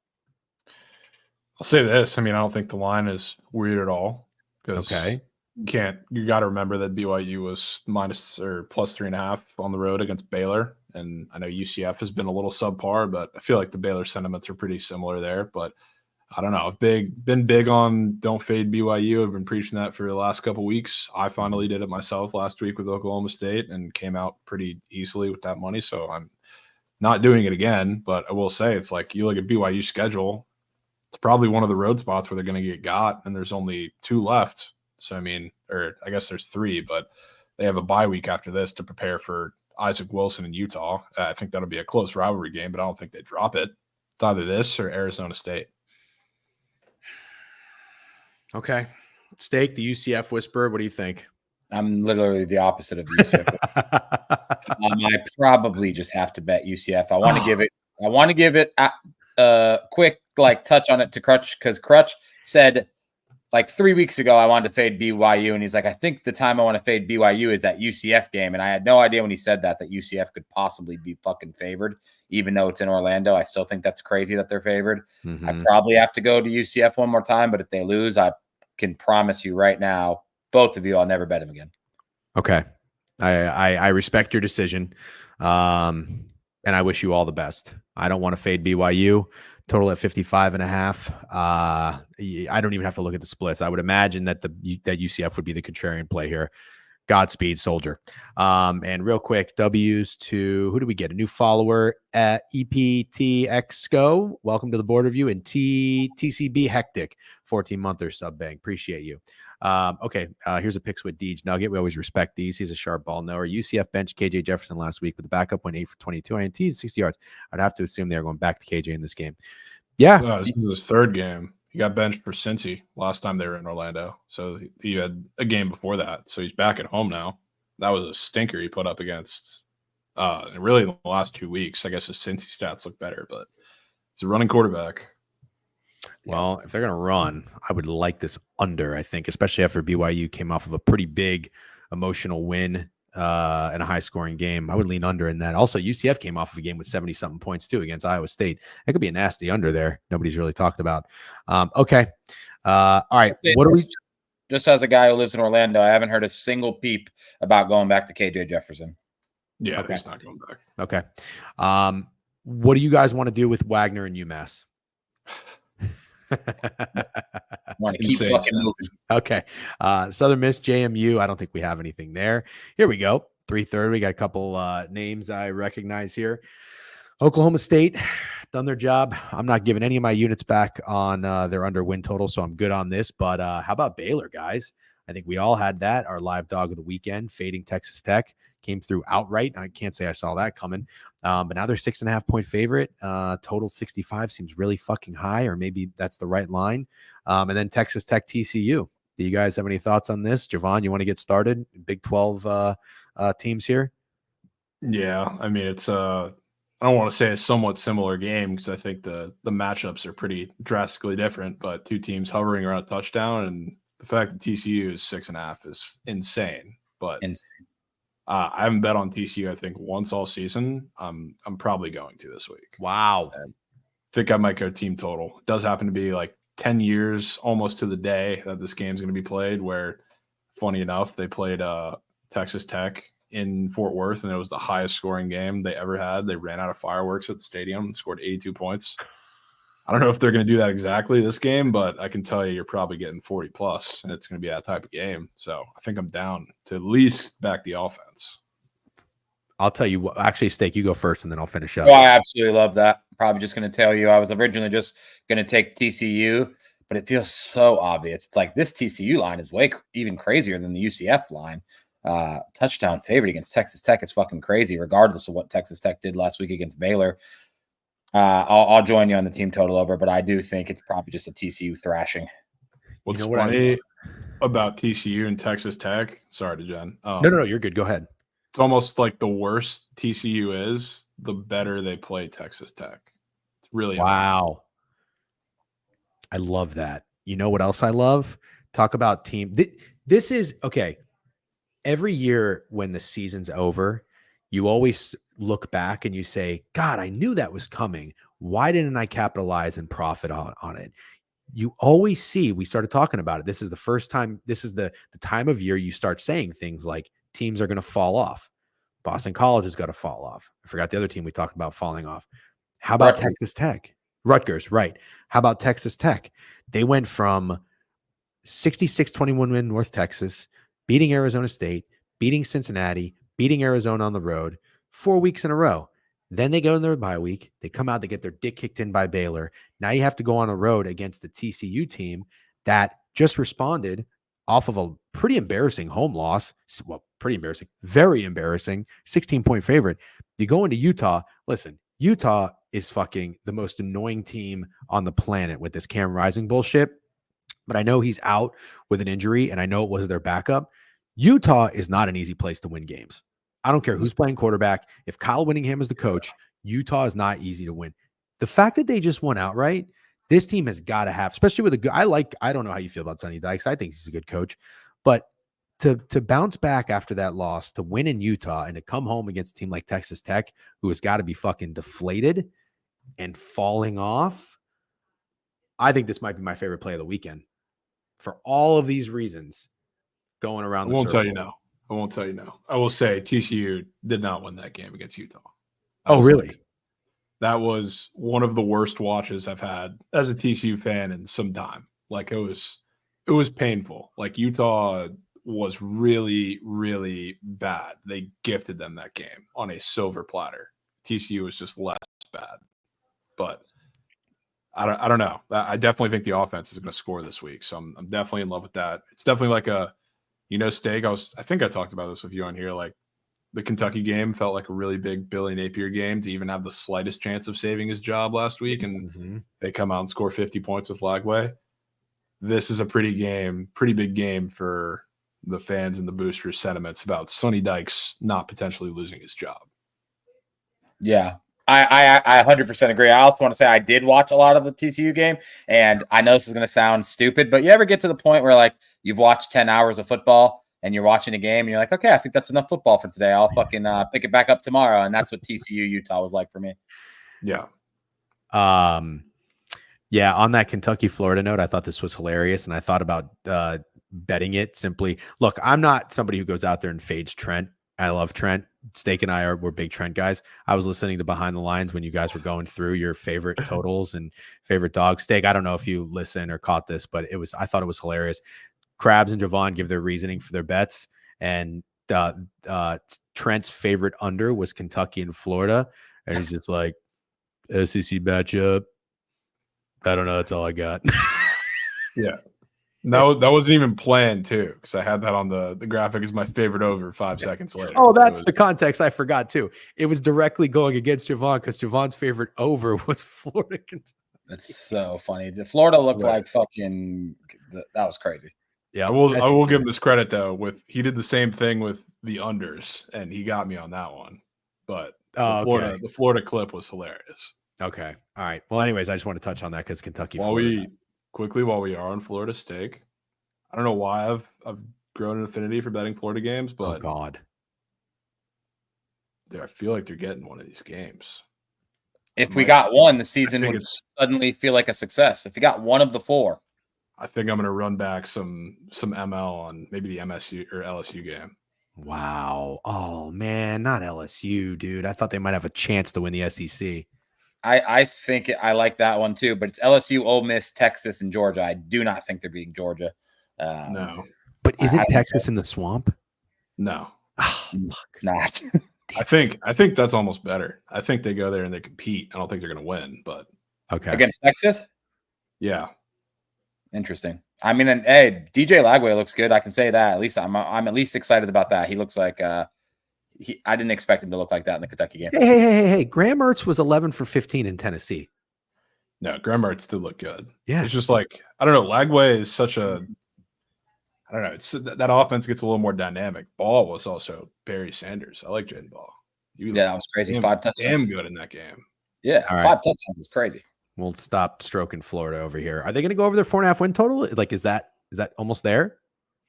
[SPEAKER 3] I'll say this. I don't think the line is weird at all.
[SPEAKER 1] Okay.
[SPEAKER 3] You got to remember that BYU was minus or plus 3.5 on the road against Baylor. And I know UCF has been a little subpar, but I feel like the Baylor sentiments are pretty similar there. But I don't know. I've been big on don't fade BYU. I've been preaching that for the last couple of weeks. I finally did it myself last week with Oklahoma State and came out pretty easily with that money. So I'm not doing it again. But I will say it's like you look at BYU's schedule, it's probably one of the road spots where they're going to get got, and there's only 2 left. So, or I guess there's 3, but they have a bye week after this to prepare for Isaac Wilson in Utah. I think that'll be a close rivalry game, but I don't think they drop it. It's either this or Arizona State.
[SPEAKER 1] Okay. Steak, the UCF whisperer. What do you think?
[SPEAKER 2] I'm literally the opposite of the UCF. I probably just have to bet UCF. I want to give it. I want to give it a quick touch on it to Crutch, because Crutch said 3 weeks ago I wanted to fade BYU, and he's like, I think the time I want to fade BYU is that UCF game, and I had no idea when he said that UCF could possibly be fucking favored, even though it's in Orlando. I still think that's crazy that they're favored.
[SPEAKER 1] Mm-hmm.
[SPEAKER 2] I probably have to go to UCF one more time, but if they lose, I can promise you right now, both of you, I'll never bet them again.
[SPEAKER 1] Okay. I respect your decision. And I wish you all the best. I don't want to fade BYU. Total at 55.5. I don't even have to look at the splits. I would imagine that that UCF would be the contrarian play here. Godspeed, soldier. And real quick, W's to who do we get? A new follower at EPTXGO. Welcome to the board review. And TCB Hectic, 14-monther sub bank. Appreciate you. Okay, here's a picks with Deej Nugget. We always respect these. He's a sharp ball knower. UCF bench KJ Jefferson last week, but the backup went 8 for 22 INTs, 60 yards. I'd have to assume they're going back to KJ in this game. Yeah.
[SPEAKER 3] This is his third game. He got benched for Cincy last time they were in Orlando. So he had a game before that. So he's back at home now. That was a stinker he put up against really in the last 2 weeks. I guess his Cincy stats look better, but he's a running quarterback.
[SPEAKER 1] Well, if they're going to run, I would like this under, I think, especially after BYU came off of a pretty big emotional win in a high-scoring game. I would lean under in that. Also, UCF came off of a game with 70-something points, too, against Iowa State. That could be a nasty under there. Nobody's really talked about. Okay. All right. What do we –
[SPEAKER 2] Just as a guy who lives in Orlando, I haven't heard a single peep about going back to KJ Jefferson.
[SPEAKER 3] Yeah,
[SPEAKER 1] okay.
[SPEAKER 3] He's not going back.
[SPEAKER 1] Okay. What do you guys want to do with Wagner and UMass?
[SPEAKER 2] Want to keep fucking moving.
[SPEAKER 1] Okay. Southern Miss, JMU. I don't think we have anything there. Here we go. 3:30. We got a couple names I recognize here. Oklahoma State done their job. I'm not giving any of my units back on their under win total, so I'm good on this. But how about Baylor, guys? I think we all had that. Our live dog of the weekend, fading Texas Tech, came through outright. I can't say I saw that coming. But now they're 6.5-point favorite. Total 65 seems really fucking high, or maybe that's the right line. And then Texas Tech, TCU. Do you guys have any thoughts on this? Jovan, you want to get started? Big 12 teams here?
[SPEAKER 3] Yeah, I mean, it's I don't want to say a somewhat similar game because I think the matchups are pretty drastically different, but two teams hovering around a touchdown, and the fact that TCU is 6.5 is insane. But I haven't bet on TCU, I think, once all season. I'm probably going to this week.
[SPEAKER 1] Wow.
[SPEAKER 3] I think I might go team total. It does happen to be 10 years almost to the day that this game's going to be played, where, funny enough, they played Texas Tech in Fort Worth, and it was the highest scoring game they ever had. They ran out of fireworks at the stadium and scored 82 points. I don't know if they're going to do that exactly this game, but I can tell you you're probably getting 40 plus, and it's going to be that type of game. So I think I'm down to at least back the offense.
[SPEAKER 1] I'll tell you what. Actually, Steak, you go first, and then I'll finish up.
[SPEAKER 2] Oh, I absolutely love that. Probably just going to tell you I was originally just going to take TCU, but it feels so obvious. It's like this TCU line is way even crazier than the UCF line. Touchdown favorite against Texas Tech is fucking crazy, regardless of what Texas Tech did last week against Baylor. I'll join you on the team total over, but I do think it's probably just a TCU thrashing.
[SPEAKER 3] What's funny about TCU and Texas Tech? Sorry to Jen.
[SPEAKER 1] No, you're good. Go ahead.
[SPEAKER 3] It's almost like the worse TCU is, the better they play Texas Tech. It's really
[SPEAKER 1] wow. I love that. You know what else I love? Talk about team. This is okay. Every year when the season's over, you always look back and you say, God, I knew that was coming. Why didn't I capitalize and profit on it? You always see, we started talking about it. This is the first time, this is the time of year you start saying things like teams are going to fall off. Boston College is going to fall off. I forgot the other team we talked about falling off. How about Texas Tech? Rutgers, right. How about Texas Tech? They went from 66-21 win North Texas, beating Arizona State, beating Cincinnati, beating Arizona on the road 4 weeks in a row. Then they go in their bye week. They come out, they get their dick kicked in by Baylor. Now you have to go on the road against the TCU team that just responded off of a pretty embarrassing home loss. Well, pretty embarrassing, very embarrassing, 16-point favorite. You go into Utah. Listen, Utah is fucking the most annoying team on the planet with this Cam Rising bullshit. but I know he's out with an injury, and I know it was their backup. Utah is not an easy place to win games. I don't care who's playing quarterback. If Kyle Whittingham is the coach, Utah is not easy to win. The fact that they just won outright, this team has got to have, especially with a good, I don't know how you feel about Sonny Dykes. I think he's a good coach, but to bounce back after that loss, to win in Utah and to come home against a team like Texas Tech, who has got to be fucking deflated and falling off, I think this might be my favorite play of the weekend for all of these reasons going around the circle.
[SPEAKER 3] Tell you no. I won't tell you no. I will say TCU did not win that game against Utah.
[SPEAKER 1] Oh, really?
[SPEAKER 3] That was one of the worst watches I've had as a TCU fan in some time. Like it was painful. Like Utah was really, really bad. They gifted them that game on a silver platter. TCU was just less bad. But I don't know. I definitely think the offense is going to score this week. So I'm definitely in love with that. It's definitely like a, Steak. I think I talked about this with you on here. Like the Kentucky game felt like a really big Billy Napier game to even have the slightest chance of saving his job last week. And they come out and score 50 points with Lagway. This is a pretty big game for the fans and the boosters' sentiments about Sonny Dykes not potentially losing his job.
[SPEAKER 2] Yeah. I 100% agree. I also want to say I did watch a lot of the TCU game, and I know this is going to sound stupid, but you ever get to the point where like you've watched 10 hours of football and you're watching a game and you're like, okay, I think that's enough football for today. I'll fucking pick it back up tomorrow. And that's what TCU Utah was like for me.
[SPEAKER 3] Yeah.
[SPEAKER 1] Yeah. On that Kentucky Florida note, I thought this was hilarious. And I thought about betting it simply. Look, I'm not somebody who goes out there and fades Trent. I love Trent. Steak and we're big Trent guys. I was listening to Behind the Lines when you guys were going through your favorite totals and favorite dogs. Steak, I don't know if you listened or caught this, but I thought it was hilarious. Krabs and Jovan give their reasoning for their bets, and Trent's favorite under was Kentucky and Florida, and he's just like, SEC matchup. I don't know. That's all I got.
[SPEAKER 3] Yeah. No, that wasn't even planned too, because I had that on the graphic as my favorite over 5 seconds later.
[SPEAKER 1] Oh, that's the context I forgot too. It was directly going against Jovan because Jovan's favorite over was Florida.
[SPEAKER 2] That's so funny. The Florida looked like fucking. That was crazy.
[SPEAKER 3] Yeah, I will give him this credit though. He did the same thing with the unders, and he got me on that one. But the Florida clip was hilarious.
[SPEAKER 1] Okay, all right. Well, anyways, I just want to touch on that because Kentucky.
[SPEAKER 3] While we are on Florida Steak, I don't know why I've grown an affinity for betting Florida games, but
[SPEAKER 1] God,
[SPEAKER 3] I feel like they're getting one of these games.
[SPEAKER 2] If we got one, the season would suddenly feel like a success. If you got one of the four,
[SPEAKER 3] I think I'm going to run back some ML on maybe the MSU or LSU game.
[SPEAKER 1] Wow. Oh man, not LSU, dude. I thought they might have a chance to win the SEC.
[SPEAKER 2] I think I like that one too, but it's LSU, Ole Miss, Texas, and Georgia. I do not think they're beating Georgia.
[SPEAKER 3] No.
[SPEAKER 1] But isn't Texas in the swamp?
[SPEAKER 3] No.
[SPEAKER 1] Oh,
[SPEAKER 2] it's not.
[SPEAKER 3] I think that's almost better. I think they go there and they compete. I don't think they're going to win, but
[SPEAKER 1] okay.
[SPEAKER 2] Against Texas?
[SPEAKER 3] Yeah.
[SPEAKER 2] Interesting. I mean, and hey, DJ Lagway looks good. I can say that. At least I'm at least excited about that. He looks like I didn't expect him to look like that in the Kentucky game.
[SPEAKER 1] Hey. Graham Mertz was 11 for 15 in Tennessee.
[SPEAKER 3] No, Graham Mertz did look good.
[SPEAKER 1] Yeah.
[SPEAKER 3] It's just like, I don't know. Lagway is such a, I don't know. It's that offense gets a little more dynamic. Ball was also Barry Sanders. I like Jaden Ball.
[SPEAKER 2] That was crazy. 5 touchdowns.
[SPEAKER 3] Damn good in that game.
[SPEAKER 2] Yeah.
[SPEAKER 1] All
[SPEAKER 2] 5
[SPEAKER 1] right.
[SPEAKER 2] touchdowns is crazy.
[SPEAKER 1] We'll stop stroking Florida over here. Are they going to go over their 4.5 win total? Like, is that almost there?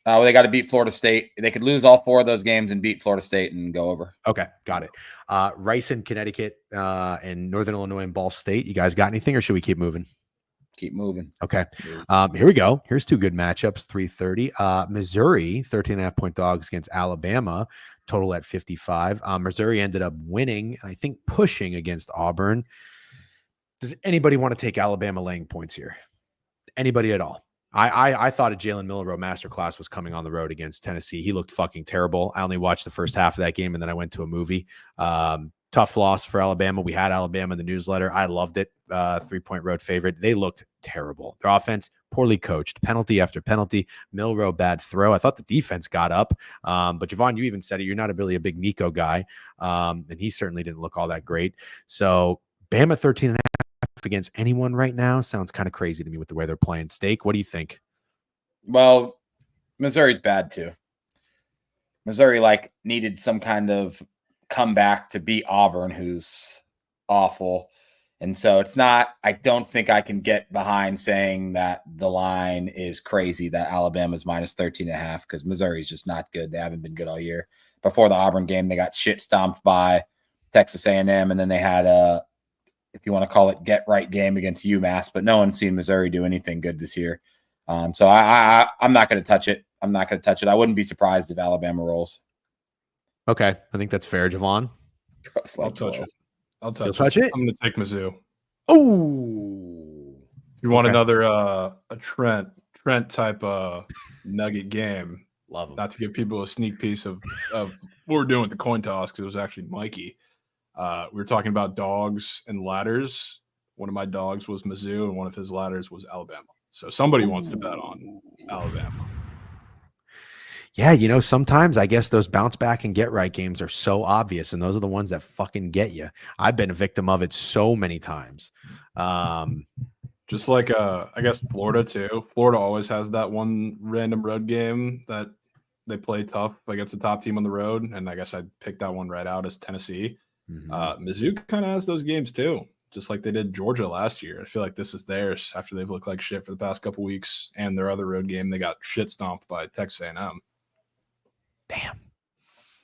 [SPEAKER 2] They got to beat Florida State. They could lose all 4 of those games and beat Florida State and go over.
[SPEAKER 1] Okay, got it. Rice in Connecticut and Northern Illinois and Ball State. You guys got anything, or should we keep moving?
[SPEAKER 2] Keep moving.
[SPEAKER 1] Okay. Here we go. Here's 2 good matchups. 3:30. Missouri 13.5-point dogs against Alabama. Total at 55. Missouri ended up winning, and I think pushing against Auburn. Does anybody want to take Alabama laying points here? Anybody at all? I thought a Jalen Milroe masterclass was coming on the road against Tennessee. He looked fucking terrible. I only watched the first half of that game, and then I went to a movie. Tough loss for Alabama. We had Alabama in the newsletter. I loved it. 3-point road favorite. They looked terrible. Their offense, poorly coached. Penalty after penalty. Milroe, bad throw. I thought the defense got up. But Jovan, you even said it. You're not really a big Nico guy. And he certainly didn't look all that great. So Bama 13.5 against anyone right now sounds kind of crazy to me with the way they're playing. Steak, what do you think?
[SPEAKER 2] Well, Missouri's bad too. Missouri needed some kind of comeback to beat Auburn, who's awful. And so it's not, I don't think I can get behind saying that the line is crazy, that Alabama's minus 13.5, because Missouri's just not good. They haven't been good all year. Before the Auburn game, they got shit stomped by Texas A&M, and then they had a, if you want to call it, get right game against UMass, but no one's seen Missouri do anything good this year. So I'm not going to touch it. I'm not going to touch it. I wouldn't be surprised if Alabama rolls.
[SPEAKER 1] Okay, I think that's fair, Jovan.
[SPEAKER 3] I'll touch it.
[SPEAKER 1] You'll touch it?
[SPEAKER 3] I'm going to take Mizzou.
[SPEAKER 1] Oh,
[SPEAKER 3] You want another a Trent type nugget game?
[SPEAKER 1] Love them.
[SPEAKER 3] Not to give people a sneak piece of what we're doing with the coin toss, because it was actually Mikey. We were talking about dogs and ladders. One of my dogs was Mizzou, and one of his ladders was Alabama. So somebody wants to bet on Alabama.
[SPEAKER 1] Yeah, sometimes I guess those bounce back and get right games are so obvious, and those are the ones that fucking get you. I've been a victim of it so many times.
[SPEAKER 3] Just like I guess Florida too. Florida always has that one random road game that they play tough against the top team on the road, and I guess I picked that one right out as Tennessee. Mizzou kind of has those games too, just like they did Georgia last year. I feel like this is theirs after they've looked like shit for the past couple weeks, and their other road game they got shit stomped by Texas A&M.
[SPEAKER 1] Damn.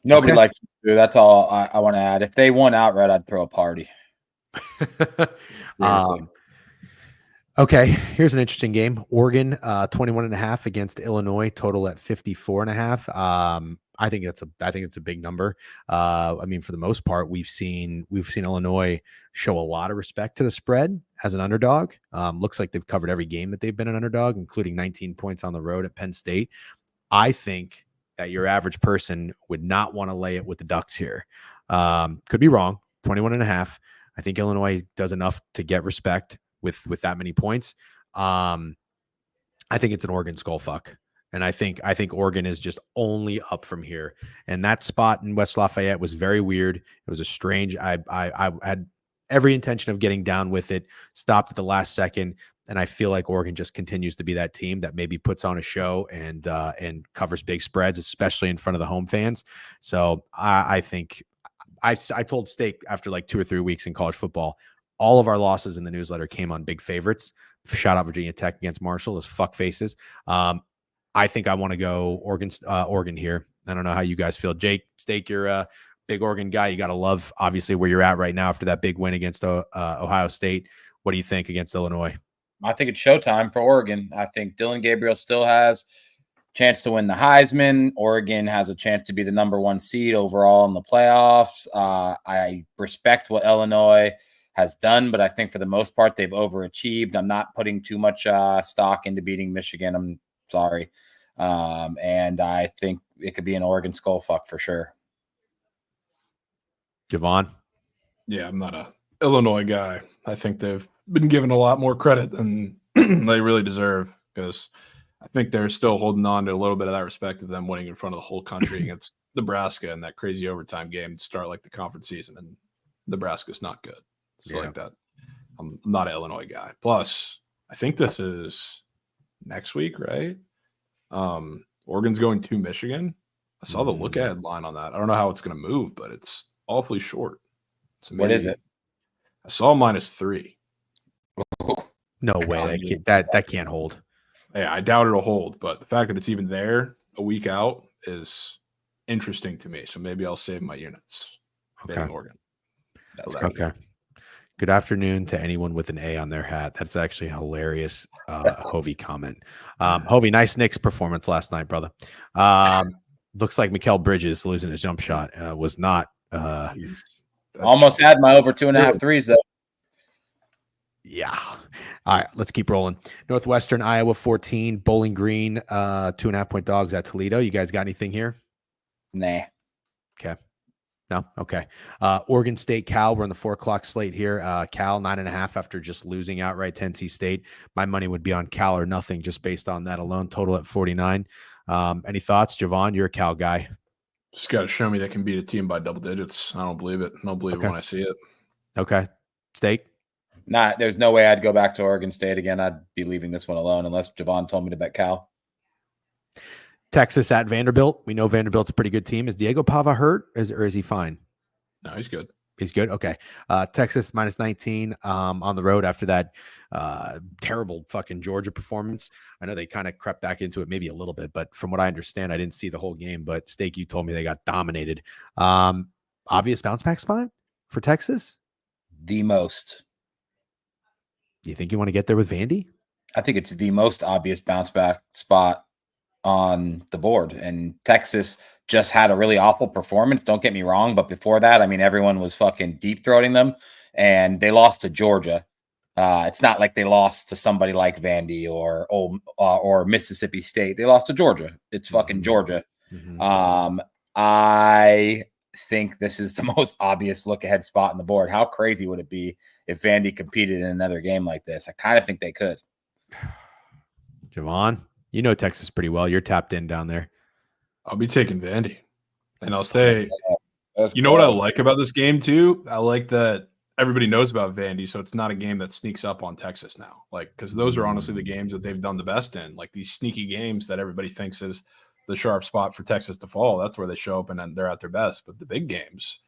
[SPEAKER 2] Nobody likes Mizzou. That's all I want to add. If they won outright, I'd throw a party.
[SPEAKER 1] Okay, here's an interesting game. Oregon 21.5 against Illinois, total at 54.5. I think it's a big number. I mean, for the most part, we've seen Illinois show a lot of respect to the spread as an underdog. Looks like they've covered every game that they've been an underdog, including 19 points on the road at Penn State. I think that your average person would not want to lay it with the Ducks here. Could be wrong. 21.5. I think Illinois does enough to get respect with that many points. I think it's an Oregon skull fuck. And I think Oregon is just only up from here. And that spot in West Lafayette was very weird. It was a strange, I had every intention of getting down with it, stopped at the last second. And I feel like Oregon just continues to be that team that maybe puts on a show and covers big spreads, especially in front of the home fans. So I think I told Steak after like 2 or 3 weeks in college football, all of our losses in the newsletter came on big favorites. Shout out Virginia Tech against Marshall, those fuck faces. I think I want to go Oregon here. I don't know how you guys feel. Jake, Steak, you're a big Oregon guy. You got to love, obviously, where you're at right now after that big win against Ohio State. What do you think against Illinois?
[SPEAKER 2] I think it's showtime for Oregon. I think Dylan Gabriel still has a chance to win the Heisman. Oregon has a chance to be the number 1 seed overall in the playoffs. I respect what Illinois has done, but I think for the most part, they've overachieved. I'm not putting too much stock into beating Michigan. I'm sorry. And I think it could be an Oregon skull fuck for sure.
[SPEAKER 1] Jovan?
[SPEAKER 3] Yeah, I'm not a Illinois guy. I think they've been given a lot more credit than they really deserve, because I think they're still holding on to a little bit of that respect of them winning in front of the whole country against Nebraska in that crazy overtime game to start like the conference season, and Nebraska's not good. So like that. I'm not an Illinois guy. Plus, I think this is next week, right? Oregon's going to Michigan. I saw the look ahead line on that. I don't know how it's going to move, but it's awfully short. So
[SPEAKER 2] what is it?
[SPEAKER 3] I saw -3.
[SPEAKER 1] No way. That can't hold.
[SPEAKER 3] Yeah, I doubt it'll hold, but the fact that it's even there a week out is interesting to me. So maybe I'll save my units.
[SPEAKER 1] Okay.
[SPEAKER 3] Oregon.
[SPEAKER 2] That's
[SPEAKER 1] okay. Good afternoon to anyone with an A on their hat. That's actually a hilarious Hovey comment. Hovey, nice Knicks performance last night, brother. Looks like Mikal Bridges losing his jump shot was not.
[SPEAKER 2] Almost had my over 2.5 threes, though.
[SPEAKER 1] Yeah. All right, let's keep rolling. Northwestern Iowa 14, Bowling Green 2.5-point dogs at Toledo. You guys got anything here?
[SPEAKER 2] Nah.
[SPEAKER 1] Okay. No? Okay. Oregon State, Cal. We're on the 4:00 slate here. Cal 9.5 after just losing outright to NC State. My money would be on Cal or nothing just based on that alone. Total at 49. Any thoughts, Jovan? You're a Cal guy.
[SPEAKER 3] Just got to show me they can beat a team by double digits. I don't believe it. I don't believe it when I see it.
[SPEAKER 1] Okay. Steak?
[SPEAKER 2] Nah, there's no way I'd go back to Oregon State again. I'd be leaving this one alone unless Jovan told me to bet Cal.
[SPEAKER 1] Texas at Vanderbilt. We know Vanderbilt's a pretty good team. Is Diego Pava hurt, or is he fine?
[SPEAKER 3] No, he's good.
[SPEAKER 1] He's good. Okay. Texas minus 19 on the road after that terrible fucking Georgia performance. I know they kind of crept back into it maybe a little bit, but from what I understand, I didn't see the whole game. But Steak, you told me they got dominated. Obvious bounce back spot for Texas.
[SPEAKER 2] The most.
[SPEAKER 1] Do you think you want to get there with Vandy?
[SPEAKER 2] I think it's the most obvious bounce back spot on the board. And Texas just had a really awful performance. Don't get me wrong. But before that, I mean, everyone was fucking deep throating them, and they lost to Georgia. It's not like they lost to somebody like Vandy or Mississippi State. They lost to Georgia. It's fucking Georgia.
[SPEAKER 1] Mm-hmm.
[SPEAKER 2] I think this is the most obvious look ahead spot on the board. How crazy would it be if Vandy competed in another game like this? I kind of think they could.
[SPEAKER 1] Jovan, you know Texas pretty well. You're tapped in down there.
[SPEAKER 3] I'll be taking Vandy. And I'll say,
[SPEAKER 2] That's
[SPEAKER 3] you know what I like about this game too? I like that everybody knows about Vandy, so it's not a game that sneaks up on Texas now. Like, because those are honestly the games that they've done the best in. Like these sneaky games that everybody thinks is the sharp spot for Texas to fall. That's where they show up and then they're at their best. But the big games,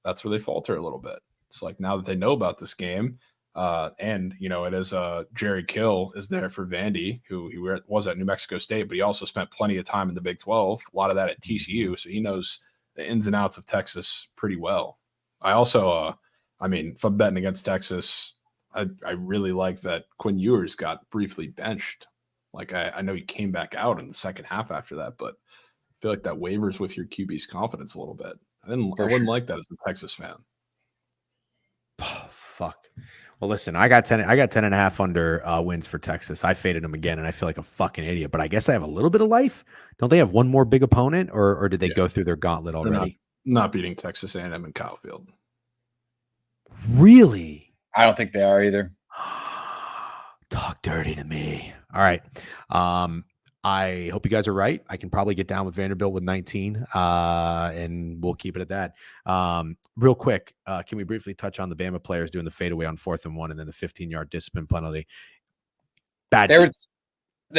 [SPEAKER 3] that's where they falter a little bit. It's like now that they know about this game, and you know, it is Jerry Kill is there for Vandy, who he was at New Mexico State, but he also spent plenty of time in the Big 12, a lot of that at TCU, so he knows the ins and outs of Texas pretty well. I also, I mean, if I'm betting against Texas, I really like that Quinn Ewers got briefly benched. Like I know he came back out in the second half after that, but I feel like that wavers with your QB's confidence a little bit. I wouldn't like that as a Texas fan.
[SPEAKER 1] Oh, fuck. Well, listen, I got 10 and a half under wins for Texas. I faded them again, and I feel like a fucking idiot. But I guess I have a little bit of life. Don't they have one more big opponent, or did they go through their gauntlet already?
[SPEAKER 3] Not beating Texas A&M and Kyle Field.
[SPEAKER 1] Really?
[SPEAKER 2] I don't think they are either.
[SPEAKER 1] Talk dirty to me. All right. I hope you guys are right. I can probably get down with Vanderbilt with 19, and we'll keep it at that. Real quick, can we briefly touch on the Bama players doing the fadeaway on 4th and 1 and then the 15-yard discipline penalty?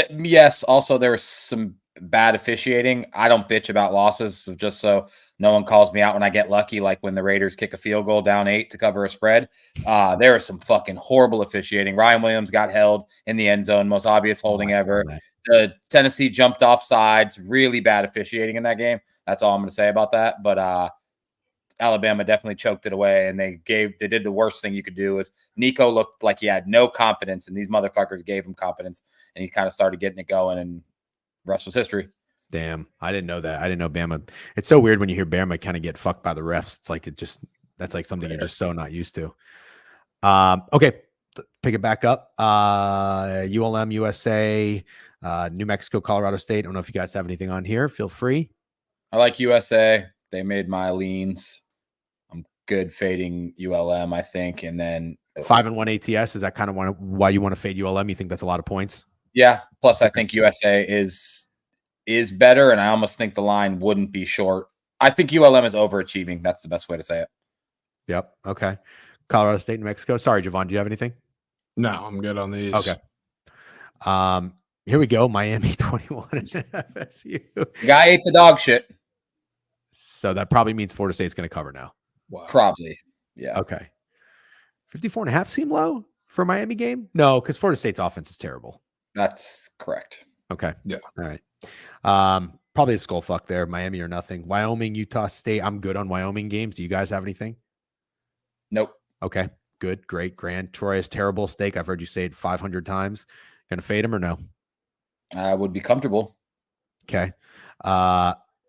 [SPEAKER 2] Yes. Also, there was some bad officiating. I don't bitch about losses, so just so no one calls me out when I get lucky, like when the Raiders kick a field goal down 8 to cover a spread. There was some fucking horrible officiating. Ryan Williams got held in the end zone, most obvious holding ever. The Tennessee jumped off sides, really bad officiating in that game. That's all I'm going to say about that. But Alabama definitely choked it away, and they did the worst thing you could do. Is Nico looked like he had no confidence, and these motherfuckers gave him confidence, and he kind of started getting it going, and rest was history.
[SPEAKER 1] Damn, I didn't know that. I didn't know Bama. It's so weird when you hear Bama kind of get fucked by the refs. It's like that's like something you're just so not used to. Okay, pick it back up. ULM, USA, New Mexico, Colorado State. I don't know if you guys have anything on here. Feel free.
[SPEAKER 2] I like USA. They made my leans. I'm good fading ULM, I think, and then
[SPEAKER 1] 5-1 ATS. Is that kind of why you want to fade ULM? You think that's a lot of points?
[SPEAKER 2] Yeah. Plus, I think USA is better, and I almost think the line wouldn't be short. I think ULM is overachieving. That's the best way to say it.
[SPEAKER 1] Yep. Okay. Colorado State, New Mexico. Sorry, Jovan, do you have anything?
[SPEAKER 3] No, I'm good on these.
[SPEAKER 1] Okay. Here we go. Miami 21 and FSU.
[SPEAKER 2] The guy ate the dog shit.
[SPEAKER 1] So that probably means Florida State's going to cover now.
[SPEAKER 3] Wow.
[SPEAKER 2] Probably. Yeah.
[SPEAKER 1] Okay. 54.5 seem low for a Miami game? No, because Florida State's offense is terrible.
[SPEAKER 2] That's correct.
[SPEAKER 1] Okay.
[SPEAKER 3] Yeah.
[SPEAKER 1] All right. Probably a skull fuck there. Miami or nothing. Wyoming, Utah State. I'm good on Wyoming games. Do you guys have anything?
[SPEAKER 2] Nope.
[SPEAKER 1] Okay. Good. Great. Grand. Troy is terrible. Steak. I've heard you say it 500 times. Gonna fade him or no?
[SPEAKER 2] I would be comfortable.
[SPEAKER 1] Okay.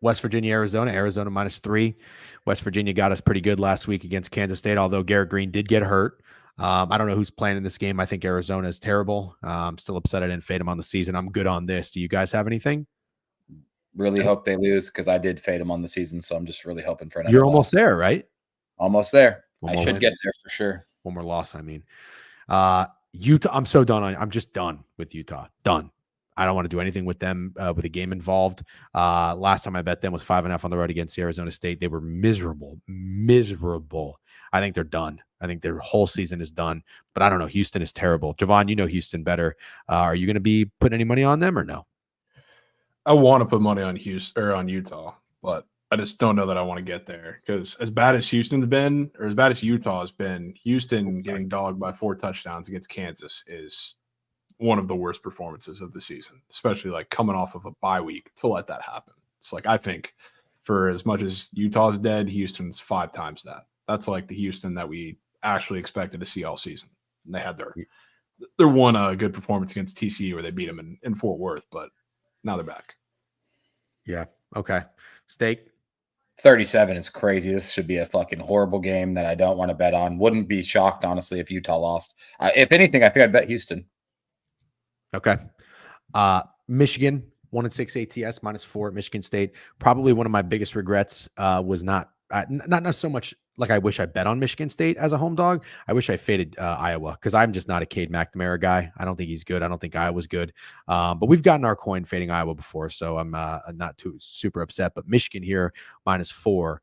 [SPEAKER 1] West Virginia, Arizona. Arizona -3. West Virginia got us pretty good last week against Kansas State, although Garrett Green did get hurt. I don't know who's playing in this game. I think Arizona is terrible. I'm still upset I didn't fade him on the season. I'm good on this. Do you guys have anything?
[SPEAKER 2] Really hope they lose because I did fade him on the season, so I'm just really hoping for another
[SPEAKER 1] You're
[SPEAKER 2] loss.
[SPEAKER 1] almost there, right?
[SPEAKER 2] Almost there.
[SPEAKER 1] One
[SPEAKER 2] I should get there for sure.
[SPEAKER 1] One more loss, I mean. Utah, I'm so done on. I'm just done with Utah. Done. I don't want to do anything with them with a game involved. Last time I bet them was 5.5 on the road against Arizona State. They were miserable. I think they're done. I think their whole season is done. But I don't know. Houston is terrible. Jovan, you know Houston better. Are you going to be putting any money on them or no?
[SPEAKER 3] I want to put money on Houston or on Utah, but I just don't know that I want to get there because as bad as Houston's been, or as bad as Utah has been, Houston getting dogged by 4 touchdowns against Kansas is one of the worst performances of the season, especially like coming off of a bye week to let that happen. It's like I think for as much as Utah's dead, Houston's 5 times that. That's like the Houston that we actually expected to see all season. And they had their one good performance against TCU where they beat them in Fort Worth, but now they're back.
[SPEAKER 1] Yeah. Okay. Steak.
[SPEAKER 2] 37 is crazy. This should be a fucking horrible game that I don't want to bet on. Wouldn't be shocked, honestly, if Utah lost. If anything, I think I'd bet Houston.
[SPEAKER 1] Okay. Michigan 1-6 ATS -4 at Michigan State. Probably one of my biggest regrets was not so much like I wish I bet on Michigan State as a home dog. I wish I faded Iowa because I'm just not a Cade McNamara guy. I don't think he's good. I don't think Iowa's good. But we've gotten our coin fading Iowa before, so I'm not too super upset. But Michigan here -4.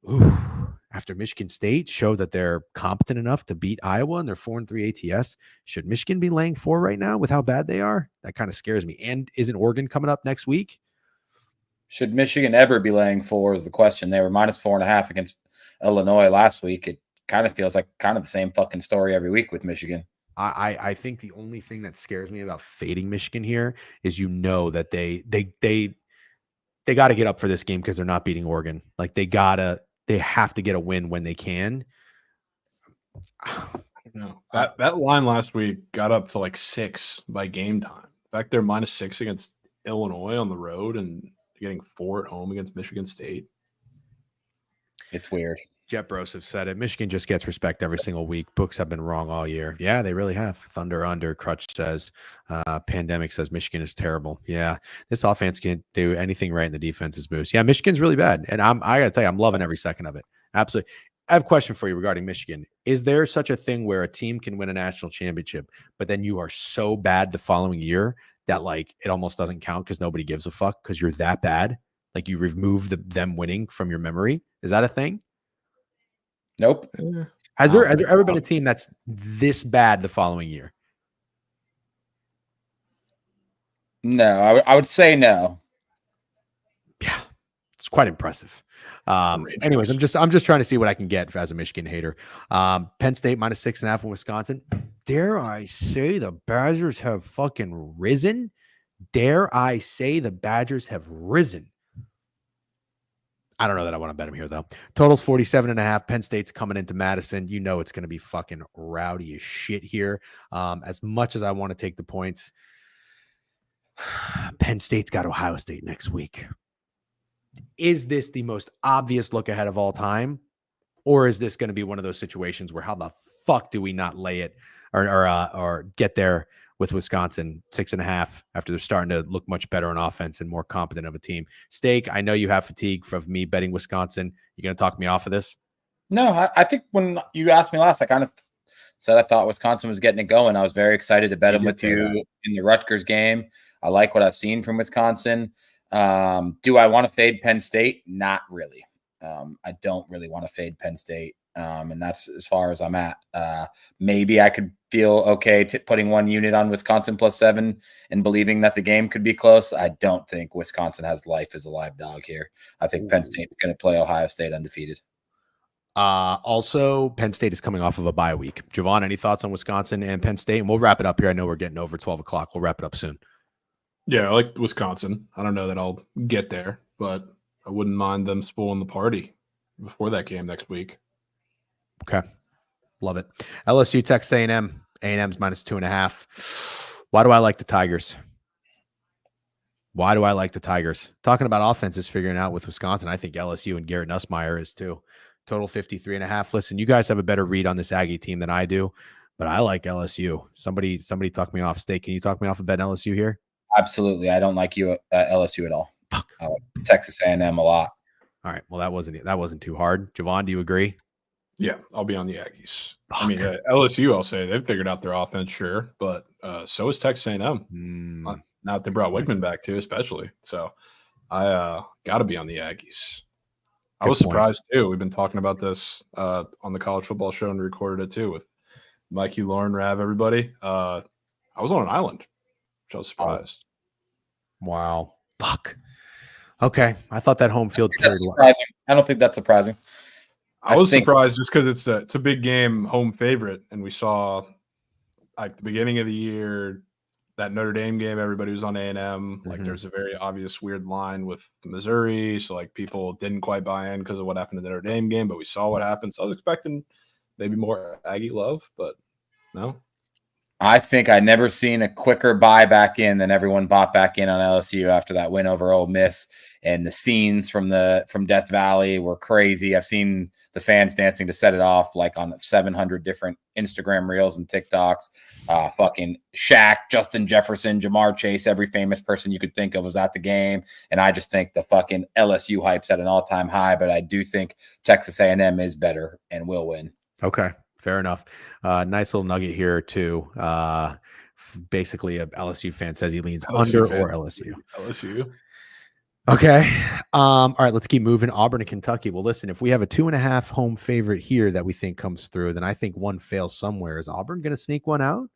[SPEAKER 1] Ooh, after Michigan State showed that they're competent enough to beat Iowa and they're 4-3 ATS, should Michigan be laying 4 right now with how bad they are? That kind of scares me. And isn't Oregon coming up next week?
[SPEAKER 2] Should Michigan ever be laying 4 is the question. They were -4.5 against Illinois last week. It kind of feels like kind of the same fucking story every week with Michigan.
[SPEAKER 1] I think the only thing that scares me about fading Michigan here is that they got to get up for this game because they're not beating Oregon. Like they have to get a win when they can.
[SPEAKER 3] I don't know. That line last week got up to like 6 by game time. In fact, they're -6 against Illinois on the road and getting 4 at home against Michigan State.
[SPEAKER 2] It's weird.
[SPEAKER 1] Jet Bros have said it. Michigan just gets respect every single week. Books have been wrong all year. Yeah, they really have. Thunder under. Crutch says. Pandemic says Michigan is terrible. Yeah, this offense can't do anything right, and the defense is moves. Yeah, Michigan's really bad, and I got to tell you, I'm loving every second of it. Absolutely. I have a question for you regarding Michigan. Is there such a thing where a team can win a national championship, but then you are so bad the following year that like it almost doesn't count because nobody gives a fuck because you're that bad? Like you remove them winning from your memory? Is that a thing?
[SPEAKER 2] Nope.
[SPEAKER 1] Has there ever been a team that's this bad the following year?
[SPEAKER 2] No, I would say no.
[SPEAKER 1] Yeah, it's quite impressive. Anyways, I'm just trying to see what I can get as a Michigan hater. Penn State -6.5 in Wisconsin. Dare I say the Badgers have fucking risen? Dare I say the Badgers have risen? I don't know that I want to bet them here, though. Total's 47.5. Penn State's coming into Madison. You know it's going to be fucking rowdy as shit here. As much as I want to take the points, Penn State's got Ohio State next week. Is this the most obvious look ahead of all time? Or is this going to be one of those situations where how the fuck do we not lay it or get there with Wisconsin 6.5 after they're starting to look much better on offense and more competent of a team? Steak, I know you have fatigue from me betting Wisconsin. You going to talk me off of this?
[SPEAKER 2] No, I think when you asked me last, I kind of said I thought Wisconsin was getting it going. I was very excited to bet them with you in the Rutgers game. I like what I've seen from Wisconsin. Do I want to fade Penn State? Not really. I don't really want to fade Penn State. And that's as far as I'm at. Maybe I could feel okay putting one unit on Wisconsin +7 and believing that the game could be close. I don't think Wisconsin has life as a live dog here. I think Penn State's going to play Ohio State undefeated.
[SPEAKER 1] Also, Penn State is coming off of a bye week. Jovan, any thoughts on Wisconsin and Penn State? And we'll wrap it up here. I know we're getting over 12 o'clock. We'll wrap it up soon.
[SPEAKER 3] Yeah, I like Wisconsin. I don't know that I'll get there, but I wouldn't mind them spoiling the party before that game next week.
[SPEAKER 1] Okay. Love it. LSU, Texas A&M. A&M's -2.5. Why do I like the Tigers? Why do I like the Tigers? Talking about offenses, figuring out with Wisconsin, I think LSU and Garrett Nussmeier is too. Total 53.5. Listen, you guys have a better read on this Aggie team than I do, but I like LSU. Somebody talk me off. Steak, can you talk me off of betting LSU here?
[SPEAKER 2] Absolutely. I don't like you LSU at all. I like Texas A&M a lot.
[SPEAKER 1] All right. Well, that wasn't too hard. Jovan, do you agree?
[SPEAKER 3] Yeah, I'll be on the Aggies. Fuck. I mean, LSU, I'll say they've figured out their offense, sure, but so is Texas A&M. Now that they brought Wickman back too, especially. So I got to be on the Aggies. I was surprised too. We've been talking about this on the college football show and recorded it too with Mikey, Lauren, Rav, everybody. I was on an island, which I was surprised.
[SPEAKER 1] Wow. Fuck. Okay. I thought that home field carried
[SPEAKER 2] That's
[SPEAKER 1] a lot.
[SPEAKER 2] surprising. I don't think that's surprising.
[SPEAKER 3] I was surprised just because it's a big game, home favorite, and we saw like the beginning of the year that Notre Dame game, everybody was on A&M. Like there's a very obvious weird line with Missouri, so like people didn't quite buy in because of what happened in the Notre Dame game, but we saw what happened. So I was expecting maybe more Aggie love, but no.
[SPEAKER 2] I think I never seen a quicker buy back in than everyone bought back in on LSU after that win over Ole Miss. And the scenes from Death Valley were crazy. I've seen the fans dancing to set it off like on 700 different Instagram reels and TikToks. Fucking Shaq, Justin Jefferson, Jamar Chase, every famous person you could think of was at the game. And I just think the fucking LSU hype's at an all-time high, but I do think Texas A&M is better and will win.
[SPEAKER 1] Okay. Fair enough. Nice little nugget here too. Basically, a LSU fan says he leans under or LSU.
[SPEAKER 3] LSU.
[SPEAKER 1] Okay. All right. Let's keep moving. Auburn and Kentucky. Well, listen, if we have a 2.5 home favorite here that we think comes through, then I think one fails somewhere. Is Auburn going to sneak one out?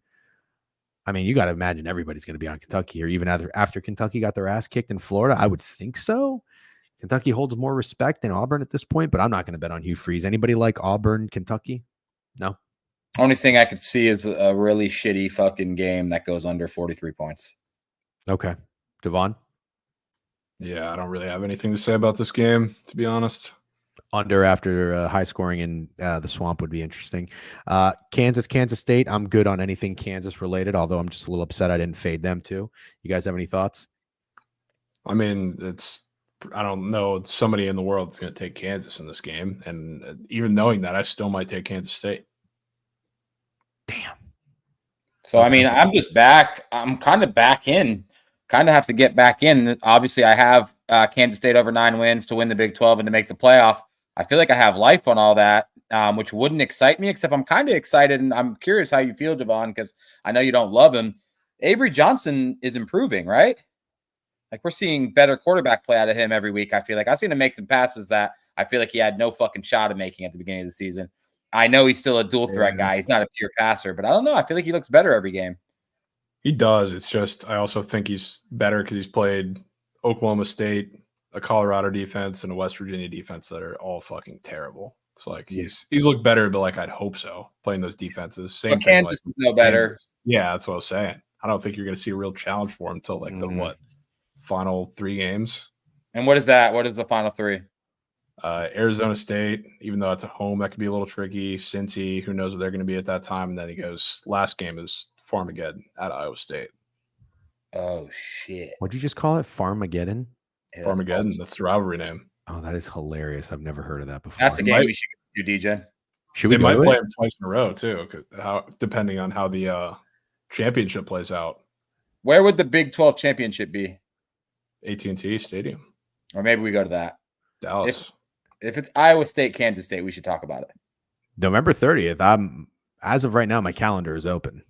[SPEAKER 1] I mean, you got to imagine everybody's going to be on Kentucky here, even after Kentucky got their ass kicked in Florida. I would think so. Kentucky holds more respect than Auburn at this point, but I'm not going to bet on Hugh Freeze. Anybody like Auburn, Kentucky? No.
[SPEAKER 2] Only thing I could see is a really shitty fucking game that goes under 43 points.
[SPEAKER 1] Okay. Jovan?
[SPEAKER 3] Yeah, I don't really have anything to say about this game, to be honest.
[SPEAKER 1] Under after high scoring in the Swamp would be interesting. Kansas State. I'm good on anything Kansas related, although I'm just a little upset I didn't fade them too. You guys have any thoughts?
[SPEAKER 3] I mean, I don't know somebody in the world that's going to take Kansas in this game. And even knowing that, I still might take Kansas State.
[SPEAKER 1] Damn.
[SPEAKER 2] So, I mean, I'm just back. I'm kind of back in. Kind of have to get back in. Obviously, I have Kansas State over 9 wins to win the Big 12 and to make the playoff. I feel like I have life on all that, which wouldn't excite me, except I'm kind of excited. And I'm curious how you feel, Jovan, because I know you don't love him. Avery Johnson is improving, right? Like we're seeing better quarterback play out of him every week. I feel like I've seen him make some passes that I feel like he had no fucking shot of making at the beginning of the season. I know he's still a dual threat guy. He's not a pure passer, but I don't know. I feel like he looks better every game.
[SPEAKER 3] He does. It's just I also think he's better because he's played Oklahoma State, a Colorado defense, and a West Virginia defense that are all fucking terrible. It's like he's looked better, but like I'd hope so playing those defenses. Same
[SPEAKER 2] but
[SPEAKER 3] thing.
[SPEAKER 2] Kansas
[SPEAKER 3] Like,
[SPEAKER 2] is no better.
[SPEAKER 3] Kansas. Yeah, that's what I was saying. I don't think you're going to see a real challenge for him until like the final 3 games.
[SPEAKER 2] And what is that? What is the final 3?
[SPEAKER 3] Arizona State, even though it's at home, that could be a little tricky. Cincy, who knows what they're going to be at that time. And then he goes, last game is Farmageddon at Iowa State.
[SPEAKER 2] Oh, shit.
[SPEAKER 1] What'd you just call it? Farmageddon?
[SPEAKER 2] Yeah,
[SPEAKER 3] Farmageddon, that's the rivalry name.
[SPEAKER 1] Oh, that is hilarious. I've never heard of that before.
[SPEAKER 2] That's a game we should do, DJ.
[SPEAKER 1] Should we
[SPEAKER 3] They might
[SPEAKER 1] go
[SPEAKER 3] play him twice in a row, too, depending on how the championship plays out.
[SPEAKER 2] Where would the Big 12 championship be?
[SPEAKER 3] AT&T Stadium.
[SPEAKER 2] Or maybe we go to that.
[SPEAKER 3] Dallas.
[SPEAKER 2] If it's Iowa State, Kansas State, we should talk about it.
[SPEAKER 1] November 30th. As of right now, my calendar is open.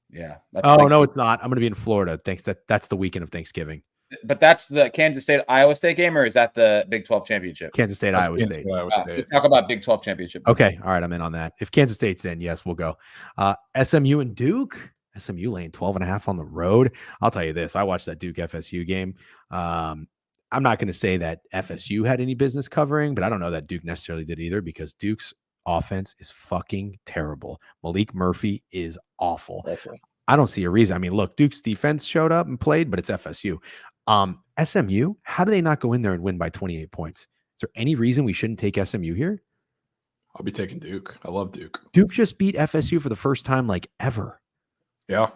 [SPEAKER 2] Yeah.
[SPEAKER 1] No, it's not. I'm going to be in Florida. That's the weekend of Thanksgiving.
[SPEAKER 2] But that's the Kansas State Iowa State game, or is that the Big 12 championship?
[SPEAKER 1] Iowa State.
[SPEAKER 3] Iowa State.
[SPEAKER 2] Talk about Big 12 championship.
[SPEAKER 1] Okay. All right. I'm in on that. If Kansas State's in, yes, we'll go. SMU and Duke. SMU laying 12.5 on the road. I'll tell you this. I watched that Duke FSU game. I'm not going to say that FSU had any business covering, but I don't know that Duke necessarily did either because Duke's offense is fucking terrible. Malik Murphy is awful. I don't see a reason. I mean, look, Duke's defense showed up and played, but it's FSU. SMU, how do they not go in there and win by 28 points? Is there any reason we shouldn't take SMU here?
[SPEAKER 3] I'll be taking Duke. I love Duke.
[SPEAKER 1] Duke just beat FSU for the first time like ever.
[SPEAKER 3] Yeah.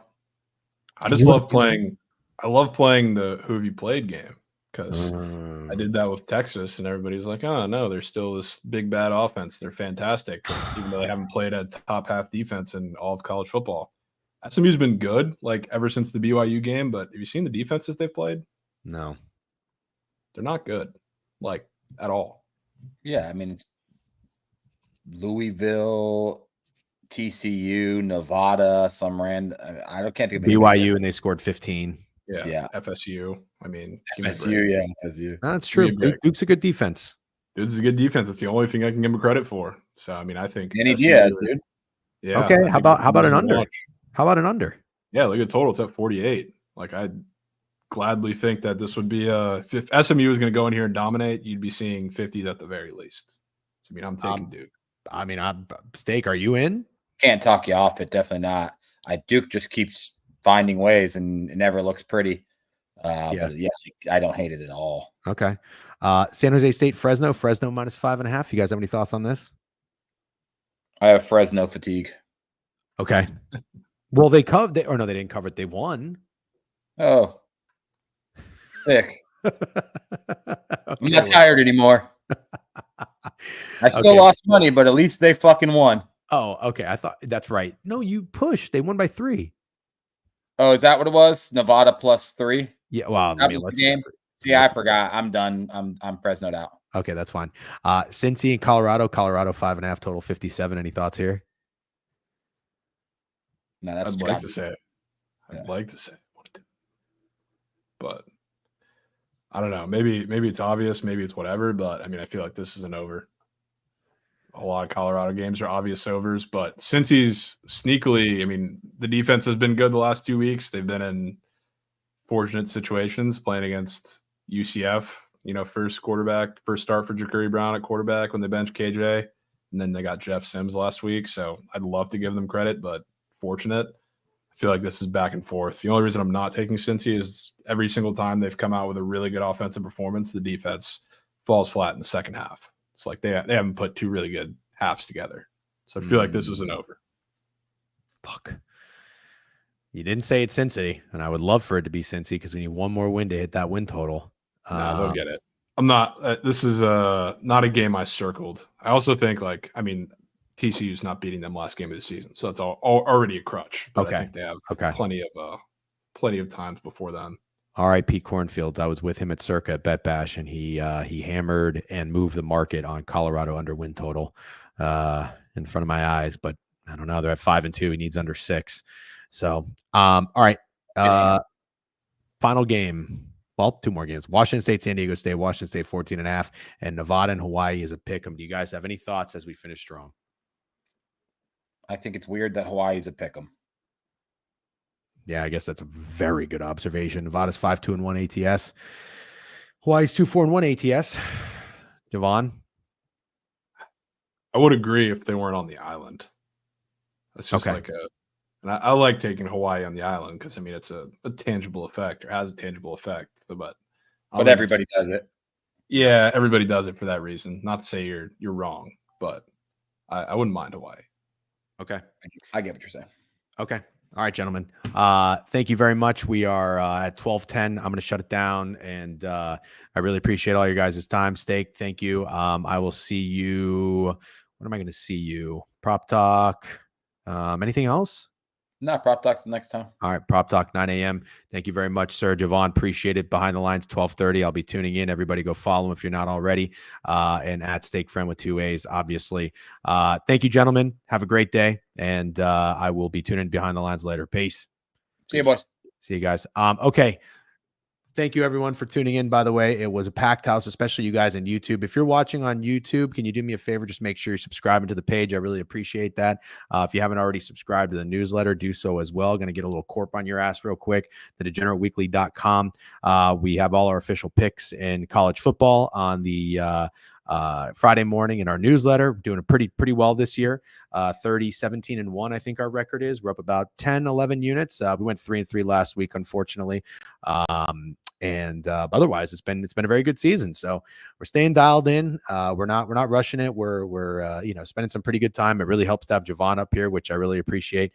[SPEAKER 3] I just love playing. I love playing the who have you played game because I did that with Texas and everybody was like, oh, no, they're still this big, bad offense. They're fantastic, even though they haven't played a top half defense in all of college football. SMU's been good, like ever since the BYU game, but have you seen the defenses they've played?
[SPEAKER 1] No.
[SPEAKER 3] They're not good, like at all.
[SPEAKER 2] Yeah, I mean, it's Louisville, TCU, Nevada, some random. I can't think of
[SPEAKER 1] BYU, and they scored 15.
[SPEAKER 3] Yeah. FSU. I mean,
[SPEAKER 2] FSU, FSU.
[SPEAKER 1] That's true. Duke's a good defense.
[SPEAKER 3] Duke's a good defense. It's the only thing I can give him credit for. So, I mean, I think
[SPEAKER 2] Danny Diaz, dude.
[SPEAKER 3] Yeah.
[SPEAKER 1] Okay. How about an under? How about an under?
[SPEAKER 3] Yeah, look at total. It's at 48. Like gladly think that this would be if SMU was going to go in here and dominate, you'd be seeing 50s at the very least. So, I mean, I'm taking Duke.
[SPEAKER 1] I mean, Steak, are you in?
[SPEAKER 2] Can't talk you off it. Definitely not. Duke just keeps finding ways and it never looks pretty. But yeah, I don't hate it at all.
[SPEAKER 1] Okay. San Jose State, Fresno minus 5.5. You guys have any thoughts on this?
[SPEAKER 2] I have Fresno fatigue.
[SPEAKER 1] Okay. Well, they covered, they didn't cover it. They won.
[SPEAKER 2] Oh, sick.
[SPEAKER 1] Okay,
[SPEAKER 2] I'm not tired anymore. I still lost money, but at least they fucking won.
[SPEAKER 1] Oh, okay. I thought that's right. No, you pushed. They won by 3.
[SPEAKER 2] Oh, is that what it was? Nevada +3.
[SPEAKER 1] Yeah. Well,
[SPEAKER 2] that was the game. See, I forgot. I'm done. I'm Fresno'd out.
[SPEAKER 1] Okay, that's fine. Cincy and Colorado 5.5, total 57. Any thoughts here?
[SPEAKER 2] No, that's
[SPEAKER 3] I'd like to say it. I'd like to say it. But I don't know. Maybe it's obvious. Maybe it's whatever. But I mean, I feel like this is an over. A lot of Colorado games are obvious overs. But since he's sneakily, I mean, the defense has been good the last 2 weeks. They've been in fortunate situations playing against UCF. You know, first start for Ja'Cory Brown at quarterback when they benched KJ. And then they got Jeff Sims last week. So I'd love to give them credit, but fortunate. I feel like this is back and forth. The only reason I'm not taking Cincy is every single time they've come out with a really good offensive performance, the defense falls flat in the second half. It's like they haven't put 2 really good halves together. So I feel like this is an over.
[SPEAKER 1] Fuck. You didn't say it's Cincy, and I would love for it to be Cincy because we need one more win to hit that win total.
[SPEAKER 3] Nah, they'll get it. I'm not. This is not a game I circled. I also think, TCU's not beating them last game of the season, so that's already a crutch. But I think they have plenty of times before then.
[SPEAKER 1] All right, Pete Cornfields. I was with him at Circa at Bet Bash, and he hammered and moved the market on Colorado under win total in front of my eyes. But I don't know. They're at 5-2. He needs under 6. So, all right. Final game. Well, 2 more games. Washington State, San Diego State, Washington State 14.5, and Nevada and Hawaii is a pick 'em. Do you guys have any thoughts as we finish strong?
[SPEAKER 2] I think it's weird that Hawaii's a pick 'em.
[SPEAKER 1] Yeah, I guess that's a very good observation. Nevada's 5-2-1 ATS. Hawaii's 2-4-1 ATS. Jovan?
[SPEAKER 3] I would agree if they weren't on the island. That's just and I like taking Hawaii on the island because, I mean, it's a tangible effect or has a tangible effect. But
[SPEAKER 2] everybody does it.
[SPEAKER 3] Yeah, everybody does it for that reason. Not to say you're wrong, but I wouldn't mind Hawaii.
[SPEAKER 1] Okay.
[SPEAKER 2] I get what you're saying.
[SPEAKER 1] Okay. All right, gentlemen. Thank you very much. We are at 12:10. I'm going to shut it down, and I really appreciate all your guys' time. Steak, thank you. I will see you. When am I going to see you? Prop Talk. Anything else?
[SPEAKER 2] No, Prop Talk's the next time.
[SPEAKER 1] All right, Prop Talk, 9 a.m. Thank you very much, sir. Jovan, appreciate it. Behind the Lines, 12:30. I'll be tuning in. Everybody go follow him if you're not already. And at Steak Friend with 2 A's, obviously. Thank you, gentlemen. Have a great day. And I will be tuning in Behind the Lines later. Peace.
[SPEAKER 2] See you, boys.
[SPEAKER 1] See you guys. Okay. Thank you, everyone, for tuning in, by the way. It was a packed house, especially you guys on YouTube. If you're watching on YouTube, can you do me a favor? Just make sure you're subscribing to the page. I really appreciate that. If you haven't already subscribed to the newsletter, do so as well. Going to get a little corp on your ass real quick. TheDegenerateWeekly.com. We have all our official picks in college football on the Friday morning in our newsletter. We're doing pretty well this year. 17-1, I think our record is. We're up about 10, 11 units. We went 3-3 last week, unfortunately. Otherwise, it's been a very good season. So we're staying dialed in. We're not rushing it. We're spending some pretty good time. It really helps to have Jovan up here, which I really appreciate.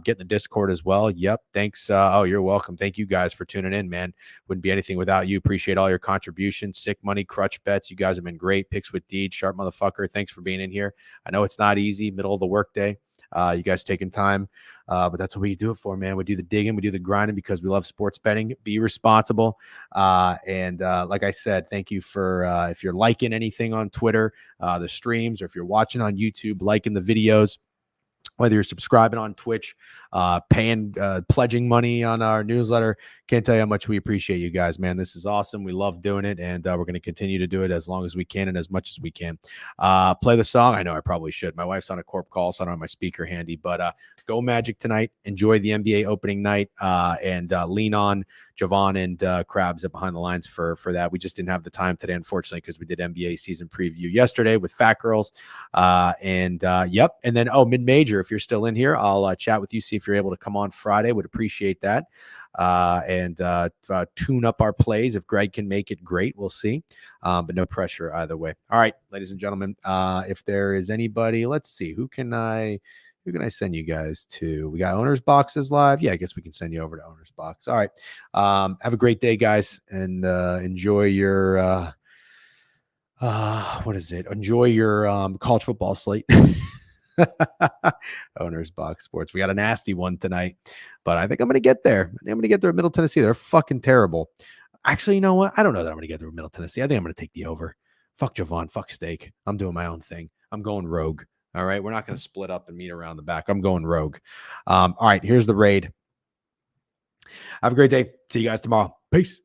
[SPEAKER 1] Getting the Discord as well. Yep. Thanks. You're welcome. Thank you guys for tuning in, man. Wouldn't be anything without you. Appreciate all your contributions. Sick money, crutch bets. You guys have been great. Picks with Deed, sharp motherfucker. Thanks for being in here. I know it's not easy, middle of the workday. You guys taking time, but that's what we do it for, man. We do the digging, we do the grinding because we love sports betting. Be responsible. Like I said, thank you for if you're liking anything on Twitter, the streams, or if you're watching on YouTube, liking the videos, whether you're subscribing on Twitch, pledging money on our newsletter. Can't tell you how much we appreciate you guys, man. This is awesome. We love doing it, and we're going to continue to do it as long as we can and as much as we can. Play the song. I know I probably should. My wife's on a corp call, so I don't have my speaker handy, but go Magic tonight. Enjoy the NBA opening night, and lean on Jovan and Krabs at Behind the Lines for that. We just didn't have the time today, unfortunately, because we did NBA season preview yesterday with Fat Girls. And then mid-major, if you're still in here, I'll chat with you, see if you're able to come on Friday. Would appreciate that. And tune up our plays. If Greg can make it, great. We'll see. But no pressure either way. All right, ladies and gentlemen, if there is anybody, let's see, who can I send you guys to? We got Owner's Boxes live. Yeah, I guess we can send you over to Owner's Box. All right. Have a great day, guys, and enjoy your what is it? Enjoy your college football slate. Owner's Box Sports. We got a nasty one tonight, but I think I'm going to get there. I think I'm going to get there at Middle Tennessee. They're fucking terrible. Actually, you know what? I don't know that I'm going to get there at Middle Tennessee. I think I'm going to take the over. Fuck Jovan. Fuck Steak. I'm doing my own thing. I'm going rogue. All right. We're not going to split up and meet around the back. I'm going rogue. All right. Here's the raid. Have a great day. See you guys tomorrow. Peace.